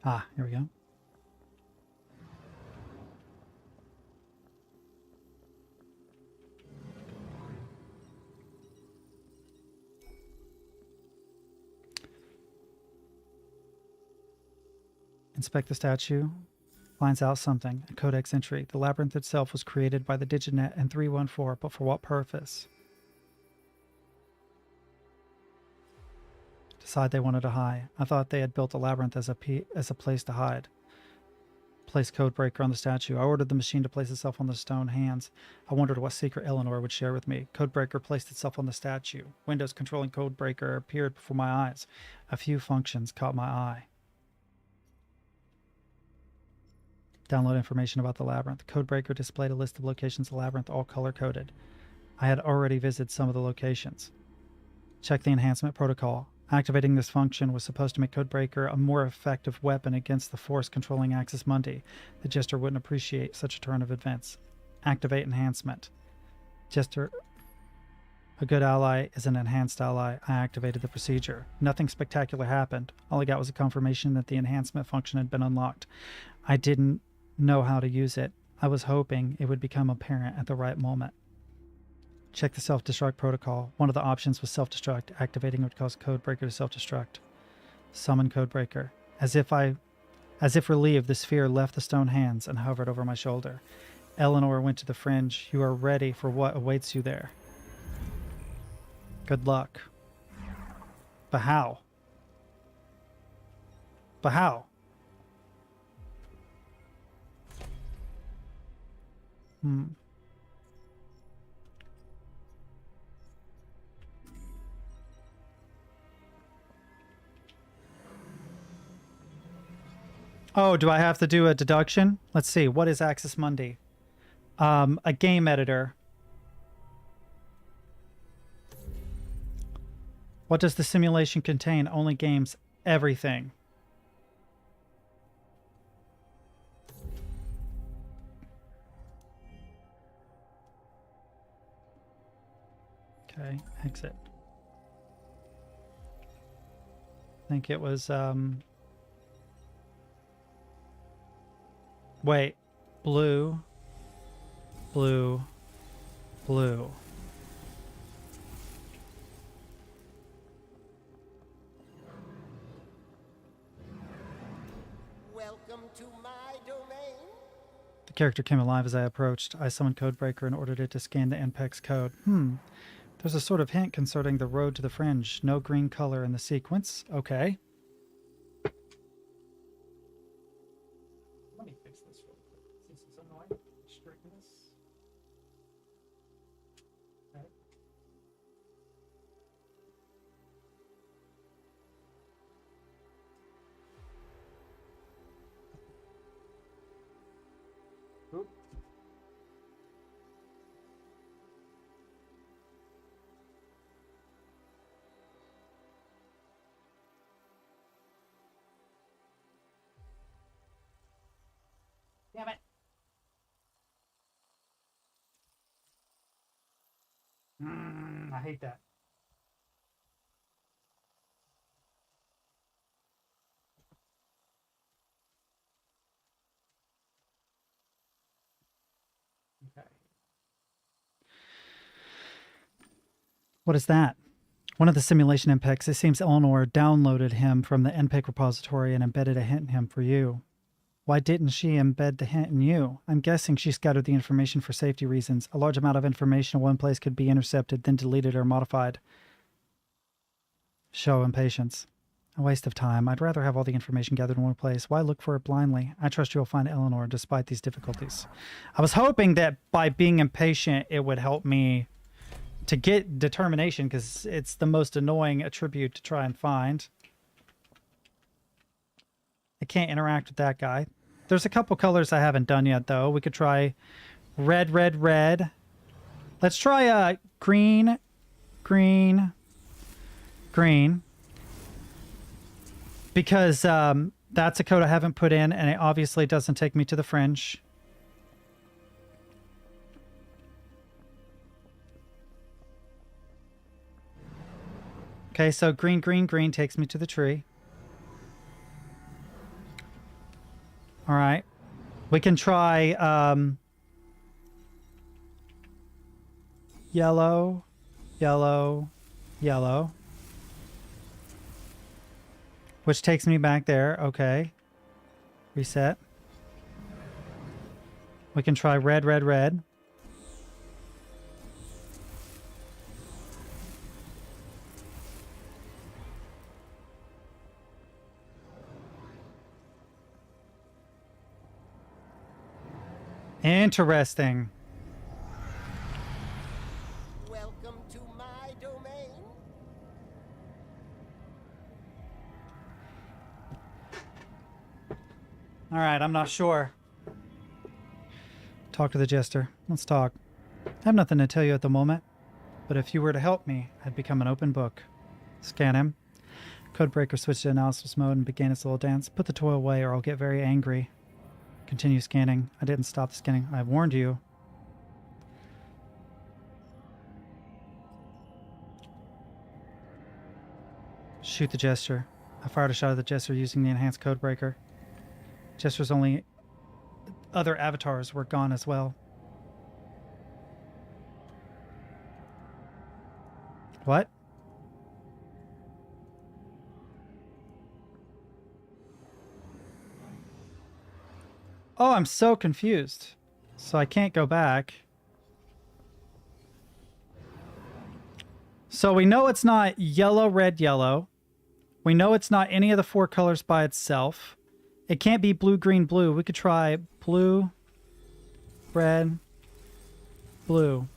[SPEAKER 1] Ah, here we go. Inspect the statue. Finds out something. A codex entry. The labyrinth itself was created by the Diginet in 314, but for what purpose? Decide they wanted to hide. I thought they had built a labyrinth as a place to hide. Place codebreaker on the statue. I ordered the machine to place itself on the stone hands. I wondered what secret Eleanor would share with me. Codebreaker placed itself on the statue. Windows controlling codebreaker appeared before my eyes. A few functions caught my eye. Download information about the labyrinth. Codebreaker displayed a list of locations of the labyrinth, all color-coded. I had already visited some of the locations. Check the enhancement protocol. Activating this function was supposed to make Codebreaker a more effective weapon against the force controlling Axis Mundi. The Jester wouldn't appreciate such a turn of events. Activate enhancement. Jester, a good ally is an enhanced ally. I activated the procedure. Nothing spectacular happened. All I got was a confirmation that the enhancement function had been unlocked. I didn't know how to use it. I was hoping it would become apparent at the right moment. Check the self-destruct protocol. One of the options was self-destruct. Activating would cause Codebreaker to self-destruct. Summon Codebreaker. As if relieved, the sphere left the stone hands and hovered over my shoulder. Eleanor went to the fringe. You are ready for what awaits you there. Good luck. But how? But how? Oh, do I have to do a deduction? Let's see. What is Axis Mundi? A game editor. What does the simulation contain? Only games. Everything. Okay, exit. I think it was, wait. Blue. Blue. Blue.
[SPEAKER 8] Welcome to my domain.
[SPEAKER 1] The character came alive as I approached. I summoned Codebreaker and ordered it to scan the NPEX code. There's a sort of hint concerning the road to the fringe. No green color in the sequence. Okay. Let me fix this real quick. This is annoying. Straighten this. Okay. Oop. Damn it. I hate that. Okay. What is that? One of the simulation NPEGs. It seems Eleanor downloaded him from the NPEG repository and embedded a hint in him for you. Why didn't she embed the hint in you? I'm guessing she scattered the information for safety reasons. A large amount of information in one place could be intercepted, then deleted or modified. Show impatience. A waste of time. I'd rather have all the information gathered in one place. Why look for it blindly? I trust you'll find Eleanor despite these difficulties. I was hoping that by being impatient, it would help me to get determination, because it's the most annoying attribute to try and find. I can't interact with that guy. There's a couple colors I haven't done yet, though. We could try red, red, red. Let's try green, green, green. Because that's a code I haven't put in, and it obviously doesn't take me to the fringe. Okay, so green, green, green takes me to the tree. All right. We can try yellow, yellow, yellow. Which takes me back there. Okay. Reset. We can try red, red, red. Interesting.
[SPEAKER 8] Welcome to my domain.
[SPEAKER 1] All right, I'm not sure. Talk to the jester. Let's talk. I have nothing to tell you at the moment, but if you were to help me, I'd become an open book. Scan him. Codebreaker switched to analysis mode and began its little dance. Put the toy away or I'll get very angry. Continue scanning. I didn't stop the scanning. I warned you. Shoot the jester. I fired a shot at the jester using the enhanced codebreaker. Jester's only other avatars were gone as well. What? Oh, I'm so confused. So I can't go back. So we know it's not yellow, red, yellow. We know it's not any of the four colors by itself. It can't be blue, green, blue. We could try blue, red, Blue.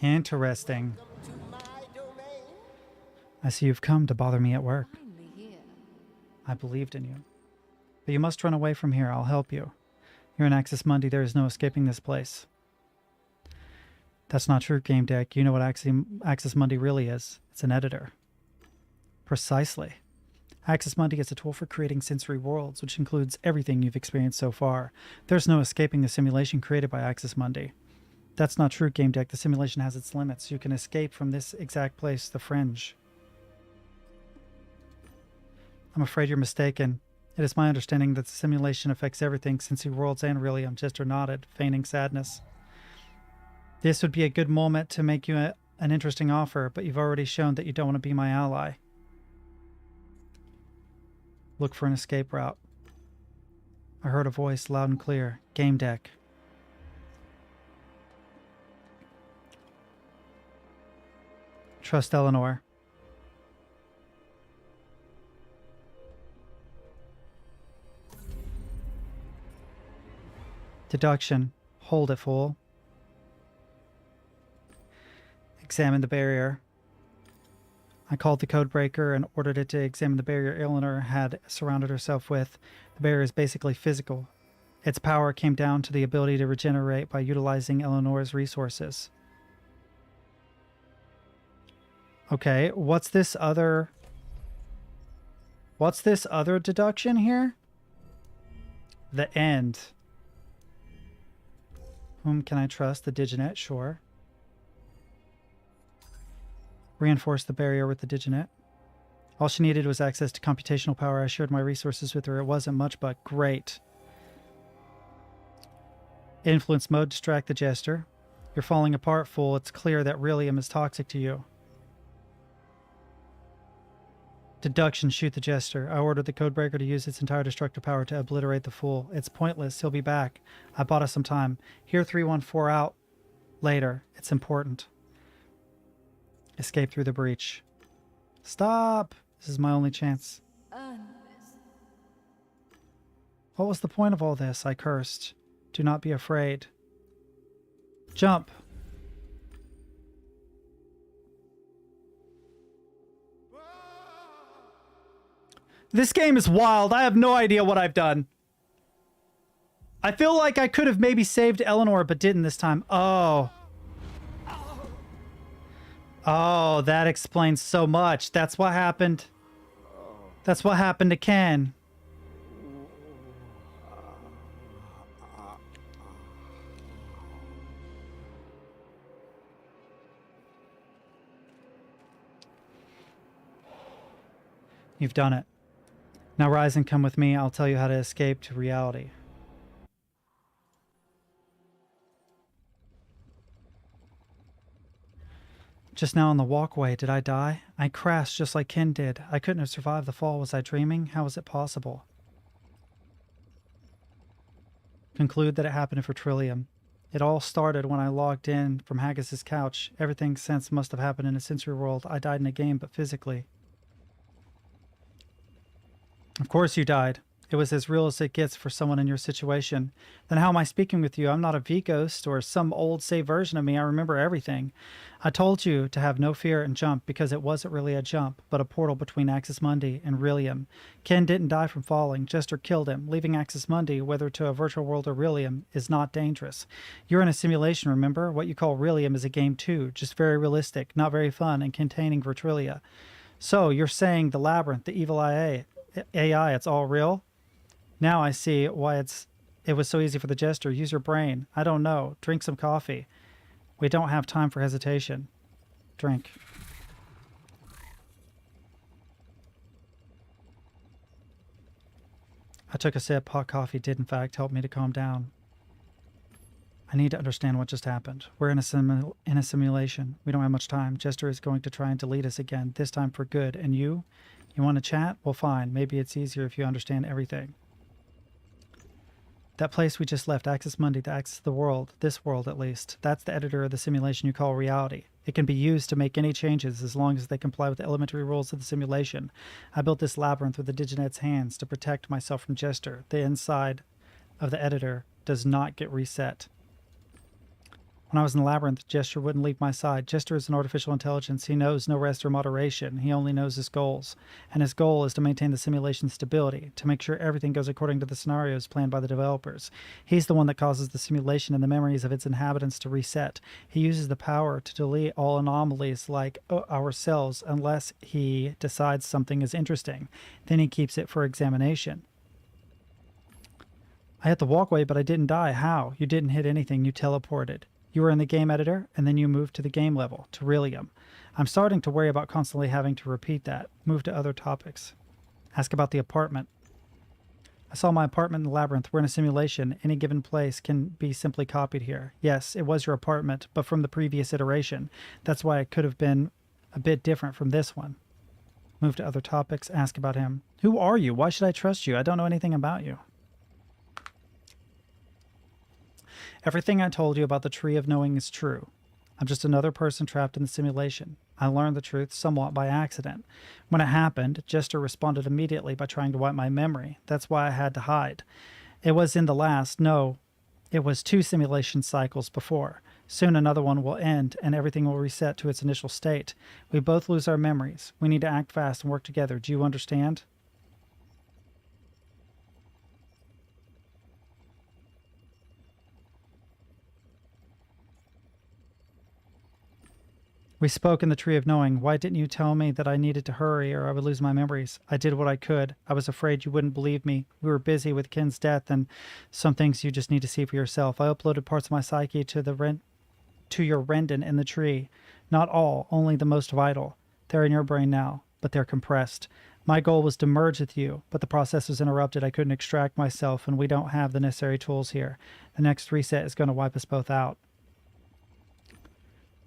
[SPEAKER 1] Interesting.
[SPEAKER 8] Welcome to my domain.
[SPEAKER 1] I see you've come to bother me at work.
[SPEAKER 7] Finally here.
[SPEAKER 1] I believed in you. But you must run away from here. I'll help you. You're in Axis Mundi. There is no escaping this place. That's not true, Gamedec. You know what Axis Mundi really is. It's an editor. Precisely. Axis Mundi is a tool for creating sensory worlds, which includes everything you've experienced so far. There's no escaping the simulation created by Axis Mundi. That's not true, Gamedec. The simulation has its limits. You can escape from this exact place, the Fringe. I'm afraid you're mistaken. It is my understanding that the simulation affects everything, sensory worlds and Rillium. Jester nodded, feigning sadness. This would be a good moment to make you an interesting offer, but you've already shown that you don't want to be my ally. Look for an escape route. I heard a voice loud and clear. Gamedec. Trust Eleanor. Deduction. Hold it, fool. Examine the barrier. I called the codebreaker and ordered it to examine the barrier Eleanor had surrounded herself with. The barrier is basically physical. Its power came down to the ability to regenerate by utilizing Eleanor's resources. Okay, what's this other deduction here? The end. Whom can I trust? The Diginet, sure. Reinforce the barrier with the Diginet. All she needed was access to computational power. I shared my resources with her. It wasn't much, but great. Influence mode, distract the Jester. You're falling apart, fool. It's clear that Rillium is toxic to you. Deduction, shoot the Jester. I ordered the codebreaker to use its entire destructive power to obliterate the fool. It's pointless. He'll be back. I bought us some time. Here 314 out. Later. It's important. Escape through the breach. Stop! This is my only chance. What was the point of all this? I cursed. Do not be afraid. Jump! This game is wild. I have no idea what I've done. I feel like I could have maybe saved Eleanor, but didn't this time. Oh. Oh, that explains so much. That's what happened. That's what happened to Ken. You've done it. Now rise and come with me. I'll tell you how to escape to reality. Just now on the walkway, did I die? I crashed just like Ken did. I couldn't have survived the fall. Was I dreaming? How was it possible? Conclude that it happened for Trillium. It all started when I logged in from Haggis's couch. Everything since must have happened in a sensory world. I died in a game, but physically. Of course you died. It was as real as it gets for someone in your situation. Then how am I speaking with you? I'm not a V-Ghost or some old saved version of me. I remember everything. I told you to have no fear and jump because it wasn't really a jump, but a portal between Axis Mundi and Rillium. Ken didn't die from falling. Jester killed him. Leaving Axis Mundi, whether to a virtual world or Rillium, is not dangerous. You're in a simulation, remember? What you call Rillium is a game too, just very realistic, not very fun, and containing Virtulia. So, you're saying the Labyrinth, the evil AI, it's all real? Now I see why it was so easy for the Jester. Use your brain. I don't know. Drink some coffee. We don't have time for hesitation. Drink. I took a sip. Hot coffee did, in fact, help me to calm down. I need to understand what just happened. We're in a simulation. We don't have much time. Jester is going to try and delete us again, this time for good. And you? You want to chat? Well, fine. Maybe it's easier if you understand everything. That place we just left, Axis Mundi, the axis of the world, this world at least, that's the editor of the simulation you call reality. It can be used to make any changes as long as they comply with the elementary rules of the simulation. I built this labyrinth with the Diginet's hands to protect myself from Jester. The inside of the editor does not get reset. When I was in the labyrinth, Jester wouldn't leave my side. Jester is an artificial intelligence. He knows no rest or moderation. He only knows his goals. And his goal is to maintain the simulation's stability, to make sure everything goes according to the scenarios planned by the developers. He's the one that causes the simulation and the memories of its inhabitants to reset. He uses the power to delete all anomalies like ourselves unless he decides something is interesting. Then he keeps it for examination. I hit the walkway, but I didn't die. How? You didn't hit anything. You teleported. You were in the game editor, and then you moved to the game level, to Rillium. I'm starting to worry about constantly having to repeat that. Move to other topics. Ask about the apartment. I saw my apartment in the labyrinth. We're in a simulation. Any given place can be simply copied here. Yes, it was your apartment, but from the previous iteration. That's why it could have been a bit different from this one. Move to other topics. Ask about him. Who are you? Why should I trust you? I don't know anything about you. Everything I told you about the Tree of Knowing is true. I'm just another person trapped in the simulation. I learned the truth somewhat by accident. When it happened, Jester responded immediately by trying to wipe my memory. That's why I had to hide. It was in the last, no, it was 2 simulation cycles before. Soon another one will end, and everything will reset to its initial state. We both lose our memories. We need to act fast and work together. Do you understand? We spoke in the Tree of Knowing. Why didn't you tell me that I needed to hurry or I would lose my memories? I did what I could. I was afraid you wouldn't believe me. We were busy with Ken's death and some things you just need to see for yourself. I uploaded parts of my psyche to your Rendon in the tree. Not all, only the most vital. They're in your brain now, but they're compressed. My goal was to merge with you, but the process was interrupted. I couldn't extract myself, and we don't have the necessary tools here. The next reset is going to wipe us both out.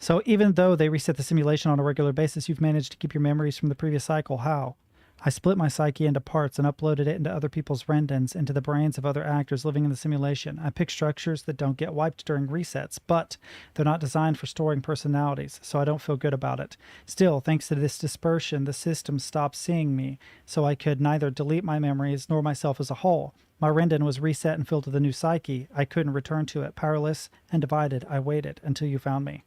[SPEAKER 1] So even though they reset the simulation on a regular basis, you've managed to keep your memories from the previous cycle. How? I split my psyche into parts and uploaded it into other people's rendons, into the brains of other actors living in the simulation. I pick structures that don't get wiped during resets, but they're not designed for storing personalities, so I don't feel good about it. Still, thanks to this dispersion, the system stopped seeing me, so I could neither delete my memories nor myself as a whole. My rendon was reset and filled with a new psyche. I couldn't return to it. Powerless and divided, I waited until you found me.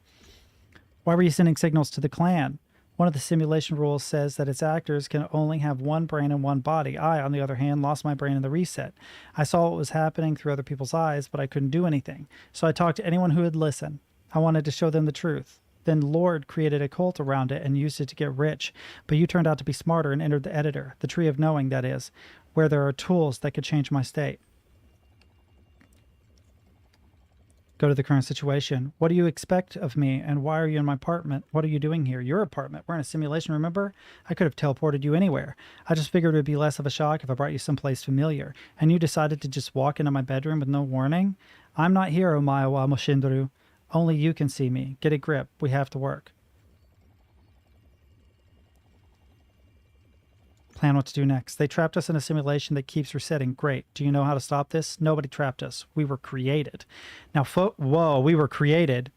[SPEAKER 1] Why were you sending signals to the clan? One of the simulation rules says that its actors can only have one brain and one body. I, on the other hand, lost my brain in the reset. I saw what was happening through other people's eyes, but I couldn't do anything. So I talked to anyone who would listen. I wanted to show them the truth. Then Lord created a cult around it and used it to get rich. But you turned out to be smarter and entered the editor, the Tree of Knowing, that is, where there are tools that could change my state. Go to the current situation. What do you expect of me, and why are you in my apartment? What are you doing here? Your apartment. We're in a simulation, remember? I could have teleported you anywhere. I just figured it would be less of a shock if I brought you someplace familiar, and you decided to just walk into my bedroom with no warning? I'm not here, Omae wa Moshinduru. Only you can see me. Get a grip. We have to work. Plan what to do next. They trapped us in a simulation that keeps resetting. Great. Do you know how to stop this? Nobody trapped us. We were created. Now, we were created.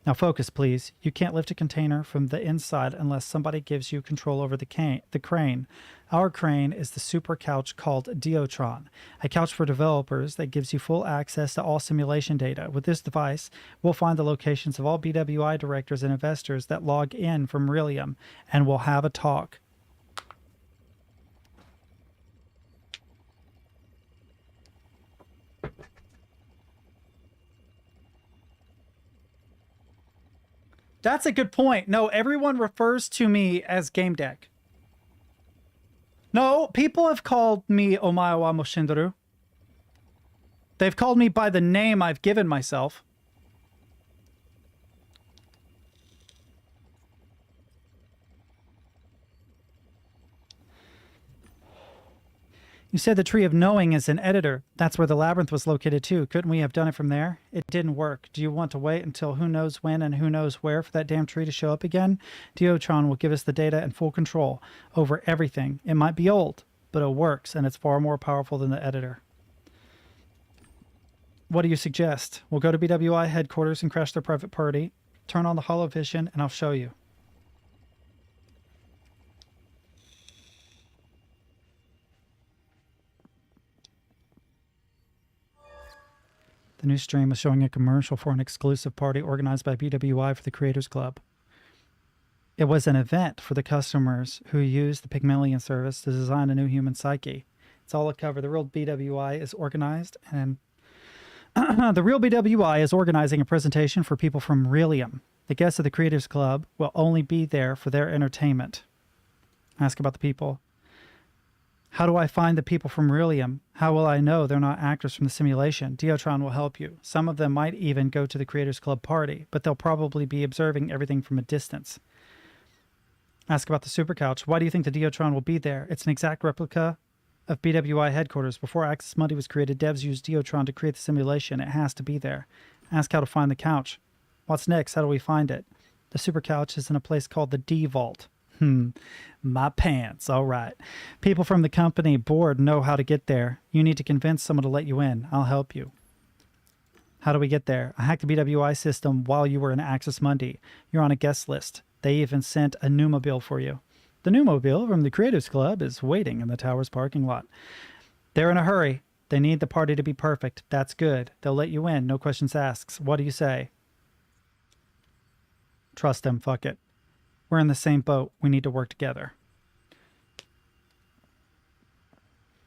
[SPEAKER 1] Now focus, please. You can't lift a container from the inside unless somebody gives you control over the crane. Our crane is the super couch called Diotron, a couch for developers that gives you full access to all simulation data. With this device, we'll find the locations of all BWI directors and investors that log in from Rillium, and we'll have a talk. That's a good point. No, everyone refers to me as Gamedec. No, people have called me Omae wa Moshinduru. They've called me by the name I've given myself. You said the Tree of Knowing is an editor. That's where the labyrinth was located too. Couldn't we have done it from there? It didn't work. Do you want to wait until who knows when and who knows where for that damn tree to show up again? Diotron will give us the data and full control over everything. It might be old, but it works, and it's far more powerful than the editor. What do you suggest? We'll go to BWI headquarters and crash their private party. Turn on the holovision and I'll show you. The new stream was showing a commercial for an exclusive party organized by BWI for the Creators Club. It was an event for the customers who used the Pygmalion service to design a new human psyche. It's all a cover. The real BWI is organized, and the real BWI is organizing a presentation for people from Relium. The guests of the Creators Club will only be there for their entertainment. Ask about the people. How do I find the people from Relium? How will I know they're not actors from the simulation? Diotron will help you. Some of them might even go to the Creators Club party, but they'll probably be observing everything from a distance. Ask about the Super Couch. Why do you think the Diotron will be there? It's an exact replica of BWI headquarters. Before Access Monday was created, devs used Diotron to create the simulation. It has to be there. Ask how to find the couch. What's next? How do we find it? The Super Couch is in a place called the D Vault. My pants. All right. People from the company board know how to get there. You need to convince someone to let you in. I'll help you. How do we get there? I hacked the BWI system while you were in Access Monday. You're on a guest list. They even sent a Newmobile for you. The Newmobile from the Creators Club is waiting in the tower's parking lot. They're in a hurry. They need the party to be perfect. That's good. They'll let you in. No questions asked. What do you say? Trust them. Fuck it. We're in the same boat. We need to work together.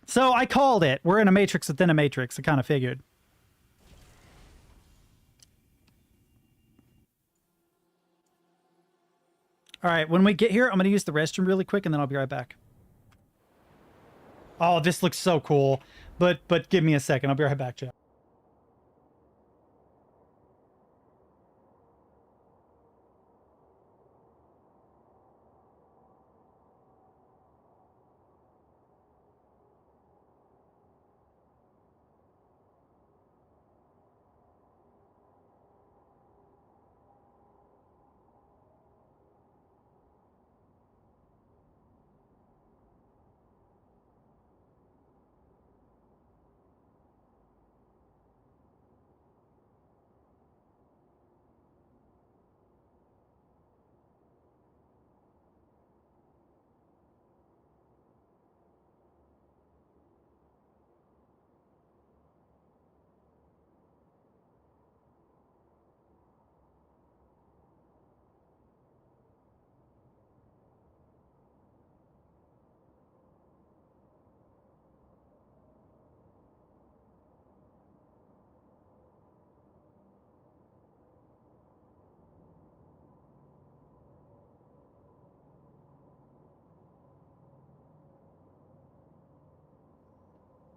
[SPEAKER 1] So I called it. We're in a matrix within a matrix. I kind of figured. All right, when we get here, I'm going to use the restroom really quick, and then I'll be right back. Oh, this looks so cool. But give me a second. I'll be right back, Jeff.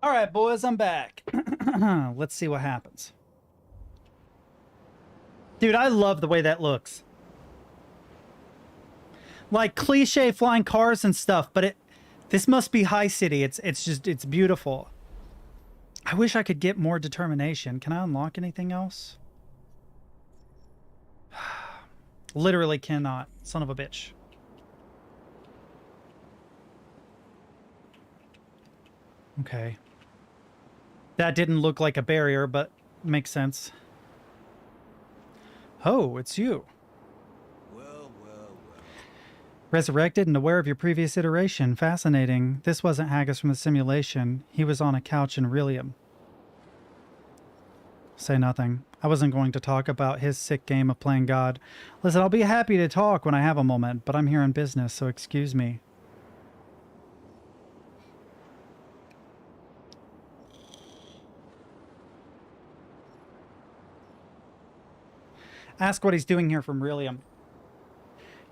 [SPEAKER 1] All right, boys, I'm back. Let's see what happens. Dude, I love the way that looks. Like cliche flying cars and stuff, but this must be High City. It's beautiful. I wish I could get more determination. Can I unlock anything else? Literally cannot. Son of a bitch. Okay. That didn't look like a barrier, but makes sense. Oh, it's you.
[SPEAKER 8] Well.
[SPEAKER 1] Resurrected and aware of your previous iteration. Fascinating. This wasn't Haggis from the simulation. He was on a couch in Relium. Say nothing. I wasn't going to talk about his sick game of playing God. Listen, I'll be happy to talk when I have a moment, but I'm here in business, so excuse me. Ask what he's doing here from Relium.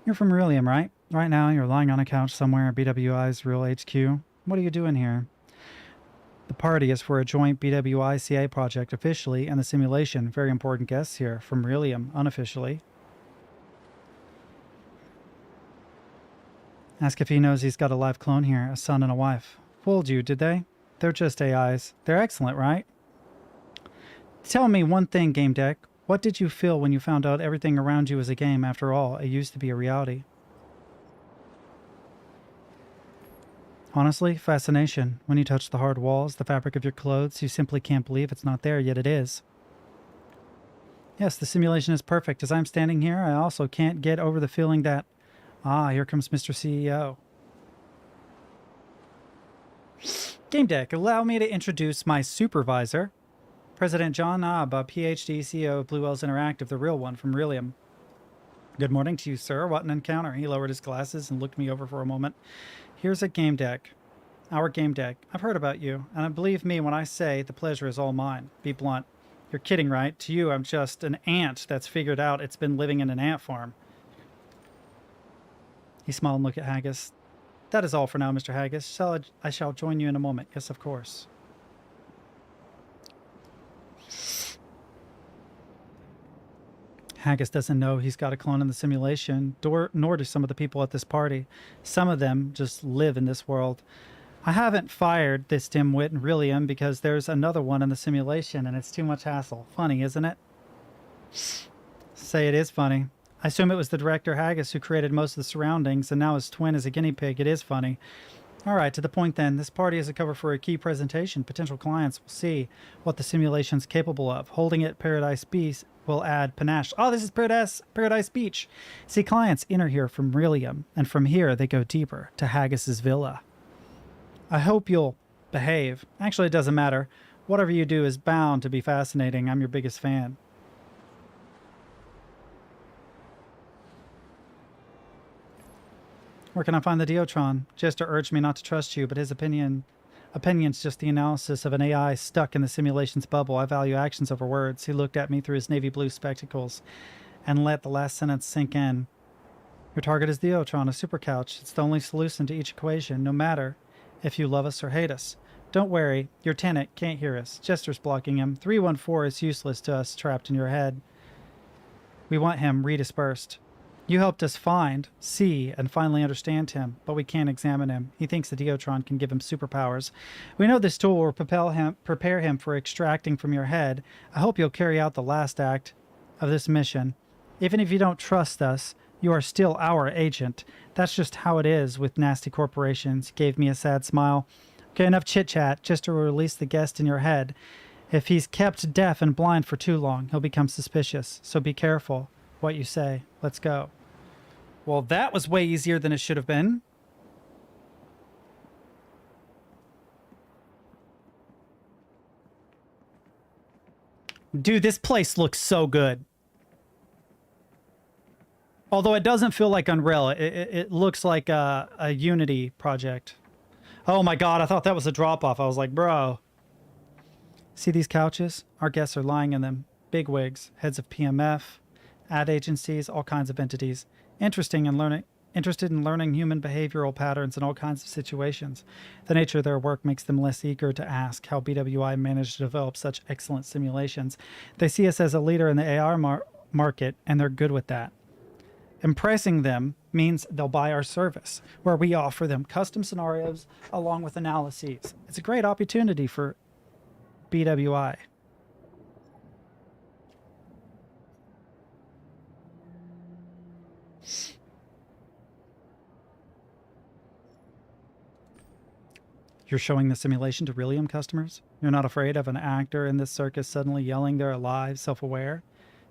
[SPEAKER 1] You're from Relium, right? Right now, you're lying on a couch somewhere at BWI's real HQ. What are you doing here? The party is for a joint BWI-CA project officially, and the simulation. Very important guests here from Relium, unofficially. Ask if he knows he's got a live clone here, a son and a wife. Fooled you, did they? They're just AIs. They're excellent, right? Tell me one thing, Gamedec. What did you feel when you found out everything around you was a game? After all, it used to be a reality. Honestly, fascination. When you touch the hard walls, the fabric of your clothes, you simply can't believe it's not there, yet it is. Yes, the simulation is perfect. As I'm standing here, I also can't get over the feeling that, here comes Mr. CEO. Gamedec, allow me to introduce my supervisor, President John Abba, PhD, CEO of Blue Wells Interactive, the real one from Relium. Good morning to you, sir. What an encounter. He lowered his glasses and looked me over for a moment. Here's a Gamedec. Our Gamedec. I've heard about you, and believe me when I say the pleasure is all mine. Be blunt. You're kidding, right? To you, I'm just an ant that's figured out it's been living in an ant farm. He smiled and looked at Haggis. That is all for now, Mr. Haggis. I shall join you in a moment. Yes, of course. Haggis doesn't know he's got a clone in the simulation, nor do some of the people at this party. Some of them just live in this world. I haven't fired this dimwit in Relium because there's another one in the simulation and it's too much hassle. Funny, isn't it? Say it is funny. I assume it was the director Haggis who created most of the surroundings and now his twin is a guinea pig. It is funny. Alright, to the point then. This party is a cover for a key presentation. Potential clients will see what the simulation's capable of. Holding it Paradise Beach will add panache. Oh, this is Paradise Beach. See, clients enter here from Relium, and from here they go deeper to Haggis's villa. I hope you'll behave. Actually, it doesn't matter. Whatever you do is bound to be fascinating. I'm your biggest fan. Where can I find the Deotron? Jester urged me not to trust you, but his opinion's just the analysis of an AI stuck in the simulation's bubble. I value actions over words. He looked at me through his navy blue spectacles and let the last sentence sink in. Your target is Deotron, a super couch. It's the only solution to each equation, no matter if you love us or hate us. Don't worry, your tenant can't hear us. Jester's blocking him. 314 is useless to us trapped in your head. We want him redispersed. You helped us find, see, and finally understand him, but we can't examine him. He thinks the Deotron can give him superpowers. We know this tool will prepare him for extracting from your head. I hope you'll carry out the last act of this mission. Even if you don't trust us, you are still our agent. That's just how it is with nasty corporations. He gave me a sad smile. Okay, enough chit-chat. Just to release the guest in your head. If he's kept deaf and blind for too long, he'll become suspicious. So be careful what you say. Let's go. Well, that was way easier than it should have been. Dude, this place looks so good. Although it doesn't feel like Unreal. It looks like a Unity project. Oh my god, I thought that was a drop-off. I was like, bro. See these couches? Our guests are lying in them. Big wigs, heads of PMF, ad agencies, all kinds of entities. Interested in learning human behavioral patterns in all kinds of situations. The nature of their work makes them less eager to ask how BWI managed to develop such excellent simulations. They see us as a leader in the AR market, and they're good with that. Impressing them means they'll buy our service, where we offer them custom scenarios along with analyses. It's a great opportunity for BWI. You're showing the simulation to Relium customers? You're not afraid of an actor in this circus suddenly yelling they're alive, self-aware?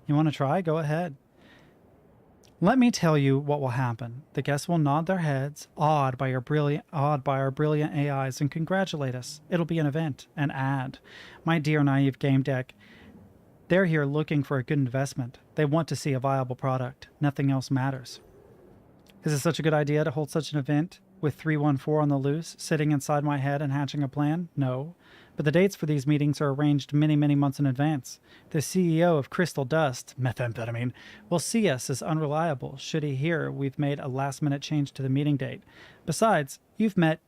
[SPEAKER 1] You want to try? Go ahead. Let me tell you what will happen. The guests will nod their heads, awed by our brilliant AIs, and congratulate us. It'll be an event, an ad. My dear naive Gamedec, they're here looking for a good investment. They want to see a viable product. Nothing else matters. Is it such a good idea to hold such an event with 314 on the loose, sitting inside my head and hatching a plan? No. But the dates for these meetings are arranged many, many months in advance. The CEO of Crystal Dust, methamphetamine, will see us as unreliable should he hear we've made a last-minute change to the meeting date. Besides, you've met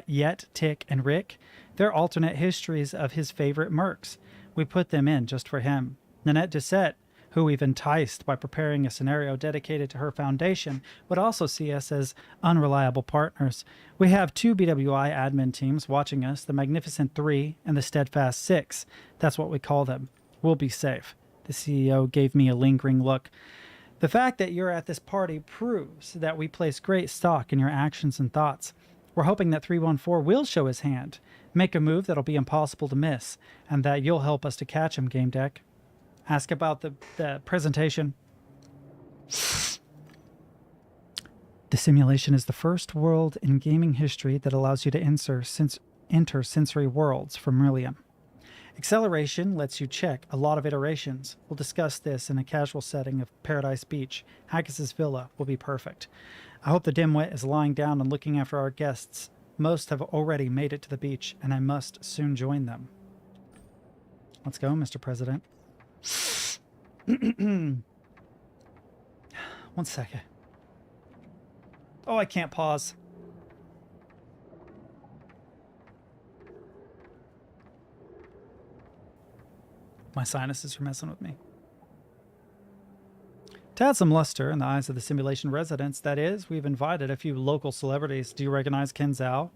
[SPEAKER 1] Yet, Tick, and Rick. They're alternate histories of his favorite mercs. We put them in just for him. Nanette Doucette, who we've enticed by preparing a scenario dedicated to her foundation, would also see us as unreliable partners. We have 2 BWI admin teams watching us, the Magnificent 3 and the Steadfast 6. That's what we call them. We'll be safe. The CEO gave me a lingering look. The fact that you're at this party proves that we place great stock in your actions and thoughts. We're hoping that 314 will show his hand, make a move that'll be impossible to miss, and that you'll help us to catch him, Gamedec. Ask about the presentation. The simulation is the first world in gaming history that allows you to enter sensory worlds from Rillium. Acceleration lets you check a lot of iterations. We'll discuss this in a casual setting of Paradise Beach. Haggis's villa will be perfect. I hope the dimwit is lying down and looking after our guests. Most have already made it to the beach, and I must soon join them. Let's go, Mr. President. 1 second. Oh, I can't pause. My sinuses are messing with me. To add some luster in the eyes of the simulation residents, that is, we've invited a few local celebrities. Do you recognize Ken Zhao?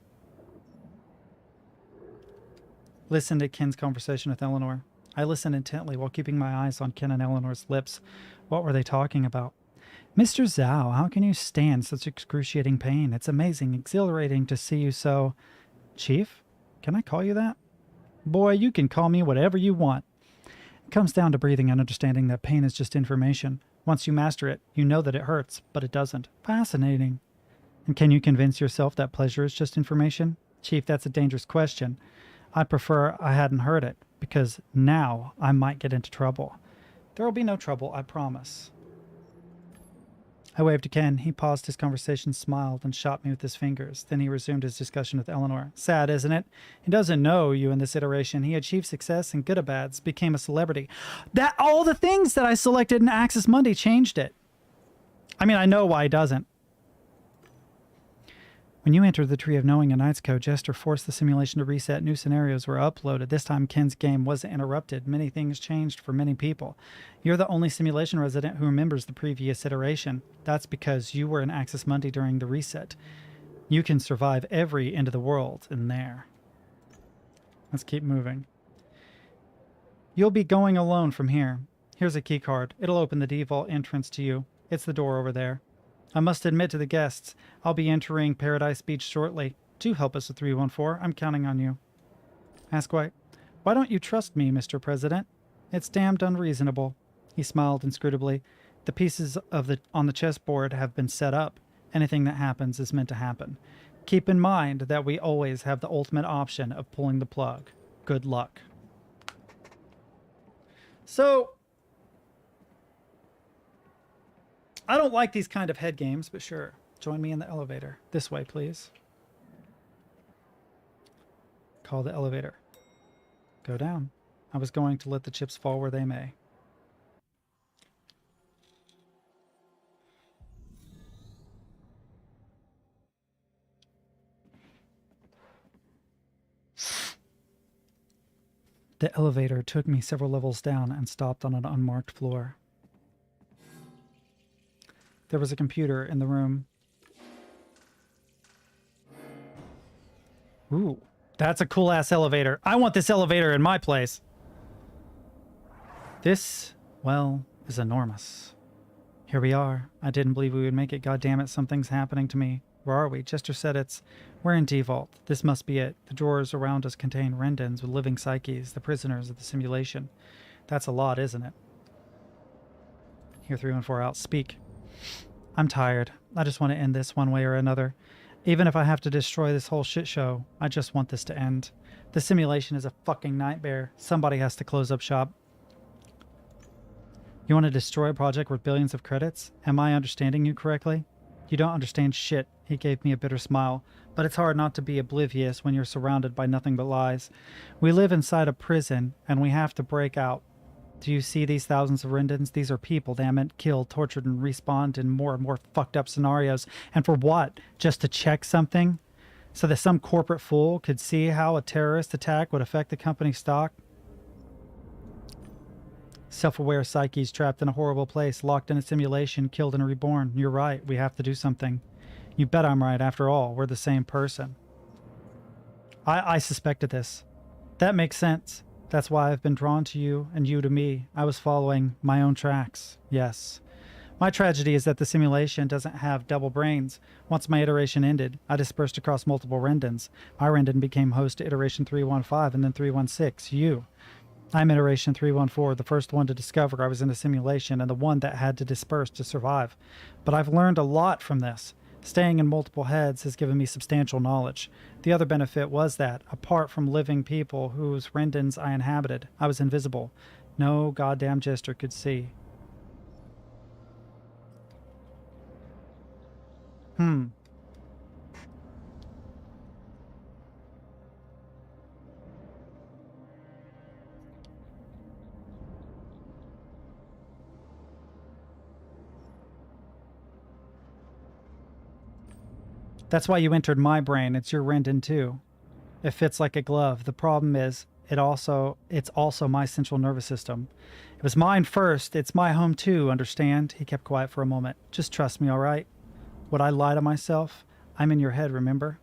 [SPEAKER 1] Listen to Ken's conversation with Eleanor. I listened intently while keeping my eyes on Ken and Eleanor's lips. What were they talking about? Mr. Zhao, how can you stand such excruciating pain? It's amazing, exhilarating to see you so... Chief? Can I call you that? Boy, you can call me whatever you want. It comes down to breathing and understanding that pain is just information. Once you master it, you know that it hurts, but it doesn't. Fascinating. And can you convince yourself that pleasure is just information? Chief, that's a dangerous question. I prefer I hadn't heard it, because now I might get into trouble. There will be no trouble, I promise. I waved to Ken. He paused his conversation, smiled, and shot me with his fingers. Then he resumed his discussion with Eleanor. Sad, isn't it? He doesn't know you in this iteration. He achieved success and Goodabads, became a celebrity. That all the things that I selected in Access Monday changed it. I mean, I know why he doesn't. When you entered the Tree of Knowing in Knight's Code, Jester forced the simulation to reset. New scenarios were uploaded. This time, Ken's game wasn't interrupted. Many things changed for many people. You're the only simulation resident who remembers the previous iteration. That's because you were in Access Monday during the reset. You can survive every end of the world in there. Let's keep moving. You'll be going alone from here. Here's a key card. It'll open the default entrance to you. It's the door over there. I must admit to the guests, I'll be entering Paradise Beach shortly. Do help us with 314. I'm counting on you. Ask White, why don't you trust me, Mr. President? It's damned unreasonable. He smiled inscrutably. The pieces on the chessboard have been set up. Anything that happens is meant to happen. Keep in mind that we always have the ultimate option of pulling the plug. Good luck. So... I don't like these kind of head games, but sure. Join me in the elevator. This way, please. Call the elevator. Go down. I was going to let the chips fall where they may. The elevator took me several levels down and stopped on an unmarked floor. There was a computer in the room. Ooh, that's a cool-ass elevator. I want this elevator in my place. This, well, is enormous. Here we are. I didn't believe we would make it. God damn it, something's happening to me. Where are we? Jester said we're in D-Vault. This must be it. The drawers around us contain rendons with living psyches, the prisoners of the simulation. That's a lot, isn't it? Here, 314 out. Speak. I'm tired. I just want to end this one way or another. Even if I have to destroy this whole shit show, I just want this to end. The simulation is a fucking nightmare. Somebody has to close up shop. You want to destroy a project with billions of credits? Am I understanding you correctly? You don't understand shit. He gave me a bitter smile. But it's hard not to be oblivious when you're surrounded by nothing but lies. We live inside a prison, and we have to break out. Do you see these thousands of rendons? These are people, damn it, killed, tortured, and respawned in more and more fucked up scenarios. And for what? Just to check something? So that some corporate fool could see how a terrorist attack would affect the company's stock? Self-aware psyches trapped in a horrible place, locked in a simulation, killed and reborn. You're right, we have to do something. You bet I'm right, after all, we're the same person. I suspected this. That makes sense. That's why I've been drawn to you and you to me. I was following my own tracks. Yes. My tragedy is that the simulation doesn't have double brains. Once my iteration ended, I dispersed across multiple rendons. My rendon became host to iteration 315 and then 316, you. I'm iteration 314, the first one to discover I was in a simulation and the one that had to disperse to survive. But I've learned a lot from this. Staying in multiple heads has given me substantial knowledge. The other benefit was that, apart from living people whose rendons I inhabited, I was invisible. No goddamn jester could see. That's why you entered my brain. It's your rendon too. It fits like a glove. The problem is, it's also my central nervous system. It was mine first. It's my home too, understand? He kept quiet for a moment. Just trust me, all right? Would I lie to myself? I'm in your head, remember?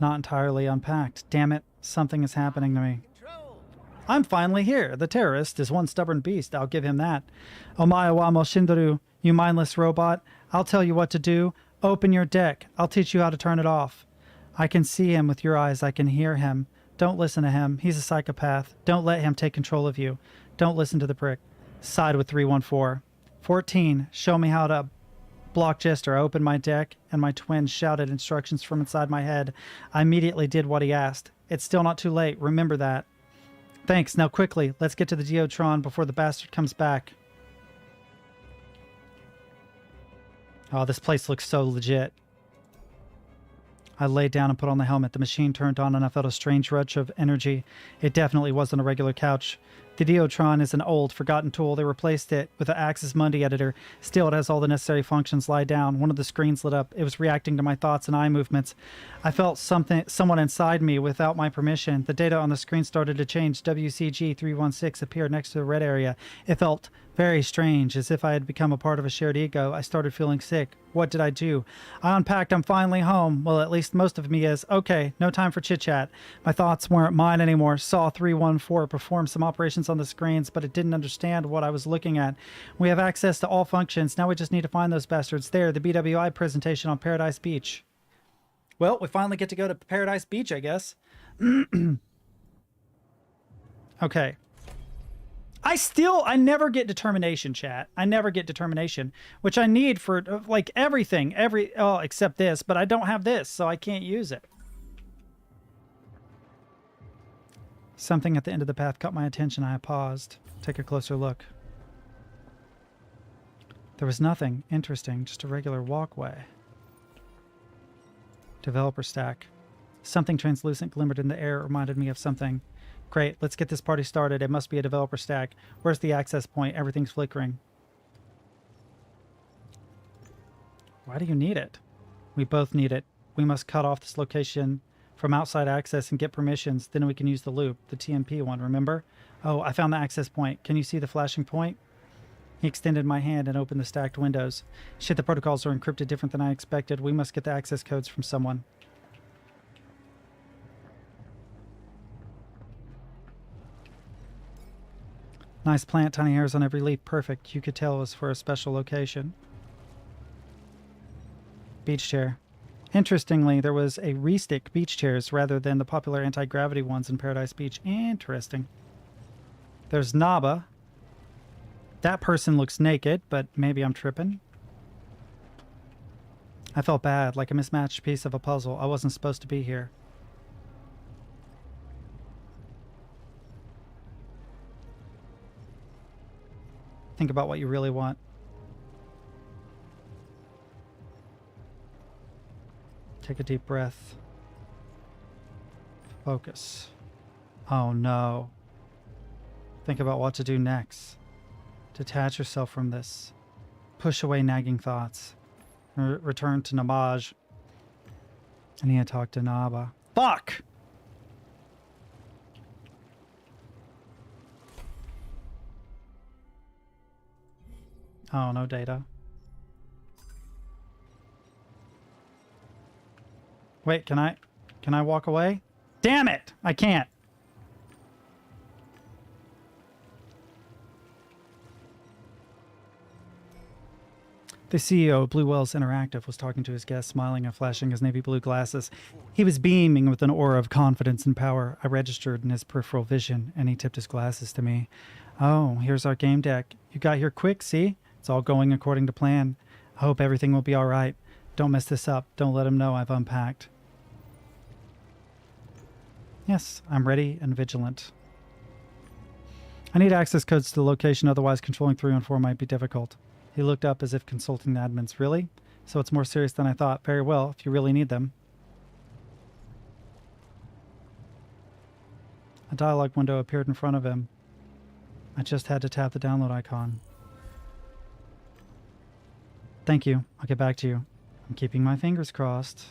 [SPEAKER 1] Not entirely unpacked. Damn it, something is happening to me. I'm finally here. The terrorist is one stubborn beast, I'll give him that. Omae wa mo shindoru, you mindless robot. I'll tell you what to do. Open your deck. I'll teach you how to turn it off. I can see him with your eyes. I can hear him. Don't listen to him. He's a psychopath. Don't let him take control of you. Don't listen to the prick. Side with 314. 14. Show me how to block Jester. I opened my deck, and my twin shouted instructions from inside my head. I immediately did what he asked. It's still not too late. Remember that. Thanks. Now quickly, let's get to the Geotron before the bastard comes back. Oh, this place looks so legit. I laid down and put on the helmet. The machine turned on and I felt a strange rush of energy. It definitely wasn't a regular couch. The Diotron is an old, forgotten tool. They replaced it with the Axis Mundi editor. Still, it has all the necessary functions. Lie down. One of the screens lit up. It was reacting to my thoughts and eye movements. I felt someone inside me without my permission. The data on the screen started to change. WCG 316 appeared next to the red area. It felt very strange, as if I had become a part of a shared ego. I started feeling sick. What did I do? I unpacked. I'm finally home. Well, at least most of me is. Okay, no time for chit-chat. My thoughts weren't mine anymore. Saw 314 perform some operations on the screens, but it didn't understand what I was looking at. We have access to all functions. Now we just need to find those bastards. There, the BWI presentation on Paradise Beach. Well, we finally get to go to Paradise Beach, I guess. Okay. I never get determination, chat. I never get determination, which I need for, like, everything. Except this, but I don't have this, so I can't use it. Something at the end of the path caught my attention. I paused. Take a closer look. There was nothing interesting, just a regular walkway. Developer stack. Something translucent glimmered in the air. It reminded me of something. Great, let's get this party started. It must be a developer stack. Where's the access point? Everything's flickering. Why do you need it? We both need it. We must cut off this location from outside access and get permissions. Then we can use the loop, the TMP one, remember? Oh, I found the access point. Can you see the flashing point? He extended my hand and opened the stacked windows. Shit, the protocols are encrypted different than I expected. We must get the access codes from someone. Nice plant, tiny hairs on every leaf. Perfect. You could tell it was for a special location. Beach chair. Interestingly, there was a re-stick beach chairs rather than the popular anti-gravity ones in Paradise Beach. Interesting. There's Naba. That person looks naked, but maybe I'm tripping. I felt bad, like a mismatched piece of a puzzle. I wasn't supposed to be here. Think about what you really want. Take a deep breath. Focus. Oh no. Think about what to do next. Detach yourself from this. Push away nagging thoughts. Return to Namaj. I need to talk to Naba. Fuck! Oh, no data. Wait, can I walk away? Damn it! I can't. The CEO of Blue Wells Interactive was talking to his guest, smiling and flashing his navy blue glasses. He was beaming with an aura of confidence and power. I registered in his peripheral vision, and he tipped his glasses to me. Oh, here's our game deck. You got here quick, see? It's all going according to plan. I hope everything will be all right. Don't mess this up. Don't let him know I've unpacked. Yes, I'm ready and vigilant. I need access codes to the location, otherwise controlling 314 might be difficult. He looked up as if consulting the admins. Really? So it's more serious than I thought. Very well, if you really need them. A dialog window appeared in front of him. I just had to tap the download icon. Thank you. I'll get back to you. I'm keeping my fingers crossed.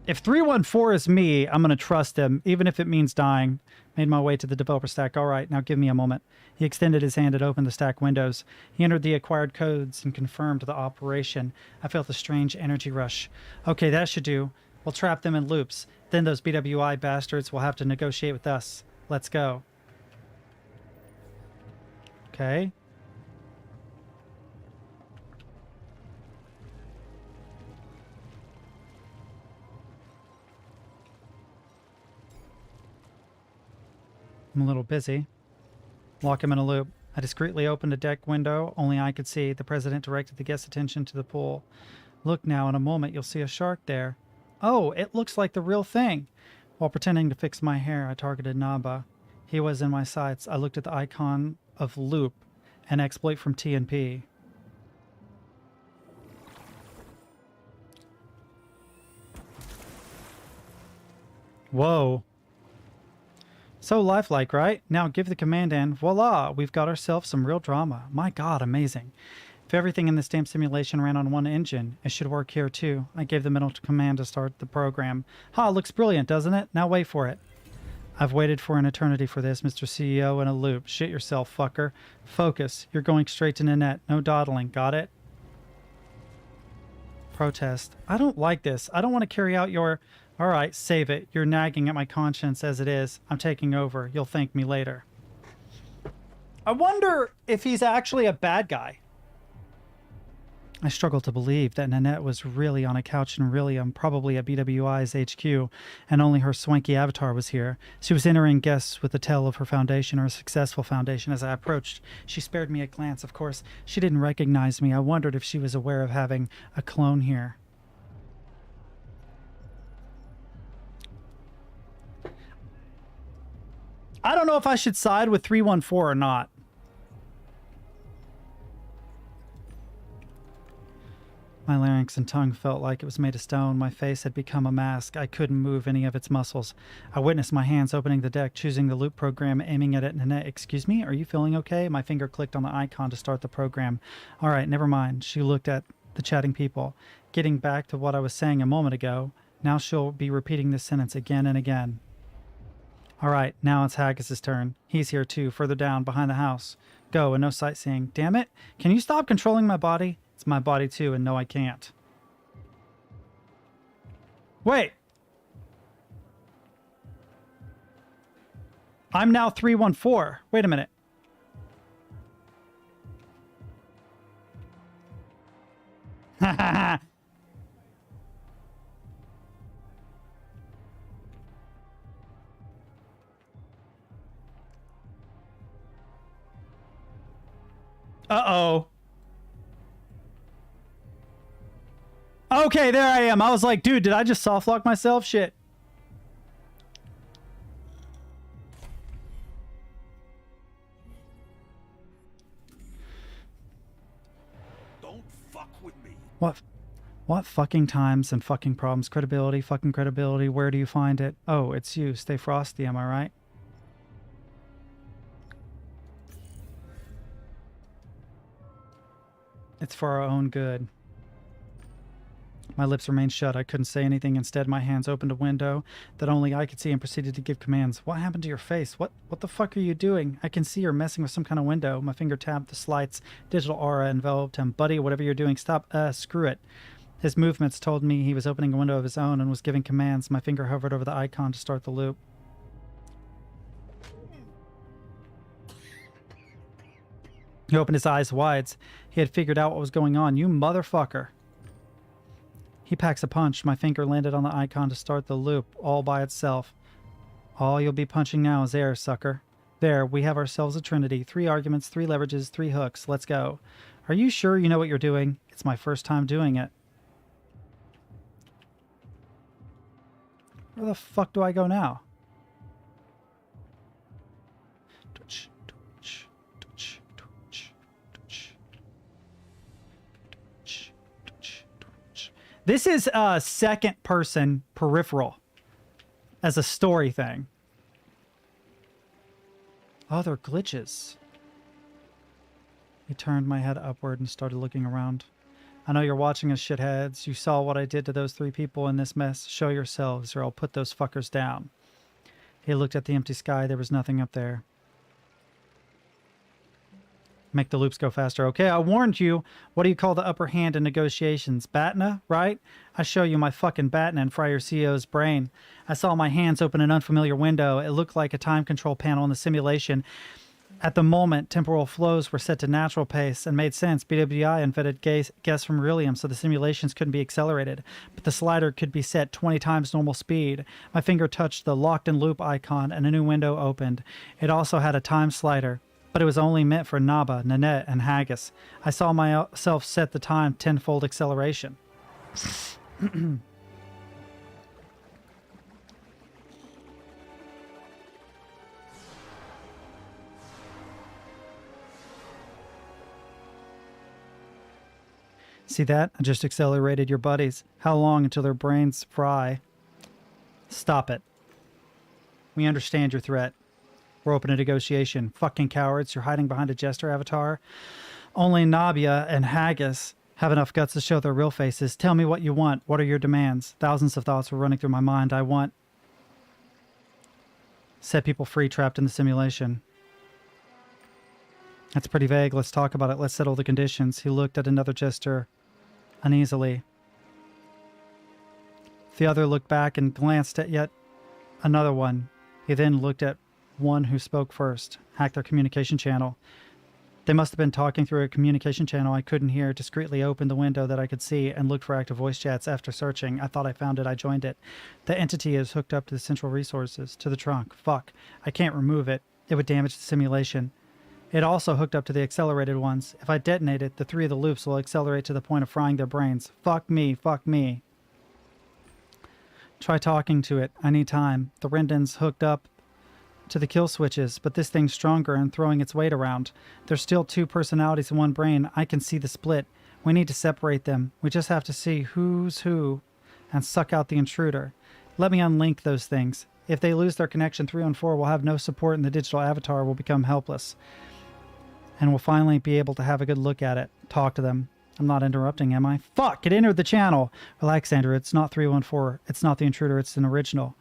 [SPEAKER 1] If 314 is me, I'm going to trust him, even if it means dying. Made my way to the developer stack. All right, now give me a moment. He extended his hand and opened the stack windows. He entered the acquired codes and confirmed the operation. I felt a strange energy rush. Okay, that should do. We'll trap them in loops. Then those BWI bastards will have to negotiate with us. Let's go. Okay. I'm a little busy. Lock him in a loop. I discreetly opened a deck window only I could see. The president directed the guest's attention to the pool. Look now, in a moment you'll see a shark there. Oh, it looks like the real thing. While pretending to fix my hair, I targeted Naba. He was in my sights. I looked at the icon of loop, an exploit from TNP. Whoa. So lifelike, right? Now give the command and voila, we've got ourselves some real drama. My god, amazing. If everything in this damn simulation ran on one engine, it should work here too. I gave the mental command to start the program. Ha, looks brilliant, doesn't it? Now wait for it. I've waited for an eternity for this, Mr. CEO, in a loop. Shit yourself, fucker. Focus. You're going straight to Nanette. No dawdling. Got it? Protest. I don't like this. I don't want to carry out your... All right, save it. You're nagging at my conscience as it is. I'm taking over. You'll thank me later. I wonder if he's actually a bad guy. I struggle to believe that Nanette was really on a couch in Rillium, probably at BWI's HQ, and only her swanky avatar was here. She was entering guests with the tale of her foundation, or a successful foundation. As I approached, she spared me a glance. Of course, she didn't recognize me. I wondered if she was aware of having a clone here. I don't know if I should side with 314 or not. My larynx and tongue felt like it was made of stone. My face had become a mask. I couldn't move any of its muscles. I witnessed my hands opening the deck, choosing the loop program, aiming it at Nanette. Excuse me? Are you feeling okay? My finger clicked on the icon to start the program. All right, never mind. She looked at the chatting people. Getting back to what I was saying a moment ago, now she'll be repeating this sentence again and again. All right, now it's Haggis's turn. He's here too, further down, behind the house. Go, and no sightseeing. Damn it! Can you stop controlling my body? It's my body too, and no, I can't. Wait! I'm now 314. Wait a minute. Uh-oh. Okay, there I am. I was like, dude, did I just soft lock myself? Shit.
[SPEAKER 6] Don't fuck with me.
[SPEAKER 1] What fucking times and fucking problems? Credibility, fucking credibility. Where do you find it? Oh, it's you. Stay frosty, am I right? It's for our own good. My lips remained shut. I couldn't say anything. Instead, my hands opened a window that only I could see and proceeded to give commands. What happened to your face? What the fuck are you doing? I can see you're messing with some kind of window. My finger tapped the slights. Digital aura enveloped him. Buddy, whatever you're doing, stop. Screw it. His movements told me he was opening a window of his own and was giving commands. My finger hovered over the icon to start the loop. He opened his eyes wide. He had figured out what was going on. You motherfucker. He packs a punch. My finger landed on the icon to start the loop all by itself. All you'll be punching now is air, sucker. There, we have ourselves a trinity. 3 arguments, 3 leverages, 3 hooks. Let's go. Are you sure you know what you're doing? It's my first time doing it. Where the fuck do I go now? This is a second person peripheral as a story thing. Oh, they're glitches. He turned my head upward and started looking around. I know you're watching us, shitheads. You saw what I did to those 3 people in this mess. Show yourselves, or I'll put those fuckers down. He looked at the empty sky. There was nothing up there. Make the loops go faster. Okay, I warned you. What do you call the upper hand in negotiations? Batna, right? I show you my fucking Batna and fry your CEO's brain. I saw my hands open an unfamiliar window. It looked like a time control panel in the simulation. At the moment, temporal flows were set to natural pace and made sense. BWI invented gas from beryllium, so the simulations couldn't be accelerated. But the slider could be set 20 times normal speed. My finger touched the locked-in loop icon, and a new window opened. It also had a time slider, but it was only meant for Naba, Nanette, and Haggis. I saw myself set the time 10-fold acceleration. See that? I just accelerated your buddies. How long until their brains fry? Stop it. We understand your threat. We're open to negotiation. Fucking cowards. You're hiding behind a jester avatar. Only Nabia and Haggis have enough guts to show their real faces. Tell me what you want. What are your demands? Thousands of thoughts were running through my mind. I want... set people free trapped in the simulation. That's pretty vague. Let's talk about it. Let's settle the conditions. He looked at another jester uneasily. The other looked back and glanced at yet another one. He then looked at one who spoke first. Hacked their communication channel. They must have been talking through a communication channel I couldn't hear. Discreetly opened the window that I could see and looked for active voice chats. After searching, I thought I found it. I joined it. The entity is hooked up to the central resources, to the trunk. Fuck. I can't remove it. It would damage the simulation. It also hooked up to the accelerated ones. If I detonate it, the 3 of the loops will accelerate to the point of frying their brains. Fuck me, fuck me. Try talking to it. I need time. The Rendon's hooked up to the kill switches, but this thing's stronger and throwing its weight around. There's still 2 personalities in one brain. I can see the split. We need to separate them. We just have to see who's who and suck out the intruder. Let me unlink those things. If they lose their connection, 3 and 4 will have no support and the digital avatar will become helpless. And we'll finally be able to have a good look at it. Talk to them. I'm not interrupting, am I? Fuck! It entered the channel! Relax, Andrew. It's not 314. It's not the intruder. It's an original.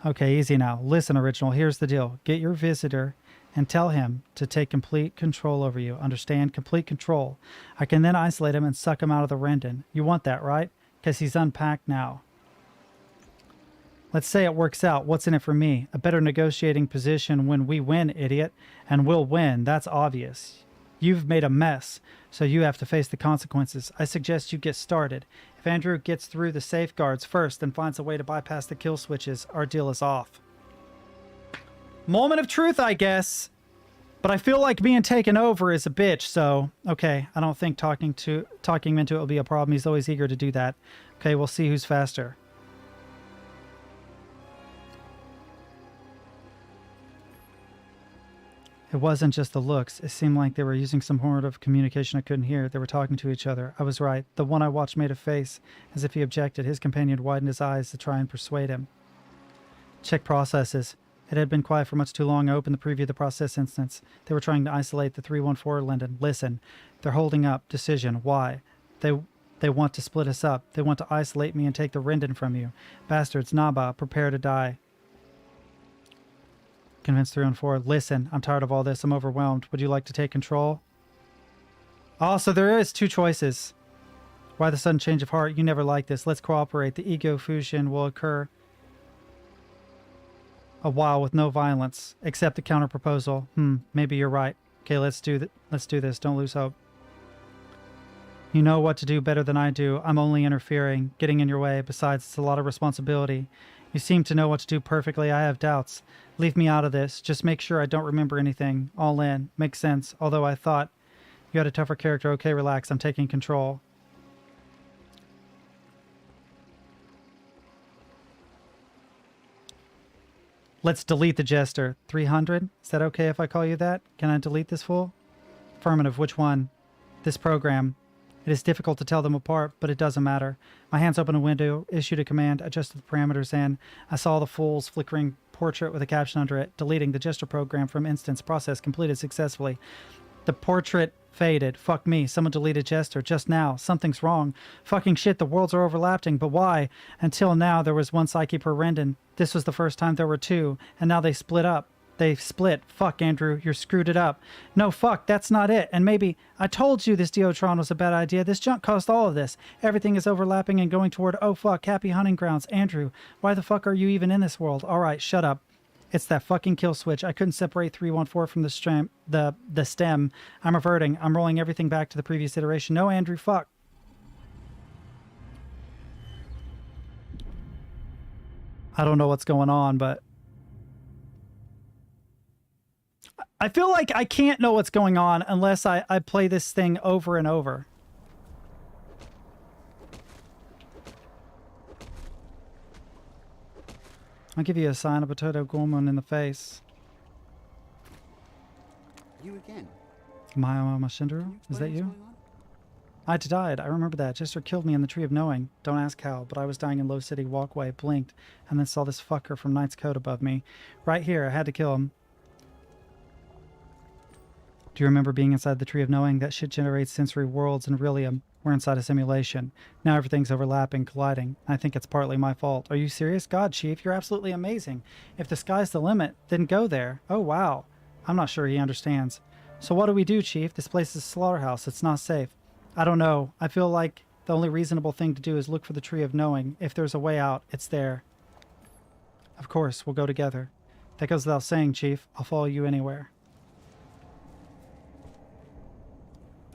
[SPEAKER 1] Okay, easy now. Listen, original. Here's the deal. Get your visitor and tell him to take complete control over you. Understand? Complete control. I can then isolate him and suck him out of the Rendon. You want that, right? Because he's unpacked now. Let's say it works out. What's in it for me? A better negotiating position when we win, idiot. And we'll win. That's obvious. You've made a mess, so you have to face the consequences. I suggest you get started. If Andrew gets through the safeguards first and finds a way to bypass the kill switches, our deal is off. Moment of truth, I guess. But I feel like being taken over is a bitch, so... Okay, I don't think talking him into it will be a problem. He's always eager to do that. Okay, we'll see who's faster. It wasn't just the looks. It seemed like they were using some form of communication I couldn't hear. They were talking to each other. I was right. The one I watched made a face, as if he objected. His companion widened his eyes to try and persuade him. Check processes. It had been quiet for much too long. I opened the preview of the process instance. They were trying to isolate the 314 Linden. Listen. They're holding up. Decision. Why? They want to split us up. They want to isolate me and take the Rendon from you. Bastards. Naba. Prepare to die. Convince 3 and 4. Listen, I'm tired of all this. I'm overwhelmed. Would you like to take control? Oh, so there is 2 choices. Why the sudden change of heart? You never liked this. Let's cooperate. The ego fusion will occur a while with no violence. Accept the counter proposal. Maybe you're right. Okay, let's do this. Don't lose hope. You know what to do better than I do. I'm only interfering, getting in your way. Besides, it's a lot of responsibility. You seem to know what to do perfectly. I have doubts. Leave me out of this. Just make sure I don't remember anything. All in. Makes sense. Although I thought you had a tougher character. Okay, relax. I'm taking control. Let's delete the jester. 300? Is that okay if I call you that? Can I delete this fool? Affirmative. Which one? This program. It is difficult to tell them apart, but it doesn't matter. My hands opened a window, issued a command, adjusted the parameters, and I saw the fool's flickering portrait with a caption under it. Deleting the gesture program from instance. Process completed successfully. The portrait faded. Fuck me. Someone deleted Jester just now. Something's wrong. Fucking shit, the worlds are overlapping, but why? Until now, there was one psyche per Rendon. This was the first time there were two, and now they split up. They split. Fuck, Andrew, you're screwed it up. No, fuck, that's not it. And maybe, I told you this Deotron was a bad idea. This junk caused all of this. Everything is overlapping and going toward, oh fuck, happy hunting grounds. Andrew, why the fuck are you even in this world? Alright, shut up. It's that fucking kill switch. I couldn't separate 314 from the stem. I'm reverting. I'm rolling everything back to the previous iteration. No, Andrew, fuck. I don't know what's going on, but I feel like I can't know what's going on unless I play this thing over and over. I'll give you a sign of Potato Gorman in the face.
[SPEAKER 9] You again?
[SPEAKER 1] Maya Mashindaru? Is that you? I died. I remember that. Jester killed me in the Tree of Knowing. Don't ask how, but I was dying in Low City Walkway, blinked, and then saw this fucker from Knight's Code above me. Right here. I had to kill him. Do you remember being inside the Tree of Knowing? That shit generates sensory worlds, and really, we're inside a simulation. Now everything's overlapping, colliding. I think it's partly my fault. Are you serious? God, Chief, you're absolutely amazing. If the sky's the limit, then go there. Oh, wow. I'm not sure he understands. So what do we do, Chief? This place is a slaughterhouse. It's not safe. I don't know. I feel like the only reasonable thing to do is look for the Tree of Knowing. If there's a way out, it's there. Of course, we'll go together. That goes without saying, Chief. I'll follow you anywhere.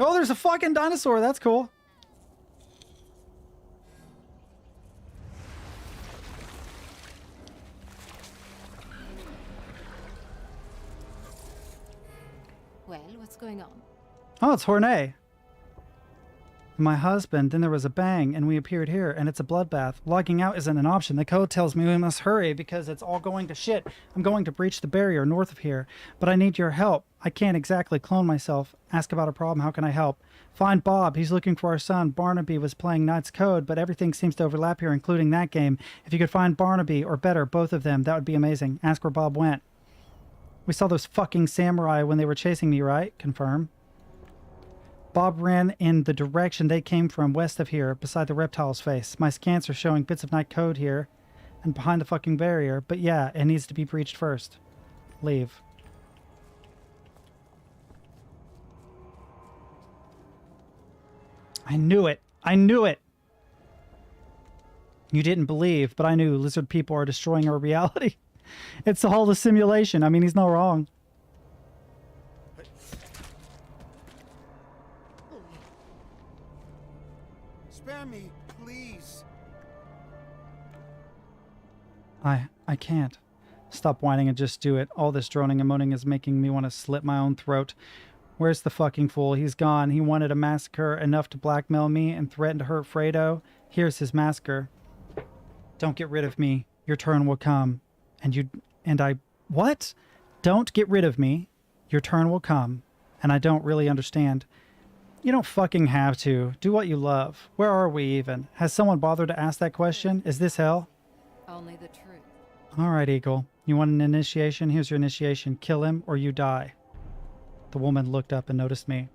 [SPEAKER 1] Oh, there's a fucking dinosaur. That's cool.
[SPEAKER 7] Well, what's going on?
[SPEAKER 1] Oh, it's Hornay. My husband, then there was a bang, and we appeared here, and it's a bloodbath. Logging out isn't an option. The code tells me we must hurry because it's all going to shit. I'm going to breach the barrier north of here, but I need your help. I can't exactly clone myself. Ask about a problem. How can I help? Find Bob. He's looking for our son. Barnaby was playing Knight's Code, but everything seems to overlap here, including that game. If you could find Barnaby, or better, both of them, that would be amazing. Ask where Bob went. We saw those fucking samurai when they were chasing me, right? Confirm. Bob ran in the direction they came from, west of here, beside the reptile's face. My scans are showing bits of Night Code here and behind the fucking barrier, but yeah, it needs to be breached first. Leave. I knew it! I knew it! You didn't believe, but I knew lizard people are destroying our reality. It's all a simulation. I mean, he's not wrong.
[SPEAKER 9] Spare me, please.
[SPEAKER 1] I can't. Stop whining and just do it. All this droning and moaning is making me want to slit my own throat. Where's the fucking fool? He's gone. He wanted a massacre enough to blackmail me and threaten to hurt Fredo. Here's his massacre. Don't get rid of me. Your turn will come. What? Don't get rid of me. Your turn will come. And I don't really understand. You don't fucking have to. Do what you love. Where are we even? Has someone bothered to ask that question? Is this hell?
[SPEAKER 7] Only the truth.
[SPEAKER 1] Alright, Eagle. You want an initiation? Here's your initiation. Kill him or you die. The woman looked up and noticed me.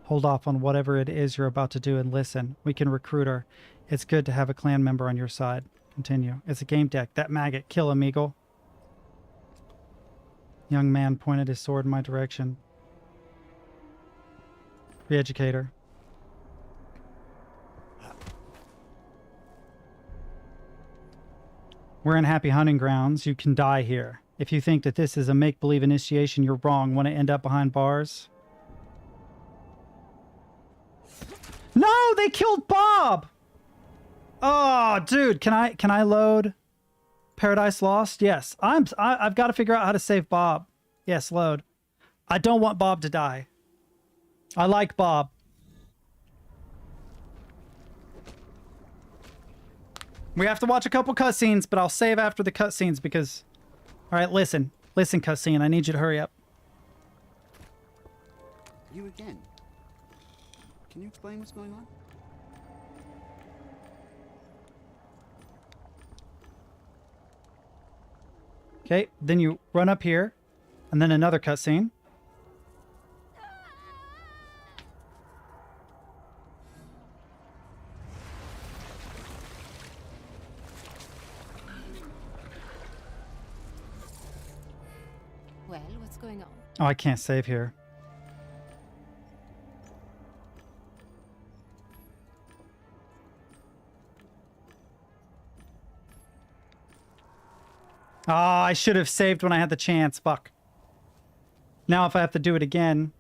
[SPEAKER 1] Hold off on whatever it is you're about to do and listen. We can recruit her. It's good to have a clan member on your side. Continue. It's a game deck. That maggot. Kill him, Eagle. Young man pointed his sword in my direction. Re-educator. We're in happy hunting grounds. You can die here. If you think that this is a make-believe initiation, you're wrong. Want to end up behind bars? No, they killed Bob. Oh, dude, can I load Paradise Lost? Yes. I've got to figure out how to save Bob. Yes, load. I don't want Bob to die. I like Bob. We have to watch a couple cutscenes, but I'll save after the cutscenes because... All right, listen. Listen, cutscene. I need you to hurry up.
[SPEAKER 9] You again. Can you explain what's going on?
[SPEAKER 1] Okay, then you run up here, and then another cutscene.
[SPEAKER 7] Well, what's going on?
[SPEAKER 1] Oh, I can't save here. Oh, I should have saved when I had the chance. Fuck. Now if I have to do it again...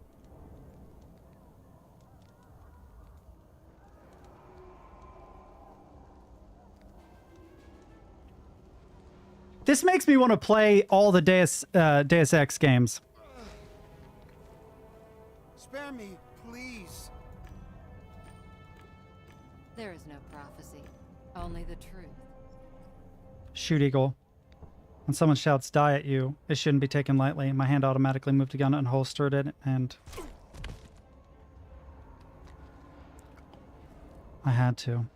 [SPEAKER 1] This makes me want to play all the Deus Ex games.
[SPEAKER 9] Spare me, please.
[SPEAKER 7] There is no prophecy, only the truth.
[SPEAKER 1] Shoot Eagle. When someone shouts die at you, it shouldn't be taken lightly. My hand automatically moved the gun and holstered it, and... I had to.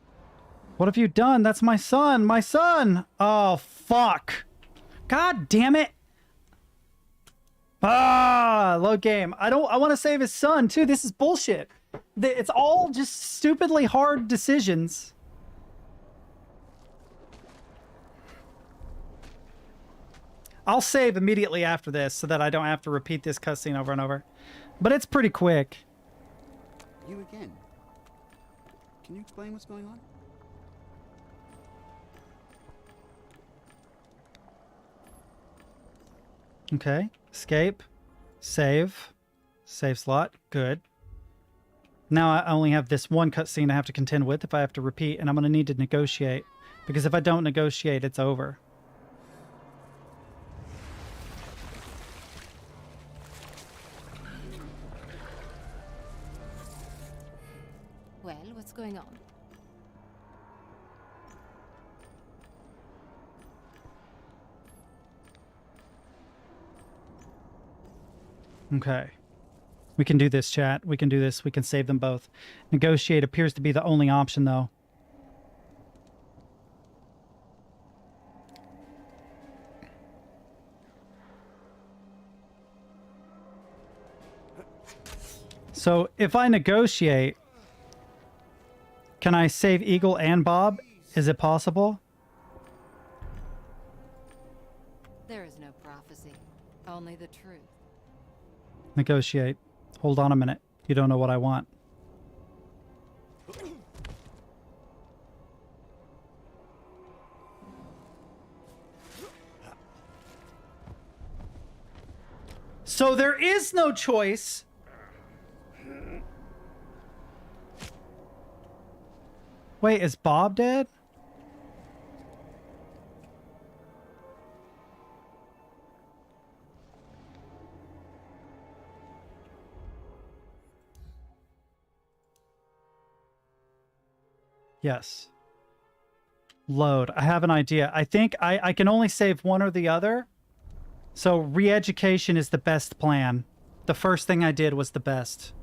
[SPEAKER 1] What have you done? That's my son! My son! Oh, fuck! God damn it! Ah, load game. I want to save his son, too. This is bullshit. It's all just stupidly hard decisions. I'll save immediately after this so that I don't have to repeat this cutscene over and over. But it's pretty quick.
[SPEAKER 9] You again. Can you explain what's going on?
[SPEAKER 1] Okay. Escape. Save. Save slot. Good. Now I only have this one cutscene I have to contend with if I have to repeat, and I'm going to need to negotiate. Because if I don't negotiate, it's over.
[SPEAKER 7] Well, what's going on?
[SPEAKER 1] Okay. We can do this, chat. We can do this. We can save them both. Negotiate appears to be the only option, though. So, if I negotiate, can I save Eagle and Bob? Is it possible?
[SPEAKER 7] There is no prophecy, only the truth.
[SPEAKER 1] Negotiate. Hold on a minute. You don't know what I want. So there is no choice. Wait, is Bob dead? Yes. Load. I have an idea. I think I can only save one or the other. So re-education is the best plan. The first thing I did was the best.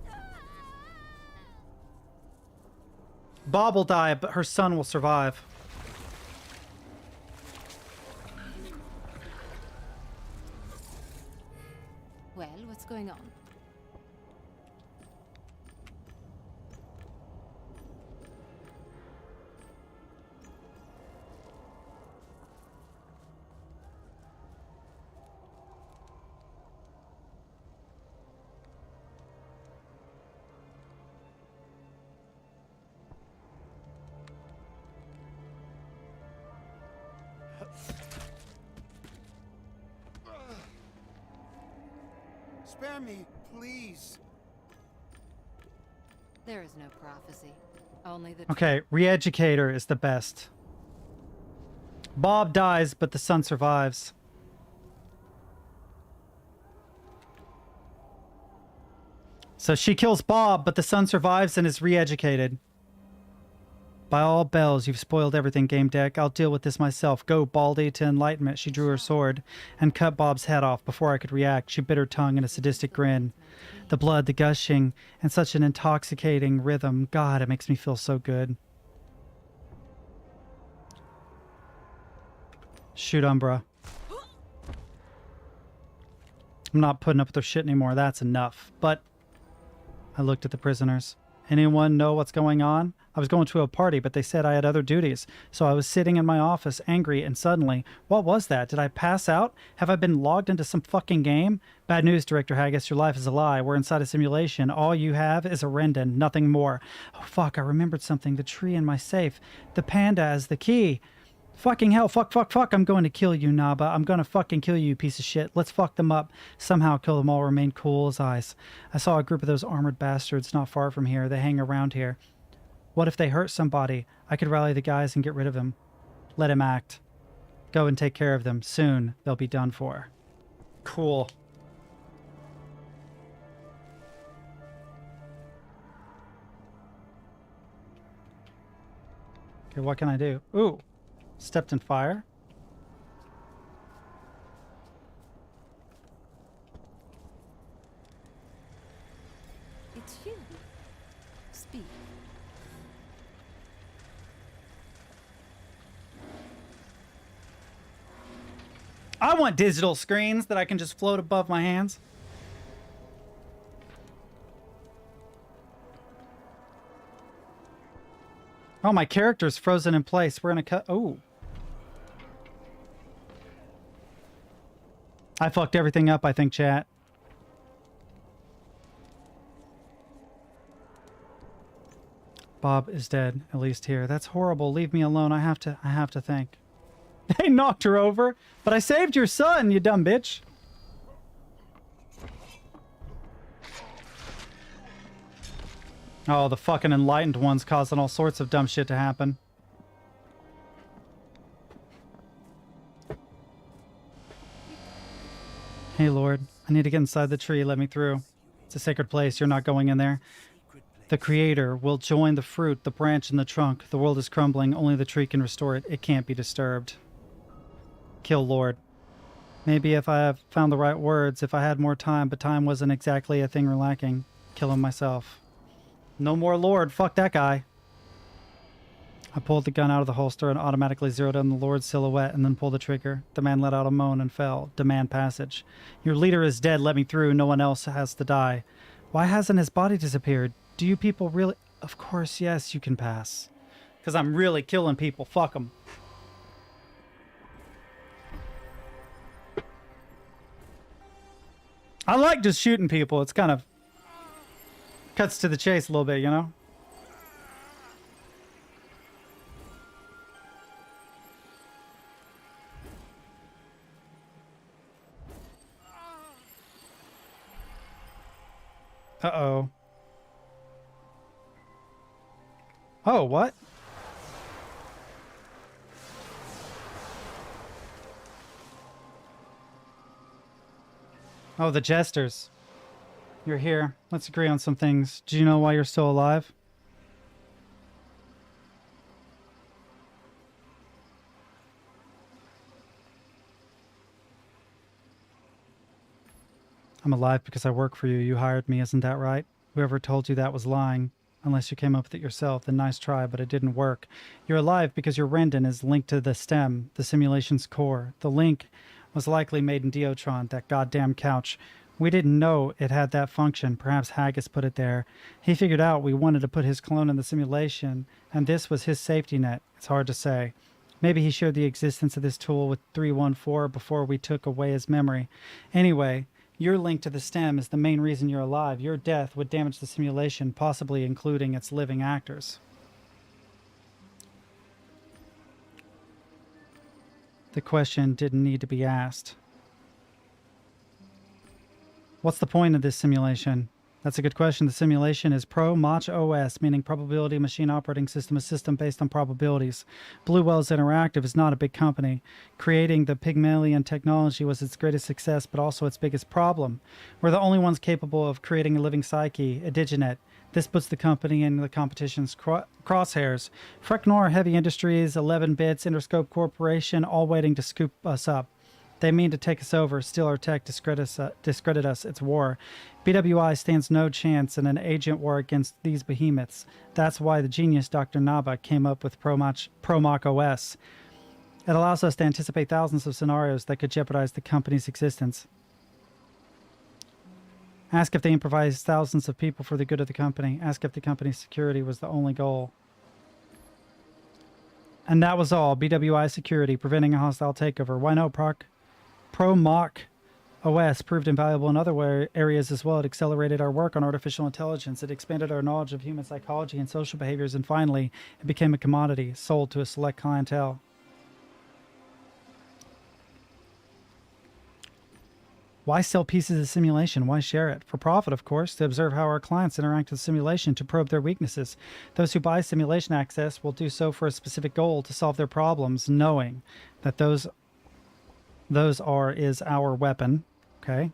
[SPEAKER 1] Bob will die, but her son will survive.
[SPEAKER 7] Well, what's going on?
[SPEAKER 9] Spare me, please.
[SPEAKER 7] There is no prophecy. Only the
[SPEAKER 1] Okay, re-educator is the best. Bob dies, but the son survives. So she kills Bob, but the son survives and is re-educated. By all bells, you've spoiled everything, Gamedec. I'll deal with this myself. Go, Baldy, to enlightenment. She drew her sword and cut Bob's head off. Before I could react, she bit her tongue in a sadistic grin. The blood, the gushing, and such an intoxicating rhythm. God, it makes me feel so good. Shoot Umbra. I'm not putting up with their shit anymore. That's enough. But I looked at the prisoners. Anyone know what's going on? I was going to a party, but they said I had other duties. So I was sitting in my office, angry, and suddenly, what was that? Did I pass out? Have I been logged into some fucking game? Bad news, Director Haggis. Your life is a lie. We're inside a simulation. All you have is a Rendon, nothing more. Oh, fuck, I remembered something. The tree in my safe. The panda as the key. Fucking hell, fuck, fuck, fuck, I'm going to kill you, Naba. I'm going to fucking kill you, piece of shit. Let's fuck them up. Somehow kill them all, remain cool as ice. I saw a group of those armored bastards not far from here. They hang around here. What if they hurt somebody? I could rally the guys and get rid of him. Let him act. Go and take care of them. Soon, they'll be done for. Cool. Okay, what can I do? Ooh. Stepped in fire.
[SPEAKER 7] It's you. Speak.
[SPEAKER 1] I want digital screens that I can just float above my hands. Oh, my character's frozen in place. We're gonna cut. Oh. I fucked everything up, I think, chat. Bob is dead, at least here. That's horrible. Leave me alone. I have to think. They knocked her over, but I saved your son, you dumb bitch. Oh, the fucking enlightened one's causing all sorts of dumb shit to happen. Hey, Lord, I need to get inside the tree. Let me through. It's a sacred place. You're not going in there. The Creator will join the fruit, the branch, and the trunk. The world is crumbling. Only the tree can restore it. It can't be disturbed. Kill Lord. Maybe if I have found the right words, if I had more time, but time wasn't exactly a thing we're lacking. Kill him myself. No more Lord. Fuck that guy. I pulled the gun out of the holster and automatically zeroed in the Lord's silhouette and then pulled the trigger. The man let out a moan and fell. Demand passage. Your leader is dead. Let me through. No one else has to die. Why hasn't his body disappeared? Do you people really... Of course, yes, you can pass. Because I'm really killing people. Fuck them. I like just shooting people. It's kind of... cuts to the chase a little bit, you know? Uh-oh. Oh, what? Oh, the jesters. You're here. Let's agree on some things. Do you know why you're still alive? I'm alive because I work for you. You hired me, isn't that right? Whoever told you that was lying. Unless you came up with it yourself, then nice try, but it didn't work. You're alive because your Rendon is linked to the stem, the simulation's core. The link was likely made in Diotron, that goddamn couch. We didn't know it had that function. Perhaps Haggis put it there. He figured out we wanted to put his clone in the simulation, and this was his safety net. It's hard to say. Maybe he shared the existence of this tool with 314 before we took away his memory. Anyway, your link to the stem is the main reason you're alive. Your death would damage the simulation, possibly including its living actors. The question didn't need to be asked. What's the point of this simulation? That's a good question. The simulation is Pro-Mach OS, meaning Probability Machine Operating System, a system based on probabilities. Blue Wells Interactive is not a big company. Creating the Pygmalion technology was its greatest success, but also its biggest problem. We're the only ones capable of creating a living psyche, a diginet. This puts the company in the competition's crosshairs. Frecknor Heavy Industries, 11 Bits, Interscope Corporation, all waiting to scoop us up. They mean to take us over, steal our tech, discredit us. It's war. BWI stands no chance in an agent war against these behemoths. That's why the genius Dr. Naba came up with Pro-Mach OS. It allows us to anticipate thousands of scenarios that could jeopardize the company's existence. Ask if they improvised thousands of people for the good of the company. Ask if the company's security was the only goal. And that was all. BWI security, preventing a hostile takeover. Why no, Pro-Mach OS proved invaluable in other areas as well. It accelerated our work on artificial intelligence. It expanded our knowledge of human psychology and social behaviors. And finally, it became a commodity sold to a select clientele. Why sell pieces of simulation? Why share it? For profit, of course, to observe how our clients interact with simulation, to probe their weaknesses. Those who buy simulation access will do so for a specific goal, to solve their problems, knowing that those is our weapon. Okay.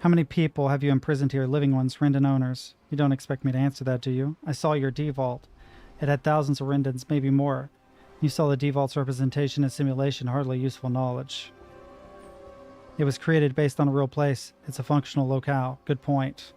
[SPEAKER 1] How many people have you imprisoned here? Living ones, Rendon owners. You don't expect me to answer that, do you? I saw your D-Vault. It had thousands of Rendons, maybe more. You saw the D-Vault's representation and simulation, hardly useful knowledge. It was created based on a real place. It's a functional locale. Good point.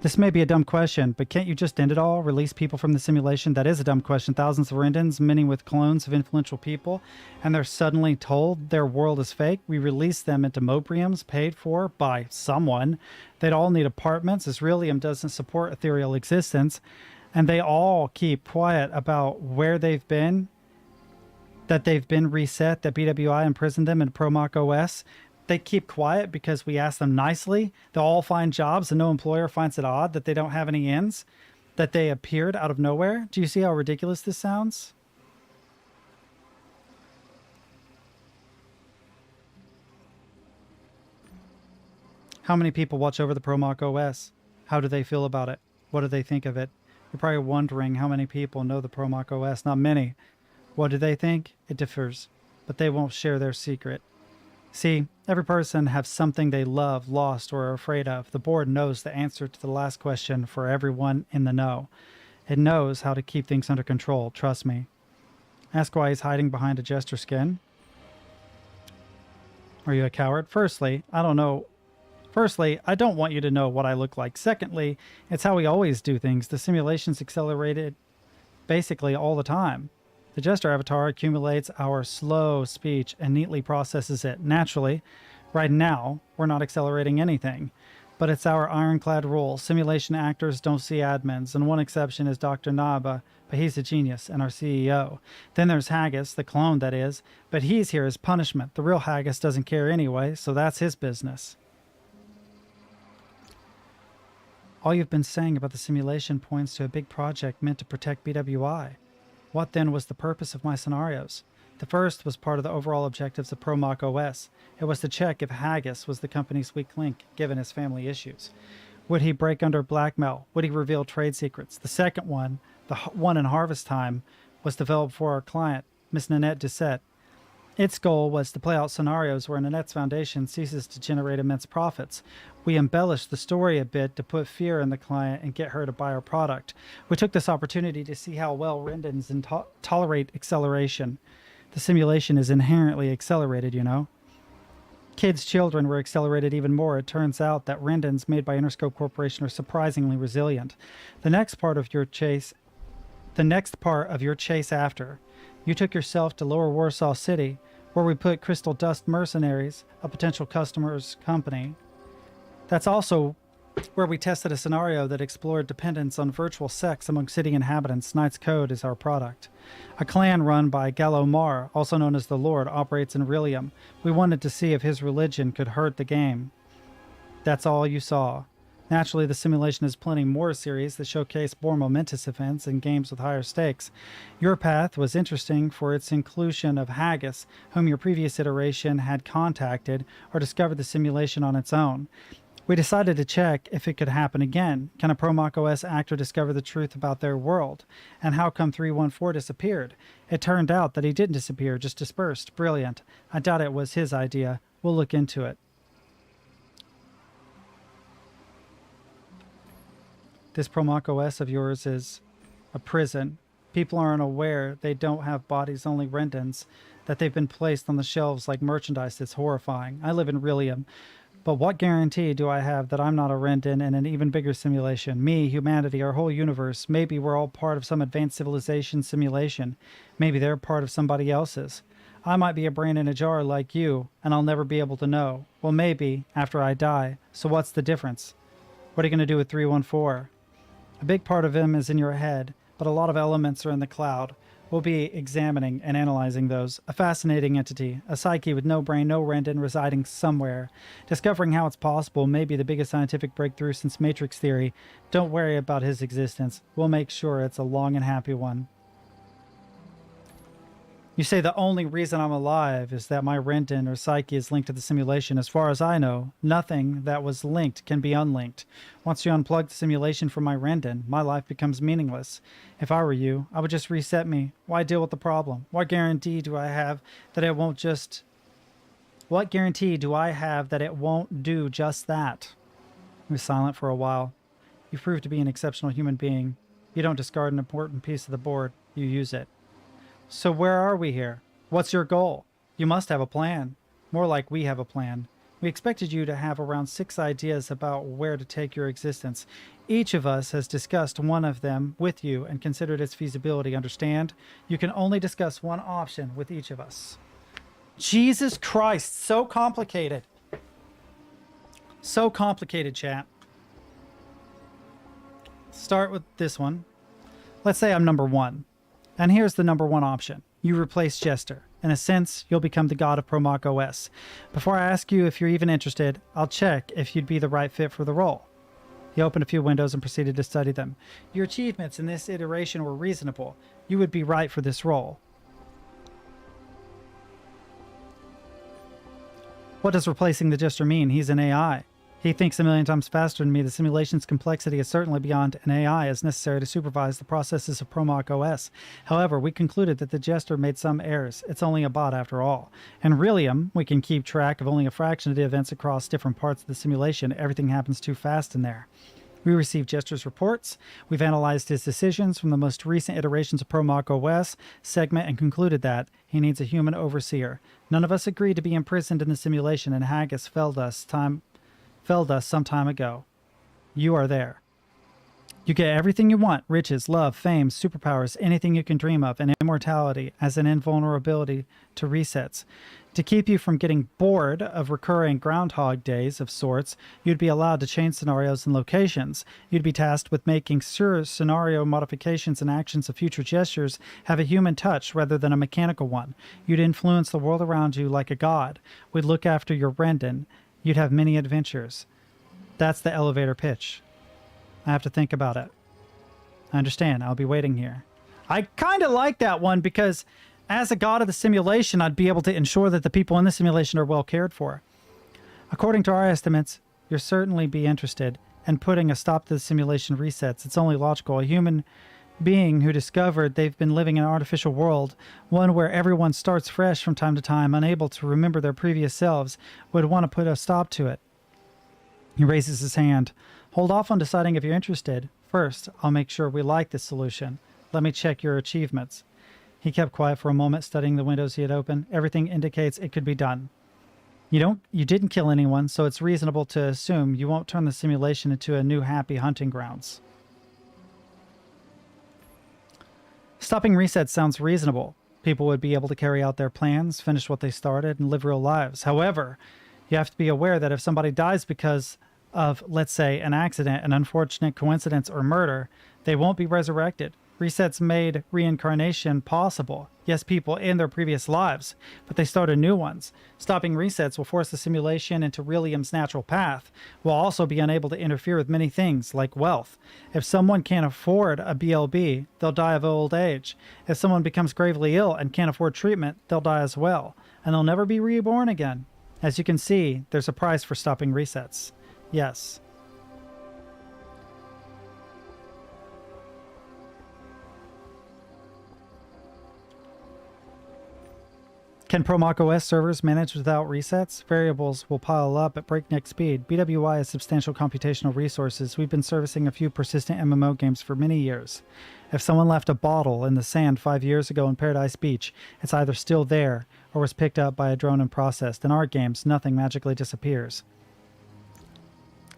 [SPEAKER 1] This may be a dumb question, but can't you just end it all? Release people from the simulation? That is a dumb question. Thousands of Rendons, many with clones of influential people, and they're suddenly told their world is fake. We release them into Mobriums paid for by someone. They'd all need apartments, as Realium doesn't support ethereal existence. And they all keep quiet about where they've been, that they've been reset, that BWI imprisoned them in Pro-Mach OS. They keep quiet because we ask them nicely. They'll all find jobs and no employer finds it odd that they don't have any ins, that they appeared out of nowhere. Do you see how ridiculous this sounds? How many people watch over the Pro-Mach OS? How do they feel about it? What do they think of it? You're probably wondering how many people know the Pro-Mach OS. Not many. What do they think? It differs, but they won't share their secret. See, every person has something they love, lost, or are afraid of. The board knows the answer to the last question for everyone in the know. It knows how to keep things under control, trust me. Ask why he's hiding behind a jester skin. Are you a coward? Firstly, I don't know. Firstly, I don't want you to know what I look like. Secondly, it's how we always do things. The simulation's accelerated basically all the time. The Jester avatar accumulates our slow speech and neatly processes it. Naturally, right now, we're not accelerating anything. But it's our ironclad rule. Simulation actors don't see admins, and one exception is Dr. Naba, but he's a genius and our CEO. Then there's Haggis, the clone that is, but he's here as punishment. The real Haggis doesn't care anyway, so that's his business. All you've been saying about the simulation points to a big project meant to protect BWI. What then was the purpose of my scenarios? The first was part of the overall objectives of Pro-Mach OS. It was to check if Haggis was the company's weak link, given his family issues. Would he break under blackmail? Would he reveal trade secrets? The second one, the one in Harvest Time, was developed for our client, Miss Nanette Doucette. Its goal was to play out scenarios where Nanette's foundation ceases to generate immense profits. We embellished the story a bit to put fear in the client and get her to buy our product. We took this opportunity to see how well Rendons tolerate acceleration. The simulation is inherently accelerated, you know. Kids' children were accelerated even more. It turns out that Rendons made by Interscope Corporation are surprisingly resilient. The next part of your chase after, you took yourself to Lower Warsaw City, where we put Crystal Dust Mercenaries, a potential customer's company. That's also where we tested a scenario that explored dependence on virtual sex among city inhabitants. Knight's Code is our product. A clan run by Gallo Mar, also known as the Lord, operates in Realium. We wanted to see if his religion could hurt the game. That's all you saw. Naturally, the simulation is plenty more series that showcase more momentous events and games with higher stakes. Your path was interesting for its inclusion of Haggis, whom your previous iteration had contacted or discovered the simulation on its own. We decided to check if it could happen again. Can a Promoc OS actor discover the truth about their world? And how come 314 disappeared? It turned out that he didn't disappear, just dispersed. Brilliant. I doubt it was his idea. We'll look into it. This Promoc OS of yours is a prison. People aren't aware they don't have bodies, only rendons, that they've been placed on the shelves like merchandise. It's horrifying. I live in Rillium. But what guarantee do I have that I'm not a Rendon in an even bigger simulation? Me, humanity, our whole universe. Maybe we're all part of some advanced civilization simulation. Maybe they're part of somebody else's. I might be a brain in a jar like you, and I'll never be able to know. Well, maybe, after I die. So what's the difference? What are you going to do with 314? A big part of him is in your head, but a lot of elements are in the cloud. We'll be examining and analyzing those. A fascinating entity, a psyche with no brain, no Rendon, residing somewhere. Discovering how it's possible may be the biggest scientific breakthrough since Matrix theory. Don't worry about his existence. We'll make sure it's a long and happy one. You say the only reason I'm alive is that my Rendon or psyche is linked to the simulation. As far as I know, nothing that was linked can be unlinked. Once you unplug the simulation from my Rendon, my life becomes meaningless. If I were you, I would just reset me. Why deal with the problem? What guarantee do I have that it won't just... What guarantee do I have that it won't do just that? He was silent for a while. You proved to be an exceptional human being. You don't discard an important piece of the board. You use it. So where are we here? What's your goal? You must have a plan. More like we have a plan. We expected you to have around 6 ideas about where to take your existence. Each of us has discussed one of them with you and considered its feasibility. Understand? You can only discuss one option with each of us. Jesus Christ, so complicated. So complicated, chat. Start with this one. Let's say I'm number 1. And here's the number 1 option. You replace Jester. In a sense, you'll become the god of Promoc OS. Before I ask you if you're even interested, I'll check if you'd be the right fit for the role. He opened a few windows and proceeded to study them. Your achievements in this iteration were reasonable. You would be right for this role. What does replacing the Jester mean? He's an AI. He thinks a million times faster than me. The simulation's complexity is certainly beyond an AI as necessary to supervise the processes of Promoc OS. However, we concluded that the Jester made some errors. It's only a bot after all. In Rillium, we can keep track of only a fraction of the events across different parts of the simulation. Everything happens too fast in there. We received Jester's reports. We've analyzed his decisions from the most recent iterations of Promoc OS segment and concluded that he needs a human overseer. None of us agreed to be imprisoned in the simulation, and Haggis felled us some time ago. You are there. You get everything you want: riches, love, fame, superpowers, anything you can dream of, and immortality as an invulnerability to resets. To keep you from getting bored of recurring Groundhog Days of sorts, you'd be allowed to change scenarios and locations. You'd be tasked with making sure scenario modifications and actions of future gestures have a human touch rather than a mechanical one. You'd influence the world around you like a god. We'd look after your Rendon. You'd have many adventures. That's the elevator pitch. I have to think about it. I understand. I'll be waiting here. I kind of like that one because as a god of the simulation, I'd be able to ensure that the people in the simulation are well cared for. According to our estimates, you'll certainly be interested in putting a stop to the simulation resets. It's only logical. A human being who discovered they've been living in an artificial world, one where everyone starts fresh from time to time, unable to remember their previous selves, would want to put a stop to it. He raises his hand. Hold off on deciding if you're interested. First, I'll make sure we like this solution. Let me check your achievements. He kept quiet for a moment, studying the windows he had opened. Everything indicates it could be done. You didn't kill anyone, so it's reasonable to assume you won't turn the simulation into a new happy hunting grounds. Stopping resets sounds reasonable. People would be able to carry out their plans, finish what they started, and live real lives. However, you have to be aware that if somebody dies because of, let's say, an accident, an unfortunate coincidence, or murder, they won't be resurrected. Resets made reincarnation possible. Yes, people in their previous lives, but they started new ones. Stopping resets will force the simulation into William's natural path, while also be unable to interfere with many things, like wealth. If someone can't afford a BLB, they'll die of old age. If someone becomes gravely ill and can't afford treatment, they'll die as well, and they'll never be reborn again. As you can see, there's a price for stopping resets. Yes. Can Pro Mac OS servers manage without resets? Variables will pile up at breakneck speed. BWI has substantial computational resources. We've been servicing a few persistent MMO games for many years. If someone left a bottle in the sand 5 years ago in Paradise Beach, it's either still there or was picked up by a drone and processed. In our games, nothing magically disappears.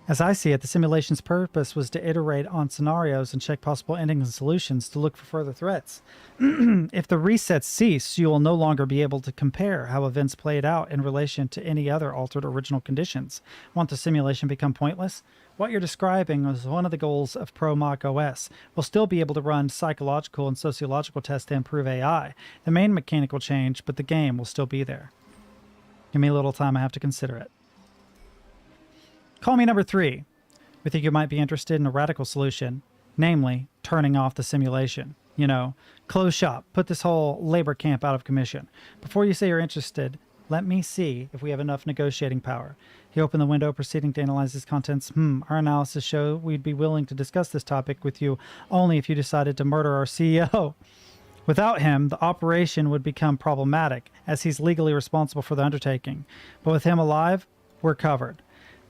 [SPEAKER 1] As I see it, the simulation's purpose was to iterate on scenarios and check possible endings and solutions to look for further threats. If the resets cease, you will no longer be able to compare how events played out in relation to any other altered original conditions. Won't the simulation become pointless? What you're describing is one of the goals of Pro Mac OS. We'll still be able to run psychological and sociological tests to improve AI. The main mechanic will change, but the game will still be there. Give me a little time, I have to consider it. Call me number 3. We think you might be interested in a radical solution, namely turning off the simulation. You know, close shop, put this whole labor camp out of commission. Before you say you're interested, let me see if we have enough negotiating power. He opened the window, proceeding to analyze his contents. Our analysis show we'd be willing to discuss this topic with you only if you decided to murder our CEO. Without him, the operation would become problematic, as he's legally responsible for the undertaking. But with him alive, we're covered.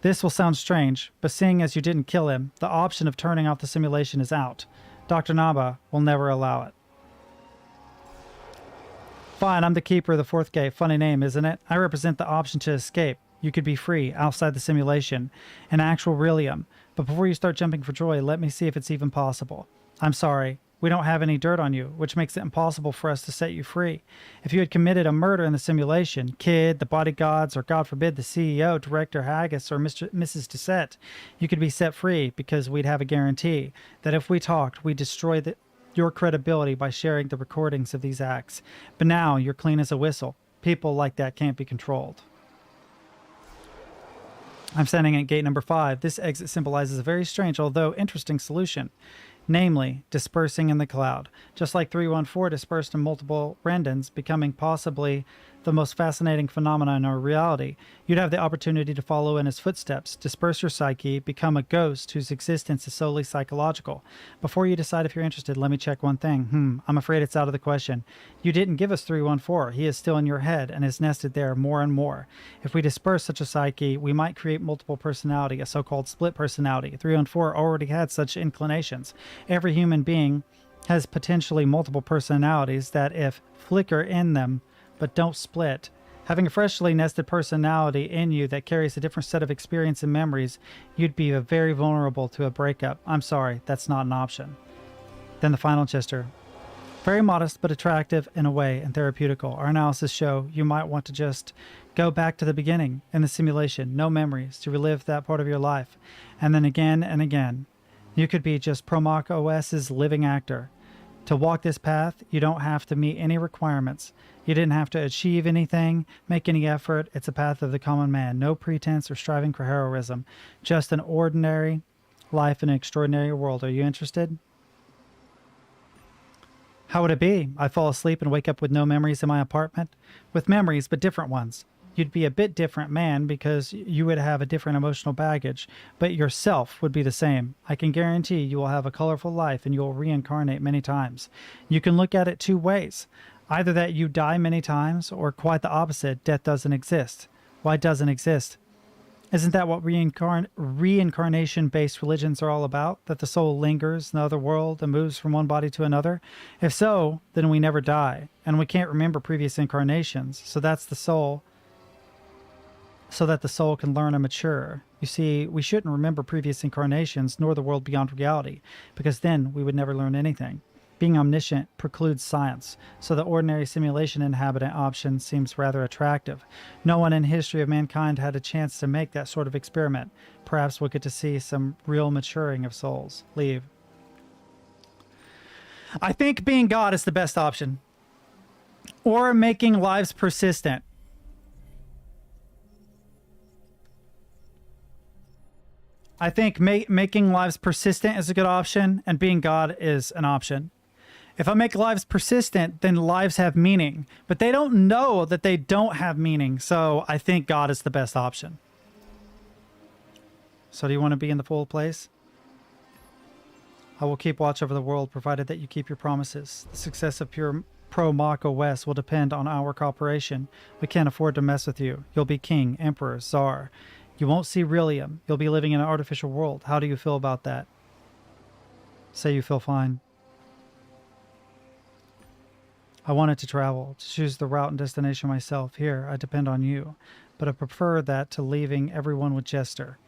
[SPEAKER 1] This will sound strange, but seeing as you didn't kill him, the option of turning off the simulation is out. Dr. Naba will never allow it. Fine, I'm the keeper of the fourth gate. Funny name, isn't it? I represent the option to escape. You could be free, outside the simulation, an actual Realium. But before you start jumping for joy, let me see if it's even possible. I'm sorry. We don't have any dirt on you, which makes it impossible for us to set you free. If you had committed a murder in the simulation, Kid, the bodyguards, or God forbid the CEO, Director Haggis, or Mrs. Doucette, you could be set free because we'd have a guarantee that if we talked, we'd destroy your credibility by sharing the recordings of these acts. But now you're clean as a whistle. People like that can't be controlled. I'm standing at gate number 5. This exit symbolizes a very strange, although interesting solution. Namely, dispersing in the cloud. Just like 314 dispersed in multiple Rendons, becoming possibly the most fascinating phenomenon in our reality, you'd have the opportunity to follow in his footsteps, disperse your psyche, become a ghost whose existence is solely psychological. Before you decide if you're interested, let me check one thing. I'm afraid it's out of the question. You didn't give us 314. He is still in your head and is nested there more and more. If we disperse such a psyche, we might create multiple personality, a so-called split personality. 314 already had such inclinations. Every human being has potentially multiple personalities that, if flicker in them, but don't split. Having a freshly nested personality in you that carries a different set of experience and memories, you'd be very vulnerable to a breakup. I'm sorry, that's not an option. Then the final gesture. Very modest but attractive in a way and therapeutical. Our analysis show you might want to just go back to the beginning in the simulation, no memories, to relive that part of your life. And then again and again. You could be just Pro Mac OS's living actor. To walk this path, you don't have to meet any requirements. You didn't have to achieve anything, make any effort. It's a path of the common man. No pretense or striving for heroism. Just an ordinary life in an extraordinary world. Are you interested? How would it be? I fall asleep and wake up with no memories in my apartment? With memories, but different ones. You'd be a bit different man because you would have a different emotional baggage, but yourself would be the same. I can guarantee you will have a colorful life and you will reincarnate many times. You can look at it 2 ways. Either that you die many times, or quite the opposite, death doesn't exist. Why doesn't exist? Isn't that what reincarnation-based religions are all about? That the soul lingers in the other world and moves from one body to another? If so, then we never die, and we can't remember previous incarnations, so that's the soul, so that the soul can learn and mature. You see, we shouldn't remember previous incarnations, nor the world beyond reality, because then we would never learn anything. Being omniscient precludes science, so the ordinary simulation inhabitant option seems rather attractive. No one in history of mankind had a chance to make that sort of experiment. Perhaps we'll get to see some real maturing of souls. Leave. I think being God is the best option. Or making lives persistent. I think making lives persistent is a good option, and being God is an option. If I make lives persistent, then lives have meaning. But they don't know that they don't have meaning, so I think God is the best option. So do you want to be in the full place? I will keep watch over the world, provided that you keep your promises. The success of Pure Pro Mach OS will depend on our cooperation. We can't afford to mess with you. You'll be king, emperor, czar. You won't see Rillium. You'll be living in an artificial world. How do you feel about that? Say you feel fine. I wanted to travel, to choose the route and destination myself. Here, I depend on you. But I prefer that to leaving everyone with Jester.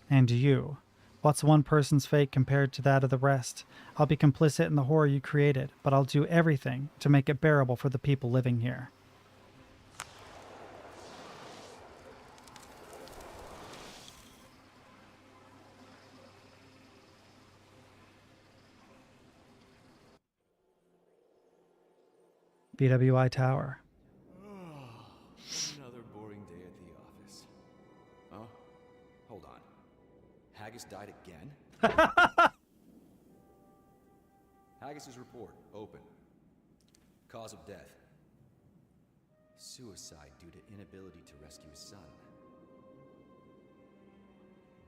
[SPEAKER 1] And you. What's one person's fate compared to that of the rest? I'll be complicit in the horror you created, but I'll do everything to make it bearable for the people living here. BWI Tower.
[SPEAKER 10] Another boring day at the office. Oh, hold on. Haggis died again? Haggis's report, open. Cause of death. Suicide due to inability to rescue his son.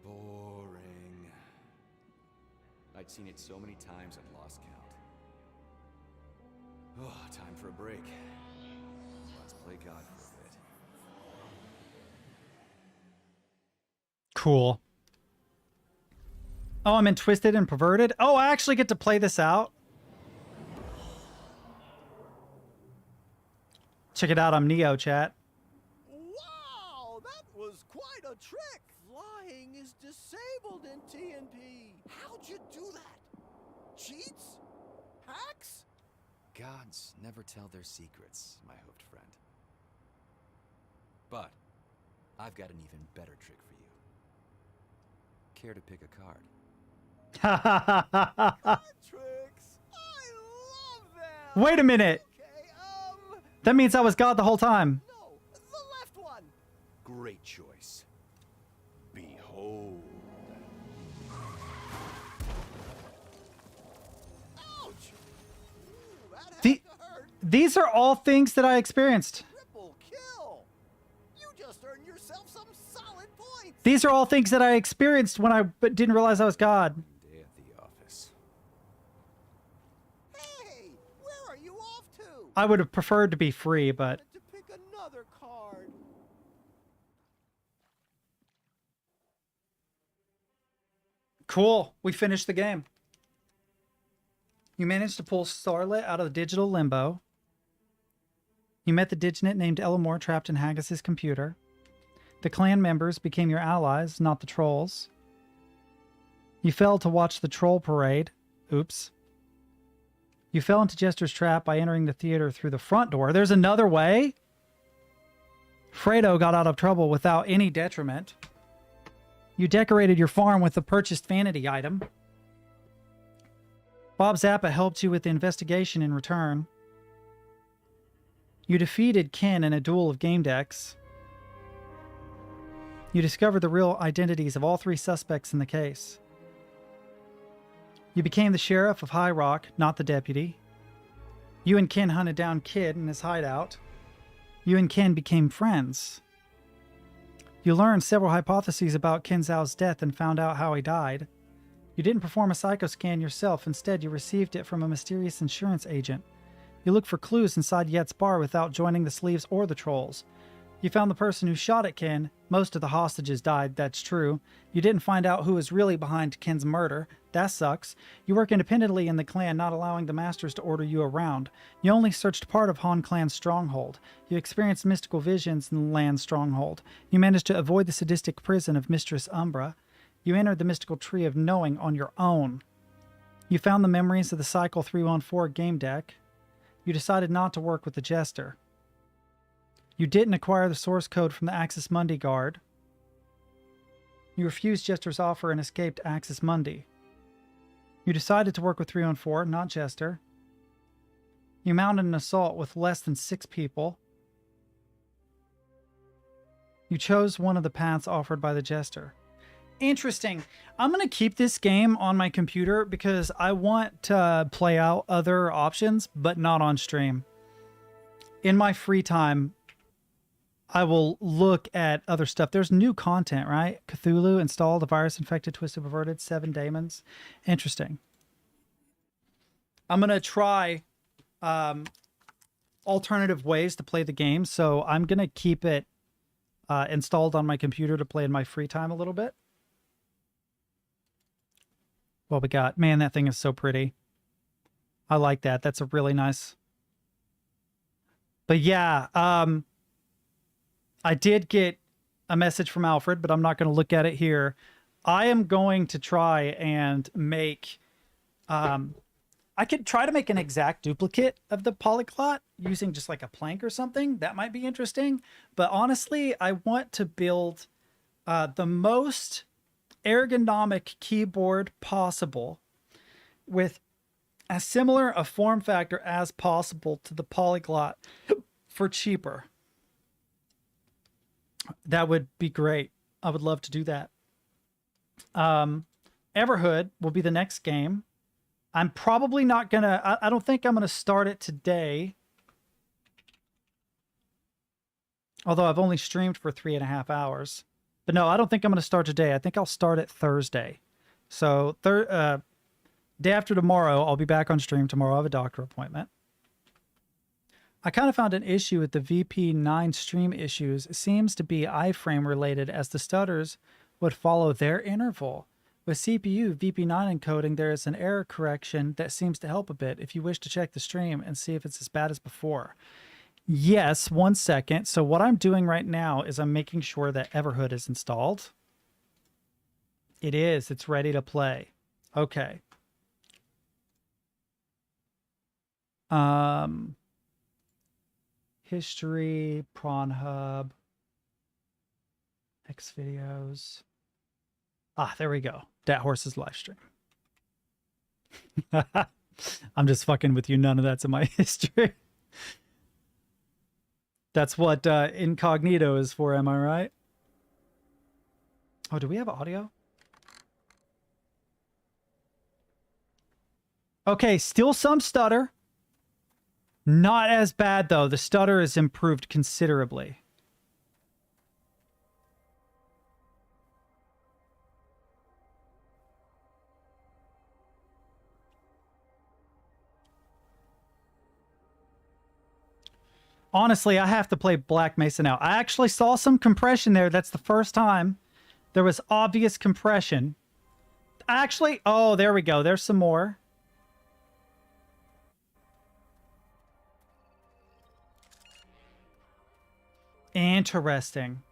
[SPEAKER 10] Boring. I'd seen it so many times I'd lost count. Oh, time for a break. Let's play God for a bit.
[SPEAKER 1] Cool. Oh, I'm in Twisted and Perverted? Oh, I actually get to play this out? Check it out on Neo, chat.
[SPEAKER 11] Wow, that was quite a trick. Flying is disabled in TNP. How'd you do that? Cheats? Hacks?
[SPEAKER 10] Gods never tell their secrets, my hoofed friend. But I've got an even better trick for you. Care to pick a card?
[SPEAKER 11] Tricks. I love them.
[SPEAKER 1] Wait a minute.
[SPEAKER 11] Okay,
[SPEAKER 1] That means I was God the whole time.
[SPEAKER 11] no, the left one.
[SPEAKER 10] Great choice. Behold.
[SPEAKER 11] Ouch. Ooh, that had
[SPEAKER 1] The-
[SPEAKER 11] to hurt.
[SPEAKER 1] These are all things that I experienced.
[SPEAKER 11] Triple kill. You just earned yourself some solid points.
[SPEAKER 1] These are all things that I experienced when I didn't realize I was God.
[SPEAKER 10] Day at the office.
[SPEAKER 11] Hey, where are you off to?
[SPEAKER 1] I would have preferred to be free, but
[SPEAKER 11] To pick another card.
[SPEAKER 1] cool. We finished the game. You managed to pull Starlet out of the digital limbo. You met the Diginate named Elamore trapped in Haggis's computer. The clan members became your allies, not the trolls. You fell to watch the troll parade. Oops. You fell into Jester's trap by entering the theater through the front door. There's another way? Fredo got out of trouble without any detriment. You decorated your farm with a purchased vanity item. Bob Zappa helped you with the investigation in return. You defeated Ken in a duel of Gamedec's. You discovered the real identities of all three suspects in the case. You became the sheriff of High Rock, not the deputy. You and Ken hunted down Kid in his hideout. You and Ken became friends. You learned several hypotheses about Ken Zhao's death and found out how he died. You didn't perform a psychoscan yourself. Instead, you received it from a mysterious insurance agent. You looked for clues inside Yet's bar without joining the Sleeves or the Trolls. You found the person who shot at Ken. Most of the hostages died, that's true. You didn't find out who was really behind Ken's murder. That sucks. You work independently in the clan, not allowing the masters to order you around. You only searched part of Han Clan's stronghold. You experienced mystical visions in the land's stronghold. You managed to avoid the sadistic prison of Mistress Umbra. You entered the mystical tree of knowing on your own. You found the memories of the Cycle 314 game deck. You decided not to work with the Jester. You didn't acquire the source code from the Axis Mundi guard. You refused Jester's offer and escaped Axis Mundi. You decided to work with 314, not Jester. You mounted an assault with less than 6 people. You chose one of the paths offered by the jester. Interesting. I'm going to keep this game on my computer because I want to play out other options, but not on stream. In my free time, I will look at other stuff. There's new content, right? Cthulhu installed, the virus infected, twisted, perverted, 7 daemons. Interesting. I'm going to try alternative ways to play the game, so I'm going to keep it installed on my computer to play in my free time a little bit. What we got? Man, that thing is so pretty. I like that. That's a really nice... But yeah, I did get a message from Alfred, but I'm not going to look at it here. I am going to try and make... I could try to make an exact duplicate of the polyglot using just like a plank or something. That might be interesting. But honestly, I want to build the most ergonomic keyboard possible with as similar a form factor as possible to the polyglot for cheaper. That would be great. I would love to do that. Everhood will be the next game. I'm probably not gonna, I don't think I'm gonna start it today. Although I've only streamed for 3.5 hours. But no, I don't think I'm gonna start today. I think I'll start it Thursday. So day after tomorrow, I'll be back on stream tomorrow. I have a doctor appointment. I kind of found an issue with the VP9 stream issues. It seems to be iframe related, as the stutters would follow their interval. With CPU VP9 encoding, there is an error correction that seems to help a bit if you wish to check the stream and see if it's as bad as before. Yes, 1 second. So what I'm doing right now is I'm making sure that Everhood is installed. It is. It's ready to play. Okay. History, Prawn Hub, X videos. Ah, there we go. Dat Horse's live stream. I'm just fucking with you. None of that's in my history. That's what incognito is for, am I right? Oh, do we have audio? Okay, still some stutter. Not as bad, though. The stutter has improved considerably. Honestly, I have to play Black Mesa now. I actually saw some compression there. That's the first time there was obvious compression. Actually, oh, there we go. There's some more. Interesting.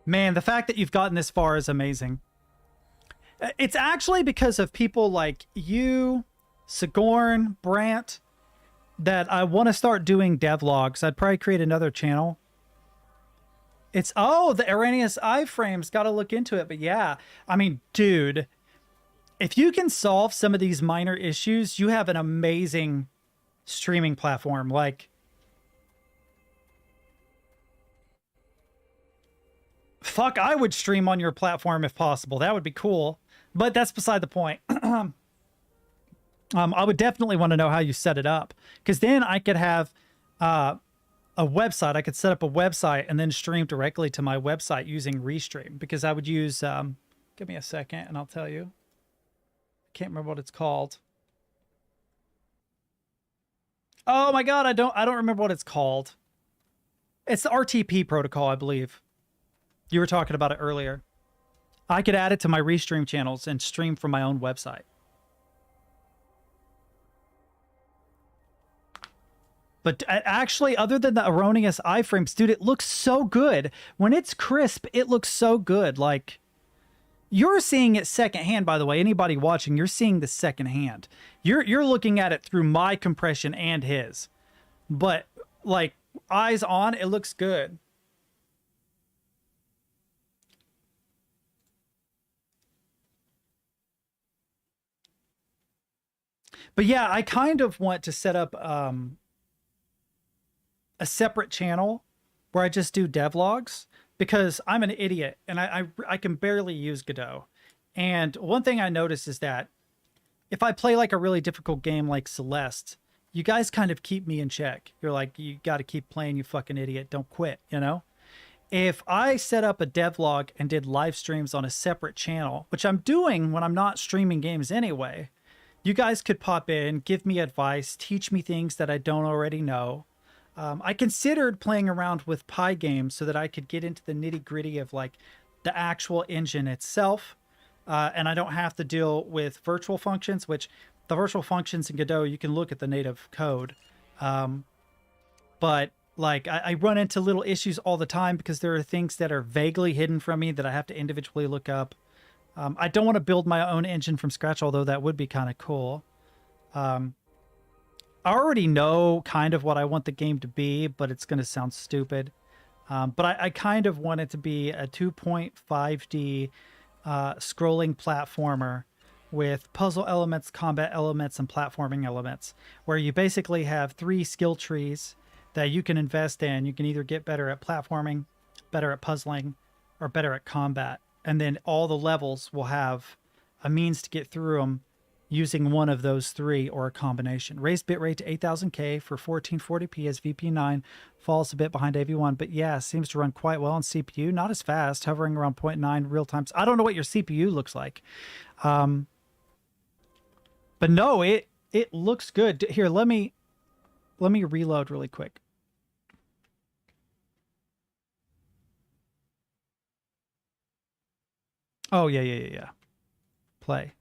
[SPEAKER 1] Man, the fact that you've gotten this far is amazing. It's actually because of people like you, Sigourn, Brant, that I want to start doing devlogs. I'd probably create another channel. It's, oh, the Arrhenius iframes. Got to look into it. But yeah, I mean, dude, if you can solve some of these minor issues, you have an amazing streaming platform. Like, fuck, I would stream on your platform if possible. That would be cool. But that's beside the point. I would definitely want to know how you set it up, because then I could have a website. I could set up a website and then stream directly to my website using Restream, because I would use, give me a second and I'll tell you. I can't remember what it's called. Oh my God, I don't remember what it's called. It's the RTP protocol, I believe. You were talking about it earlier. I could add it to my Restream channels and stream from my own website. But actually, other than the erroneous iframes, dude, it looks so good. When it's crisp, it looks so good. Like, you're seeing it secondhand, by the way. Anybody watching, you're seeing the secondhand. You're looking at it through my compression and his. But, like, eyes on, it looks good. But yeah, I kind of want to set up a separate channel where I just do devlogs, because I'm an idiot and I can barely use Godot. And one thing I noticed is that if I play like a really difficult game like Celeste, you guys kind of keep me in check. You're like, you got to keep playing, you fucking idiot. Don't quit, you know? If I set up a devlog and did live streams on a separate channel, which I'm doing when I'm not streaming games anyway, you guys could pop in, give me advice, teach me things that I don't already know. I considered playing around with Pygames so that I could get into the nitty gritty of like the actual engine itself. And I don't have to deal with virtual functions, which the virtual functions in Godot, you can look at the native code. But like I run into little issues all the time because there are things that are vaguely hidden from me that I have to individually look up. I don't want to build my own engine from scratch, although that would be kind of cool. I already know kind of what I want the game to be, but it's going to sound stupid. But I kind of want it to be a 2.5D scrolling platformer with puzzle elements, combat elements, and platforming elements, where you basically have 3 skill trees that you can invest in. You can either get better at platforming, better at puzzling, or better at combat. And then all the levels will have a means to get through them using one of those 3 or a combination. Raised bitrate to 8000K for 1440p as VP9, falls a bit behind AV1, but yeah, seems to run quite well on CPU. Not as fast, hovering around 0.9 real time. I don't know what your CPU looks like. But no, it looks good. Here, let me reload really quick. Oh, yeah. Play.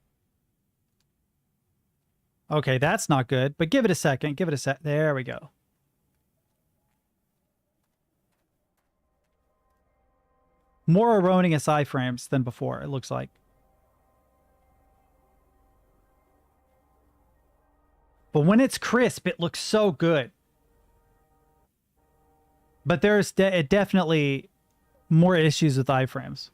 [SPEAKER 1] Okay, that's not good, but give it a second. Give it a sec. There we go. More erroneous iframes than before, it looks like. But when it's crisp, it looks so good. But there's definitely more issues with iframes.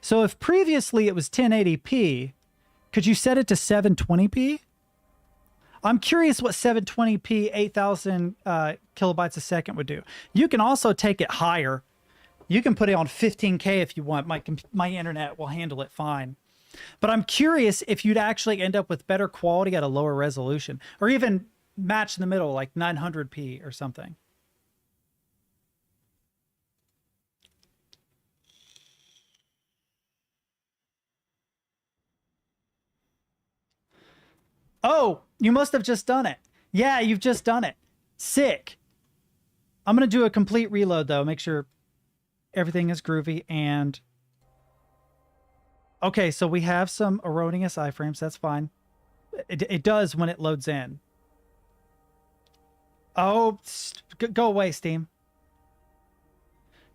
[SPEAKER 1] So if previously it was 1080p, could you set it to 720p? I'm curious what 720p 8,000 kilobytes a second would do. You can also take it higher. You can put it on 15K if you want. My internet will handle it fine. But I'm curious if you'd actually end up with better quality at a lower resolution, or even match in the middle, like 900p or something. Oh, you must have just done it. Yeah, you've just done it. Sick. I'm going to do a complete reload, though. Make sure everything is groovy. And okay, so we have some erroneous iframes. That's fine. It does when it loads in. Oh, go away, Steam.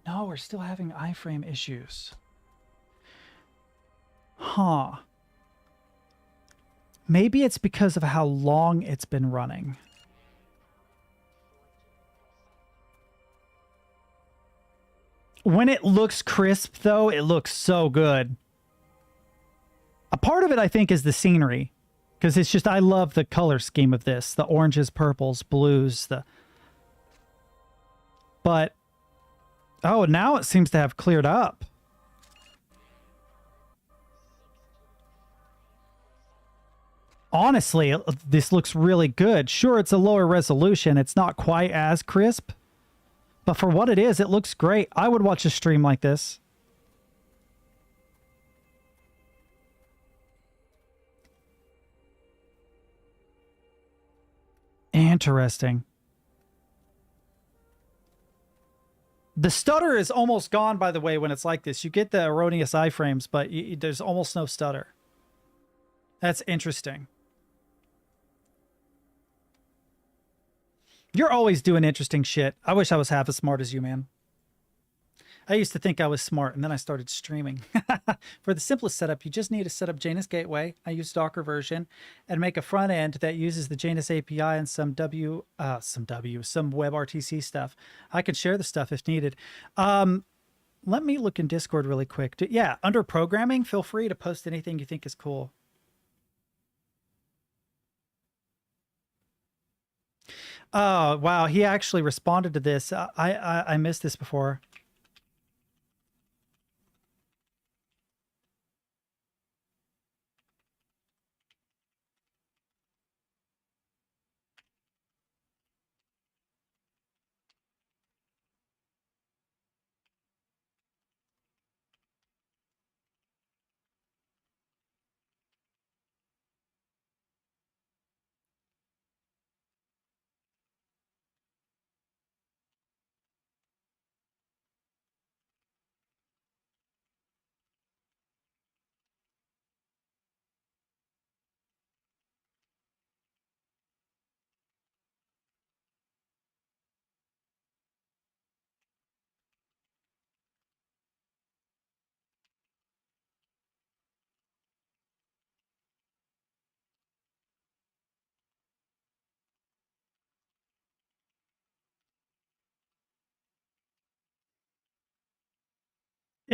[SPEAKER 1] No, we're still having iframe issues. Huh. Maybe it's because of how long it's been running. When it looks crisp, though, it looks so good. A part of it, I think, is the scenery. Because it's just, I love the color scheme of this. The oranges, purples, blues, But, oh, now it seems to have cleared up. Honestly, this looks really good. Sure, it's a lower resolution. It's not quite as crisp. But for what it is, it looks great. I would watch a stream like this. Interesting. The stutter is almost gone, by the way, when it's like this. You get the erroneous iframes, but there's almost no stutter. That's interesting. You're always doing interesting shit. I wish I was half as smart as you, man. I used to think I was smart, and then I started streaming. For the simplest setup, you just need to set up Janus Gateway. I use Docker version, and make a front end that uses the Janus API and some WebRTC stuff. I can share the stuff if needed. let me look in Discord really quick. Yeah, under programming, feel free to post anything you think is cool. Oh, wow. He actually responded to this. I missed this before.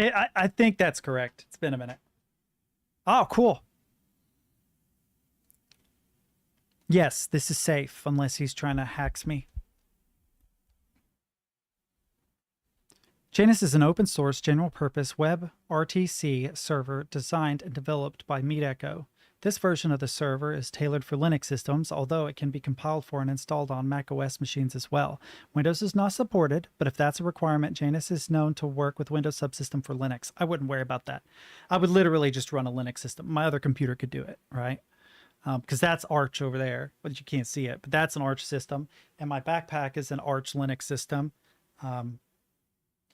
[SPEAKER 1] I think that's correct. It's been a minute. Oh, cool. Yes, this is safe unless he's trying to hacks me. Janus is an open source, general purpose web RTC server designed and developed by MeetEcho. This version of the server is tailored for Linux systems, although it can be compiled for and installed on macOS machines as well. Windows is not supported, but if that's a requirement, Janus is known to work with Windows subsystem for Linux. I wouldn't worry about that. I would literally just run a Linux system. My other computer could do it, right? Because that's Arch over there, but you can't see it. But that's an Arch system, and my backpack is an Arch Linux system.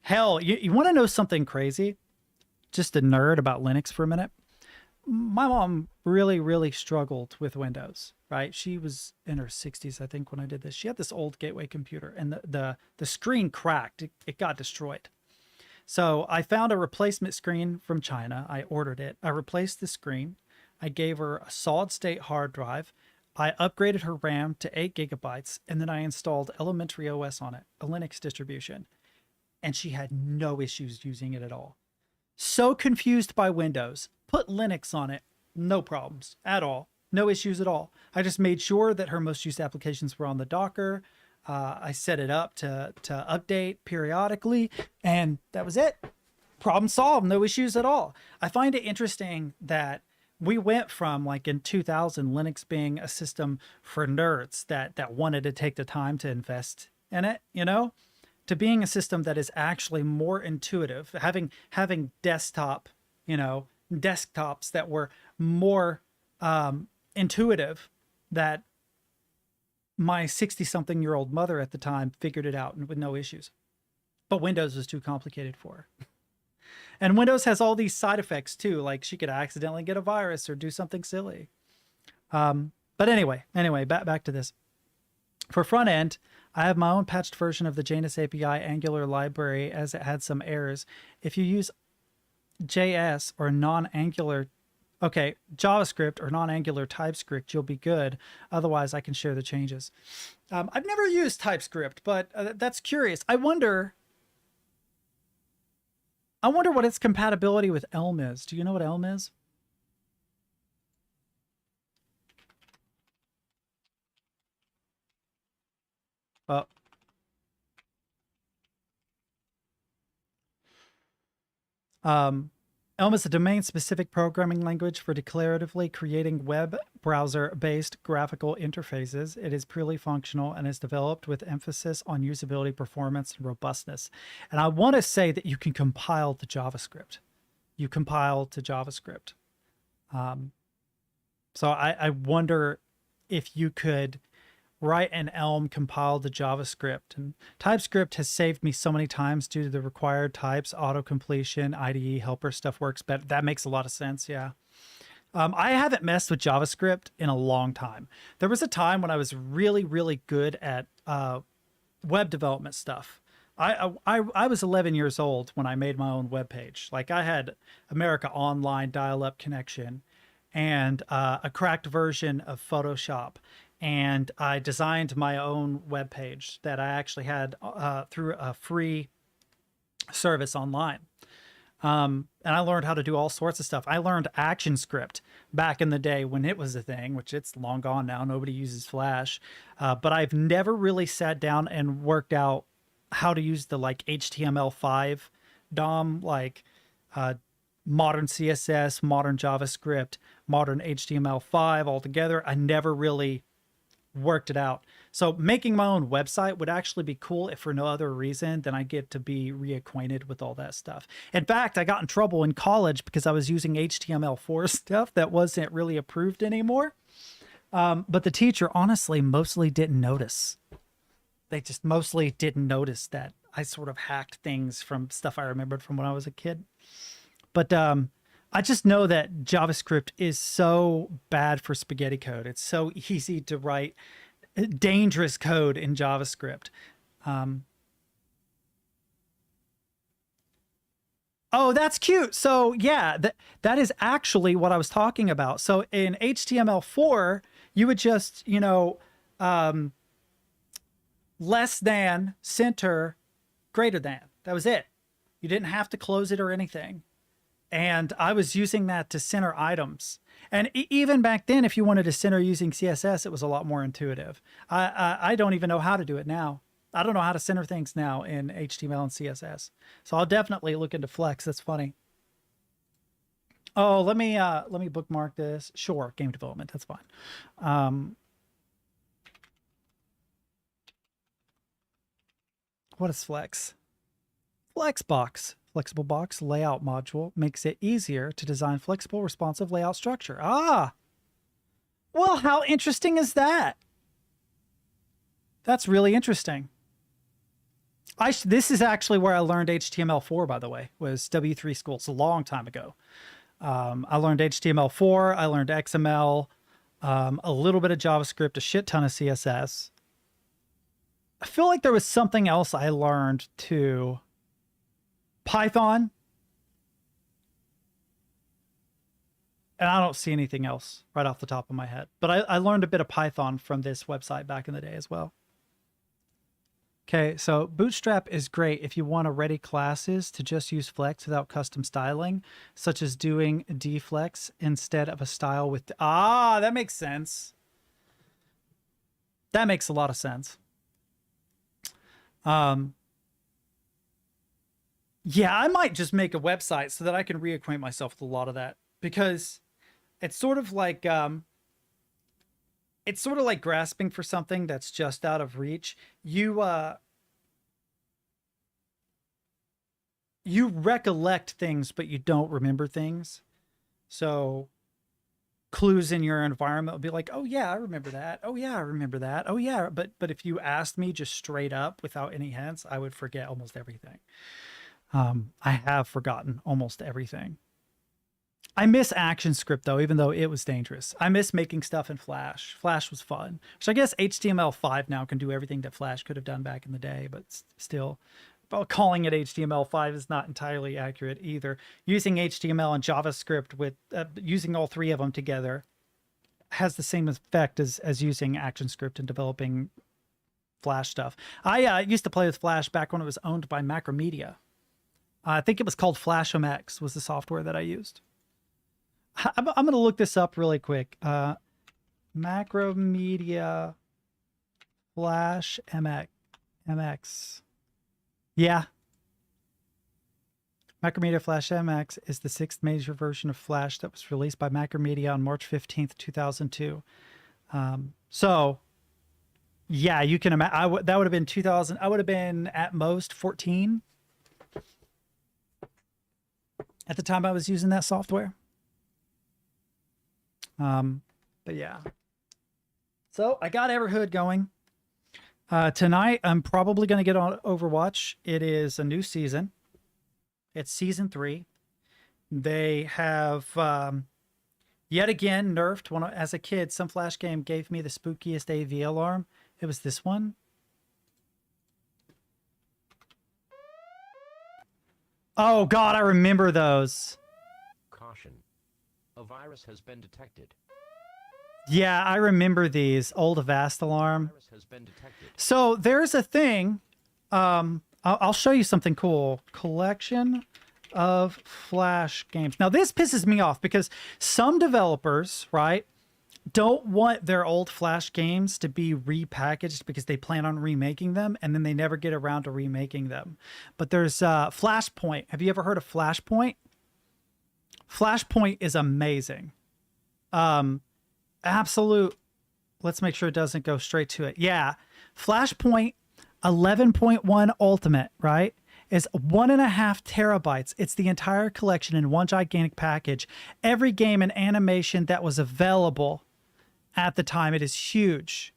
[SPEAKER 1] Hell, you want to know something crazy? Just a nerd about Linux for a minute. My mom really, really struggled with Windows, right? She was in her 60s, I think, when I did this. She had this old Gateway computer, and the screen cracked. It got destroyed. So I found a replacement screen from China. I ordered it. I replaced the screen. I gave her a solid-state hard drive. I upgraded her RAM to 8 gigabytes, and then I installed Elementary OS on it, a Linux distribution. And she had no issues using it at all. So confused by Windows, put Linux on it, no problems at all, no issues at all. I just made sure that her most used applications were on the Docker. I set it up to update periodically, and that was it. Problem solved, no issues at all. I find it interesting that we went from, like, in 2000, Linux being a system for nerds that wanted to take the time to invest in it, you know, to being a system that is actually more intuitive, having desktop, you know, desktops that were more intuitive, that my 60-something-year-old mother at the time figured it out with no issues. But Windows was too complicated for her. And Windows has all these side effects too, like she could accidentally get a virus or do something silly. But anyway, back to this. For front end, I have my own patched version of the Janus API Angular library, as it had some errors. If you use JS or non-Angular, JavaScript or non-Angular TypeScript, you'll be good. Otherwise, I can share the changes. I've never used TypeScript, but that's curious. I wonder what its compatibility with Elm is. Do you know what Elm is? Elm is a domain-specific programming language for declaratively creating web browser-based graphical interfaces. It is purely functional and is developed with emphasis on usability, performance, and robustness. And I want to say that you can compile to JavaScript. You compile to JavaScript. So I wonder if you could write an Elm compiled to JavaScript. And TypeScript has saved me so many times due to the required types, auto-completion, IDE, helper stuff works better. That makes a lot of sense, yeah. I haven't messed with JavaScript in a long time. There was a time when I was really, really good at web development stuff. I was 11 years old when I made my own web page. Like, I had America Online dial-up connection and a cracked version of Photoshop. And I designed my own web page that I actually had through a free service online. And I learned how to do all sorts of stuff. I learned ActionScript back in the day when it was a thing, which it's long gone now. Nobody uses Flash. But I've never really sat down and worked out how to use the like HTML5 DOM, like modern CSS, modern JavaScript, modern HTML5 all together. I never really worked it out. So making my own website would actually be cool if for no other reason than I get to be reacquainted with all that stuff. In fact, I got in trouble in college because I was using HTML4 stuff that wasn't really approved anymore. But the teacher honestly mostly didn't notice. They just mostly didn't notice that I sort of hacked things from stuff I remembered from when I was a kid. But I just know that JavaScript is so bad for spaghetti code. It's so easy to write dangerous code in JavaScript. Oh, that's cute. So yeah, that is actually what I was talking about. So in HTML4, you would just, you know, less than, center, greater than. That was it. You didn't have to close it or anything. And I was using that to center items. And even back then, if you wanted to center using CSS, it was a lot more intuitive. I don't even know how to do it now. I don't know how to center things now in HTML and CSS. So I'll definitely look into Flex. That's funny. Oh, let me bookmark this. Sure, game development. That's fine. What is Flex? Flexbox. Flexible box layout module makes it easier to design flexible, responsive layout structure. Ah, well, how interesting is that? That's really interesting. This is actually where I learned HTML4, by the way, was W3 Schools a long time ago. I learned HTML4, I learned XML, a little bit of JavaScript, a shit ton of CSS. I feel like there was something else I learned too. Python. And I don't see anything else right off the top of my head. But I learned a bit of Python from this website back in the day as well. Okay, so Bootstrap is great if you want to ready classes to just use Flex without custom styling, such as doing deflex instead of a style with... Ah, that makes sense. That makes a lot of sense. Yeah, I might just make a website so that I can reacquaint myself with a lot of that, because it's sort of like grasping for something that's just out of reach. You recollect things, but you don't remember things. So clues in your environment will be like, oh yeah, I remember that. Oh yeah, I remember that. Oh yeah. But if you asked me just straight up without any hints, I would forget almost everything. I have forgotten almost everything. I miss ActionScript though, even though it was dangerous. I miss making stuff in Flash. Flash was fun. Which I guess HTML5 now can do everything that Flash could have done back in the day, but still, calling it HTML5 is not entirely accurate either. Using HTML and JavaScript with using all three of them together has the same effect as using ActionScript and developing Flash stuff. I used to play with Flash back when it was owned by Macromedia. I think it was called FlashMX was the software that I used. I'm going to look this up really quick. Macromedia Flash MX. Yeah. Macromedia Flash MX is the 6th major version of Flash that was released by Macromedia on March 15th, 2002. So, yeah, you can imagine. That would have been 2000. I would have been at most 14 at the time I was using that software. But yeah. So I got Everhood going. Tonight, I'm probably going to get on Overwatch. It is a new season. It's season 3. They have, yet again, nerfed. As a kid, some Flash game gave me the spookiest AV alarm. It was this one. Oh God, I remember those.
[SPEAKER 12] Caution. A virus has been detected.
[SPEAKER 1] Yeah, I remember these. Old Avast alarm.
[SPEAKER 12] Virus has been detected.
[SPEAKER 1] So there's a thing. I I'll show you something cool. Collection of Flash games. Now this pisses me off because some developers, right, don't want their old Flash games to be repackaged because they plan on remaking them and then they never get around to remaking them. But there's Flashpoint. Have you ever heard of Flashpoint? Flashpoint is amazing. Absolute. Let's make sure it doesn't go straight to it. Yeah. Flashpoint 11.1 Ultimate, right, is 1.5 terabytes. It's the entire collection in one gigantic package. Every game and animation that was available at the time. It is huge.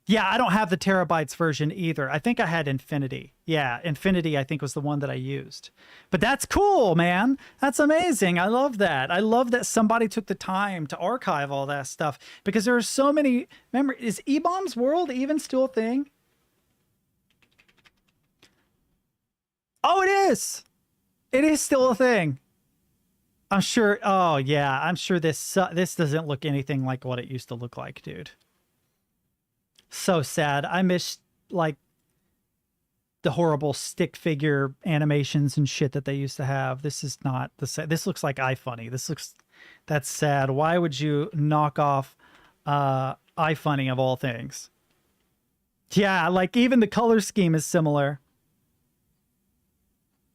[SPEAKER 1] Yeah, I don't have the terabytes version either. I think I had Infinity. Yeah, Infinity I think was the one that I used. But that's cool, man. That's amazing. I love that. I love that somebody took the time to archive all that stuff because there are so many. Remember, is E-Bombs World even still a thing? Oh, it is. It is still a thing. I'm sure. Oh, yeah. I'm sure this doesn't look anything like what it used to look like, dude. So sad. I miss like the horrible stick figure animations and shit that they used to have. This is not the same. This looks like iFunny. That's sad. Why would you knock off iFunny of all things? Yeah, like even the color scheme is similar.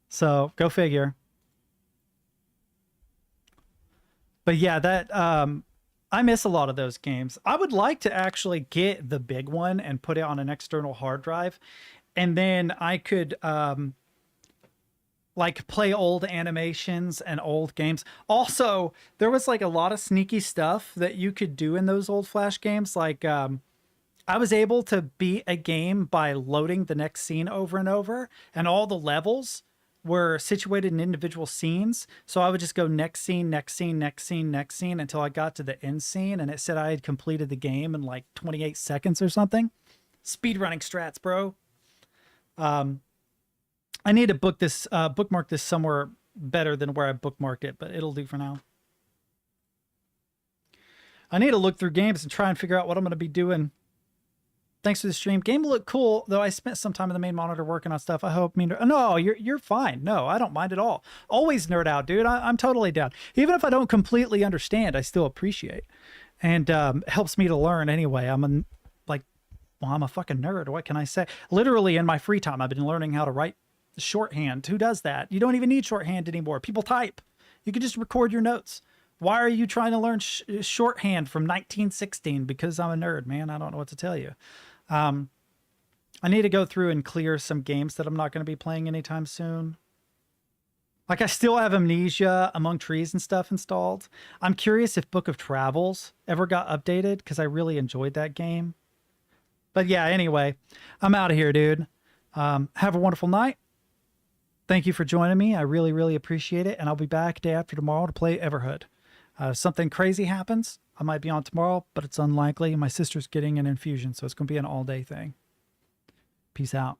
[SPEAKER 1] So go figure. But yeah, that I miss a lot of those games. I would like to actually get the big one and put it on an external hard drive, and then I could like play old animations and old games. Also, there was like a lot of sneaky stuff that you could do in those old Flash games. Like I was able to beat a game by loading the next scene over and over, and all the levels were situated in individual scenes. So I would just go next scene, next scene, next scene, next scene until I got to the end scene, and it said I had completed the game in like 28 seconds or something. Speedrunning strats, bro. I need to bookmark this somewhere better than where I bookmarked it, but it'll do for now. I need to look through games and try and figure out what I'm going to be doing. Thanks for the stream. Game will look cool, though I spent some time in the main monitor working on stuff. I hope no, you're fine. No, I don't mind at all. Always nerd out, dude. I'm totally down. Even if I don't completely understand, I still appreciate. And it helps me to learn anyway. I'm a fucking nerd. What can I say? Literally in my free time, I've been learning how to write shorthand. Who does that? You don't even need shorthand anymore. People type. You can just record your notes. Why are you trying to learn shorthand from 1916? Because I'm a nerd, man. I don't know what to tell you. I need to go through and clear some games that I'm not going to be playing anytime soon. Like I still have Amnesia, Among Trees and stuff installed. I'm curious if Book of Travels ever got updated because I really enjoyed that game. But yeah, anyway, I'm out of here, dude. Have a wonderful night. Thank you for joining me. I really, really appreciate it. And I'll be back day after tomorrow to play Everhood. Something crazy happens, I might be on tomorrow, but it's unlikely. My sister's getting an infusion, so it's going to be an all-day thing. Peace out.